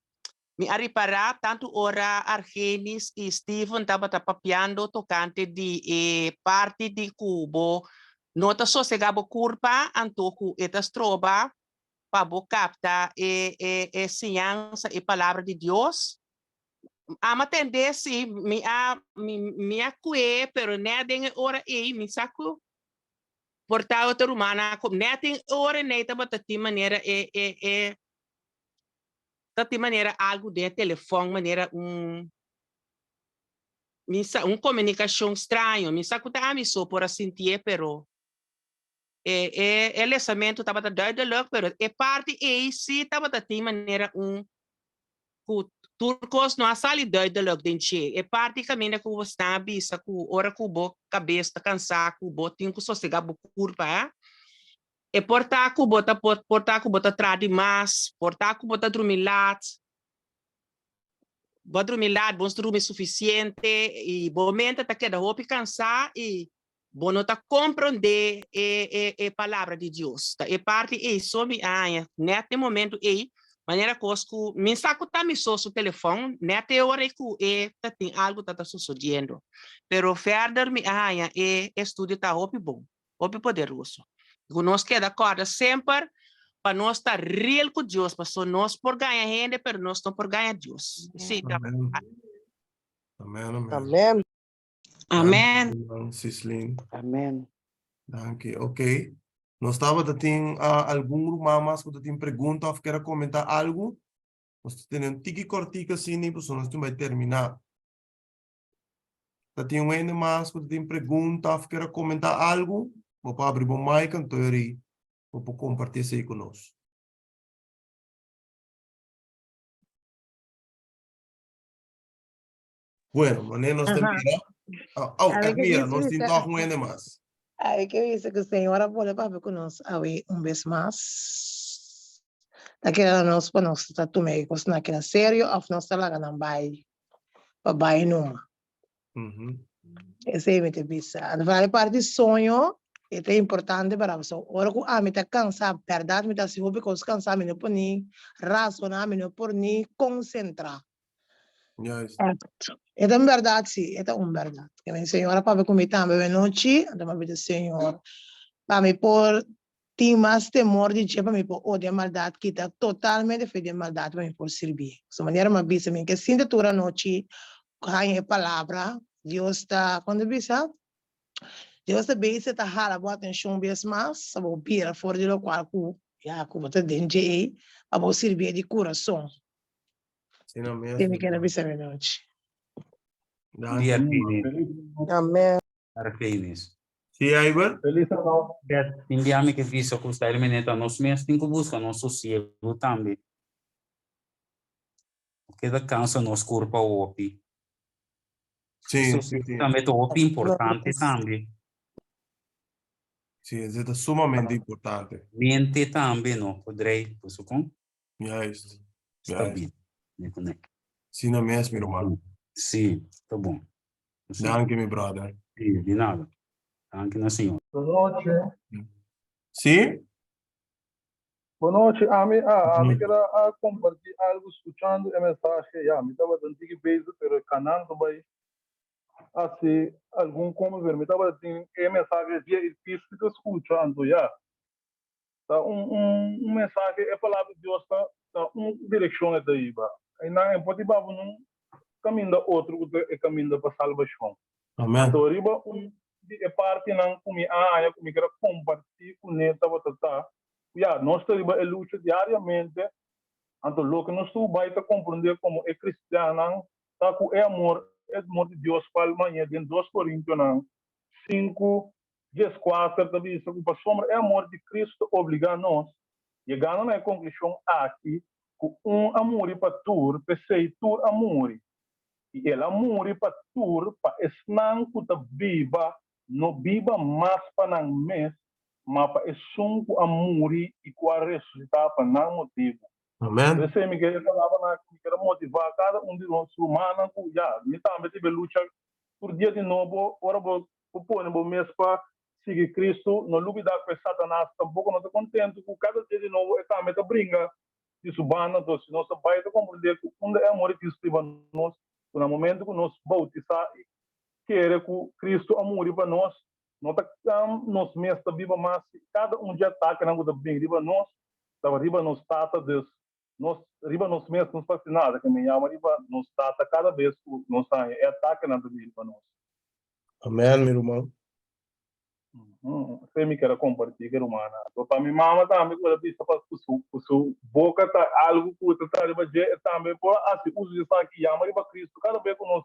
reparar tanto ora Argenis e Steven estava papiando tocante de parte de Cubo, nota sossegado curva, antoco etas troba para captar ciência e palavra de Deus. Ama tendência me acue, pero né tem hora me saco portar outra humana, né tem hora né tá de maneira de maneira algo de telefone, maneira comunicação estranho, me saco tá me só por sentir, pero lançamento tava duidelijk, pero parte se tava de maneira turcos não sali duidelijk dentje. Praticamente que você está bisa que ora que o cabeça cansar, que o tem que sossegar o curva, portar que o bota trade mais, portar que o bota dormir lá, bota dormir lá, bom dormir suficiente e momento tá queda roupa cansar e bom não tá compreender palavra de Deus. Tá parte isso me nesse momento maneira que me saco tá me só o telefone, né até hora que tem algo tá sucedendo. Pero further me estudo tá bom, poderoso. Nós queda corda sempre para nós estar real com Deus, para nós por ganhar gente, pero nós não por ganhar Deus. Sim, tá.
Amen.
Amen.
Amém.
Sislim.
Amen.
Danke. Ok. Nós estava tem algum mamas que tem pergunta ou quer comentar algo? Nós temos tiki cortica assim, nem nós vai terminar. Tem ainda mais que tem pergunta ou quer comentar algo? Vou abrir o mic então eu vou compartilhar isso aí conosco. Bueno, maneira nós temos mira, nós temos algo ainda mais.
Aí que isso que o Senhor pode para conosco aí vez mais. Daquela nós para nós está tomando coisa naquela sério, ou nós está lá na baile, para baile numa. Esse é muito bisa. A parte de sonho é importante para você. Ora que a mim está cansado, verdade, me está se ouve coisa cansada, me não por nem razonar, me não por nem concentrar.
Yes.
É uma verdade, sim, é uma verdade. Que a senhora para ver como também de noite, então a vida senhor, para me por ter mais temor de dia, para me por odiar maldade, que está totalmente feita de maldade, para me por servir. De maneira uma bisa, que sinta toda a noite, ganha a palavra, Deus está, quando bisa, Deus está bem, você está rala, boa atenção, bem mais, para ouvir fora de local, já que você tem de para servir de coração. Tem que não bisa de noite. Amen.
Arkenis.
Sim, Iber?
Indiamo che visto questa eliminata nos mesmos tem que buscar nosso sossego também. Porque da cansa nos corpo opi.
Sim.
Também opi importante também.
Sim, é sumamente importante.
Mente também não poderei, posso com?
Yes.
Está bem.
Sim, não mesmo, irmão.
Sim, tá bom.
Danke, meu brother.
Sim, de nada. Danke, na senhora.
Boa noite.
Sim?
Boa noite. Me quero compartilhar algo, escutando a mensagem. Me estava dando que beijo pelo canal também. assim, algum como ver, me estava assim, mensagem via espírito que escuta, ando já. Tá, mensagem, é a palavra de Deus, tá, direção é daí, ba. Aí não é pode babu num caminho da outro, é caminho para salvação.
Amém.
Então, riba é parte não comi eu comi que era compartilhar com neta batata. Já, nós riba é luta diariamente. Então, lo que nós tu vai te compreender como é cristiano, tá com é amor de Deus para amanhã, em 2 Coríntios 5, 14, também isso que sombra é amor de Cristo obriga nós. Chegando na conclusão aqui, com amor para tur, pensei tur amor. E ele amor para tur, para esnan que ta viva, não viva mais para não mês, mas para esum com amor e com ressuscitar para não motivo.
Amém.
Você me quer falar que quer motivar cada de nós humanos, já, me também tive luta por dia de novo, ora vou pôr no mês para seguir Cristo, não duvidar com Satanás, tampouco não estou contente com cada dia de novo, e também brinca de subana, então se nós vai compreender que onde é amor de Cristo para nós, no momento que nós bautizar e querer que Cristo amor para nós, não nos mês da viva mais, cada já está que não está bem, riba nós, estava riba nos tata Deus. Nós riba nos meses nos fascinada que me chama riba nos trata cada vez que nós é ataque na vida para nós.
Amém, meu irmão.
Você me quer compartilhar humana. Então para minha mama também quando diz para su boca tá algo que tá riba je também por assim uso isso aqui chama riba Cristo cada vez que nós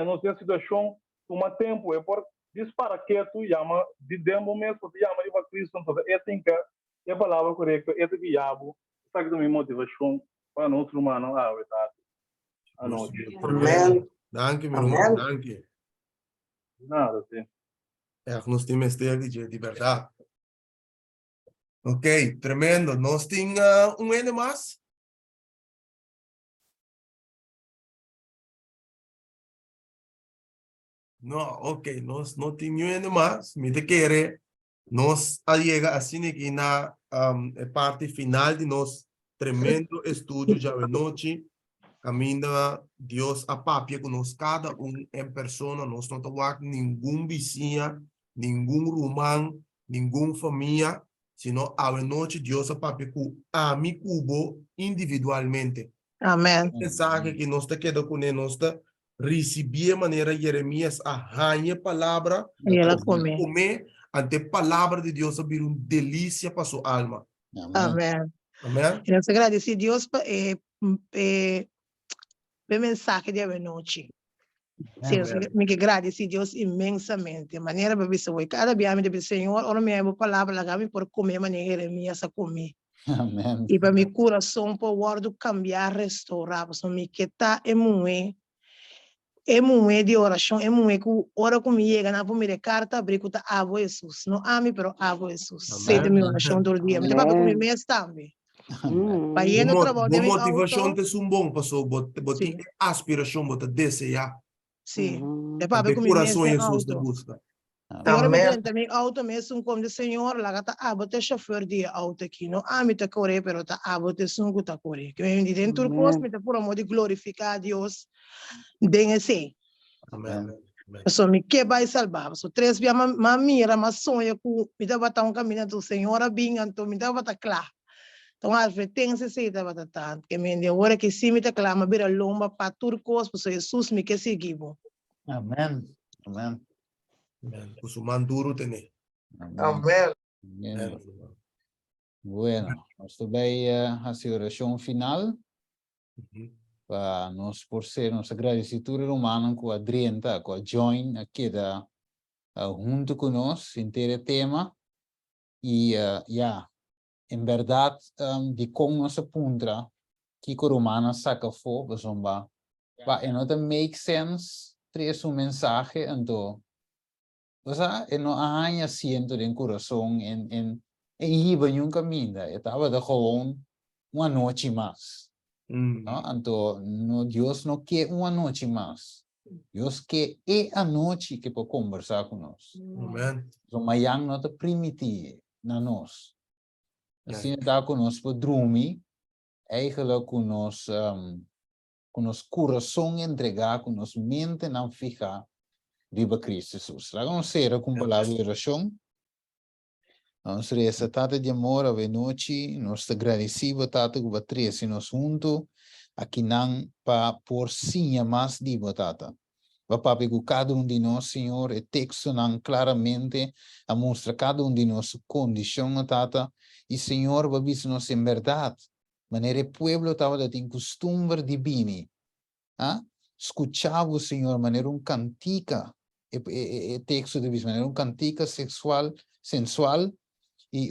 nós tem situação uma tempo é por dispara que tu chama de demo mesmo tu chama riba Cristo então é tem que é a palavra correta é que diabo que também motivação para nós humanos verdade. A noite.
Amém. Danke, meu irmão. Danke.
Nada, sim.
É que nós temos aqui de verdade. Ok, tremendo. Nós temos ano mais? Não, ok. Nós não temos ano mais. Me querer. Nós chega assim aqui na parte final de nosso tremendo estudo já de noite. Caminha Deus a papia com nós, cada em persona. Nós não temos nenhum vizinho, nenhum romano, nenhuma família, sino a noite Deus a papia com a mi cubo individualmente.
Amém.
Mensagem que nós te queda com nós receber a maneira Jeremias a rainha palavra
E ela come.
comer ante palavra de Deus a vir delícia para sua alma.
Amém.
Amém.
E nós agradecemos a Deus pela mensagem de hoje noite. Sim, me agradeço a Deus imensamente. A maneira para ver cada dia me diz Senhor, ora me amo palavra lá por comer maneira Jeremias a comer.
Amém.
E para meu coração para o guardo cambiar, restaurar, para me quitar é muito de oração, é muito que ora comigo chega na primeira carta, abrir com a avo Jesus. Não ame, pero avo Jesus. Sede minha oração do dia. Me dá para comer mês também. Para ir no trabalho de
motivação é um bom passo, botar aspiração, botar desejar.
Sim. É para
o
comer mês
coração
em
Jesus te
auto.
busca.
E agora me também auto mesmo como de Senhor, lá tá botar chofer de auto aqui. Não ame tá correr, pero tá botar sungo tá correr. Que me dentro coisa me tá por amor de glorificar a Deus. Dengue
Amém.
So me que vai salvar. So 3 dias mira, mas sonha com me dá botar caminho do Senhor a bem, então me dá botar claro. Então a advertência se dá botar tanto que me deu hora que se me tá clama vira lomba para turcos, por Jesus me que seguimos.
Amém. Amém.
O seu manduro tem.
Amém. Bueno, nós também a oração final para nós por ser nossa agradecida humana com a Adriana, com a Join aqui da junto conosco inteiro tema e em verdade de como nossa punta que a romana saca fogo, zomba, e não make sense trazer mensagem então não há asiento em coração em iba um caminho estava de gewoon uma noite mais então Deus não quer uma noite mais Deus quer a noite que pode conversar conosco então amanhã não te permitir na nós assim está conosco para dormir eigenlijk com nosso coração entregar com nossa mente não ficar riba Cristo Jesus. Vamos ser com palavra de oração. Vamos reza tata de amor a noite, nós agradecemos tata que batrece nós junto, aqui não para por sim mais dibo tata. Va papi com cada de nós, Senhor, e texto não claramente a mostra cada de nós condição tata, e Senhor va bis nós em verdade, maneira pueblo tava tem costume divino, ah? Escuchava, Senhor, maneira cantica, e texto de bis maneira cantica sexual, sensual, e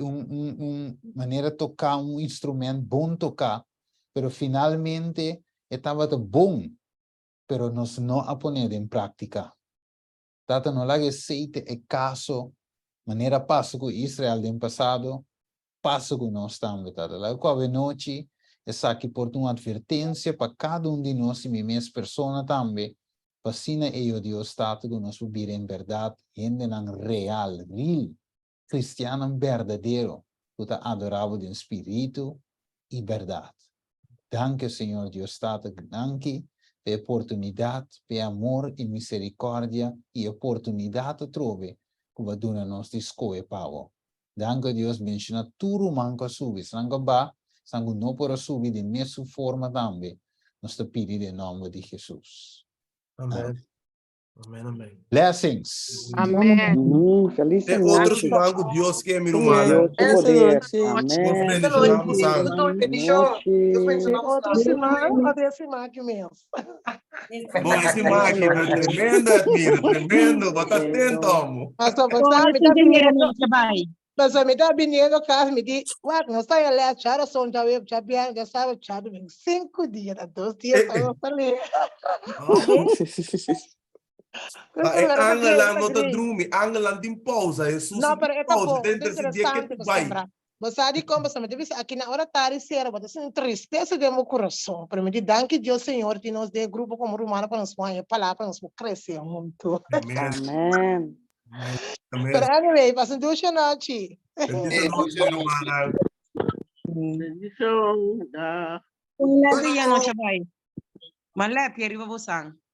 maneira tocar instrumento bom tocar, pero finalmente estava bom, pero nós não a poner em prática. Tata não lá aceita é caso, maneira passo com Israel no passado, passo com nós também, tata. Lá com a noite, essa aqui por uma advertência para cada de nós e minha pessoa também, para sina eu Deus tata que nós vivir em verdade, gente não real, cristiano verdadeiro, que está adorado em espírito e verdade. Danke, Senhor Deus tata, danke per oportunidade, per amor e misericórdia e oportunidade trove que vai dar nos disco e pavo. Danke Deus menciona tudo manca subir, sangue ba, sangue não para subir de mesma forma também. Nós te pedimos em nome de Jesus.
Amém. Amém, amém.
Blessings.
Amém.
Feliz
E
noite.
outros mangos, Deus que é meu
Deus te poder.
Uma
Amém.
frente de nós,
Noite.
Tem outra semana, ou dessa semana que mesmo.
Bom, esse máquina é tremendo, admiro, tremendo, bota atento, amo.
Mas só você me dá dinheiro. Mas me dá dinheiro, caso me diz, ué, não sai ali, a chara, só já veio, já bem, já sabe, já 5 dias, 2 dias, eu falei.
Angela não te dorme, Angela tem pausa, é susto.
Não, pero é
pausa,
bom,
dentro desse dia que
interessante
tu vai.
lembrar. Você sabe como você me disse, aqui na hora tarde, será, você tem tristeza de meu coração, para me dizer, danke Deus, Senhor, que nos dê grupo como romano para nos fazer palavra, para nos crescer muito.
Amém.
Pero anyway, pasen ducha noite.
Bendição. Dia noite vai. Malé, Pierre, vou sang.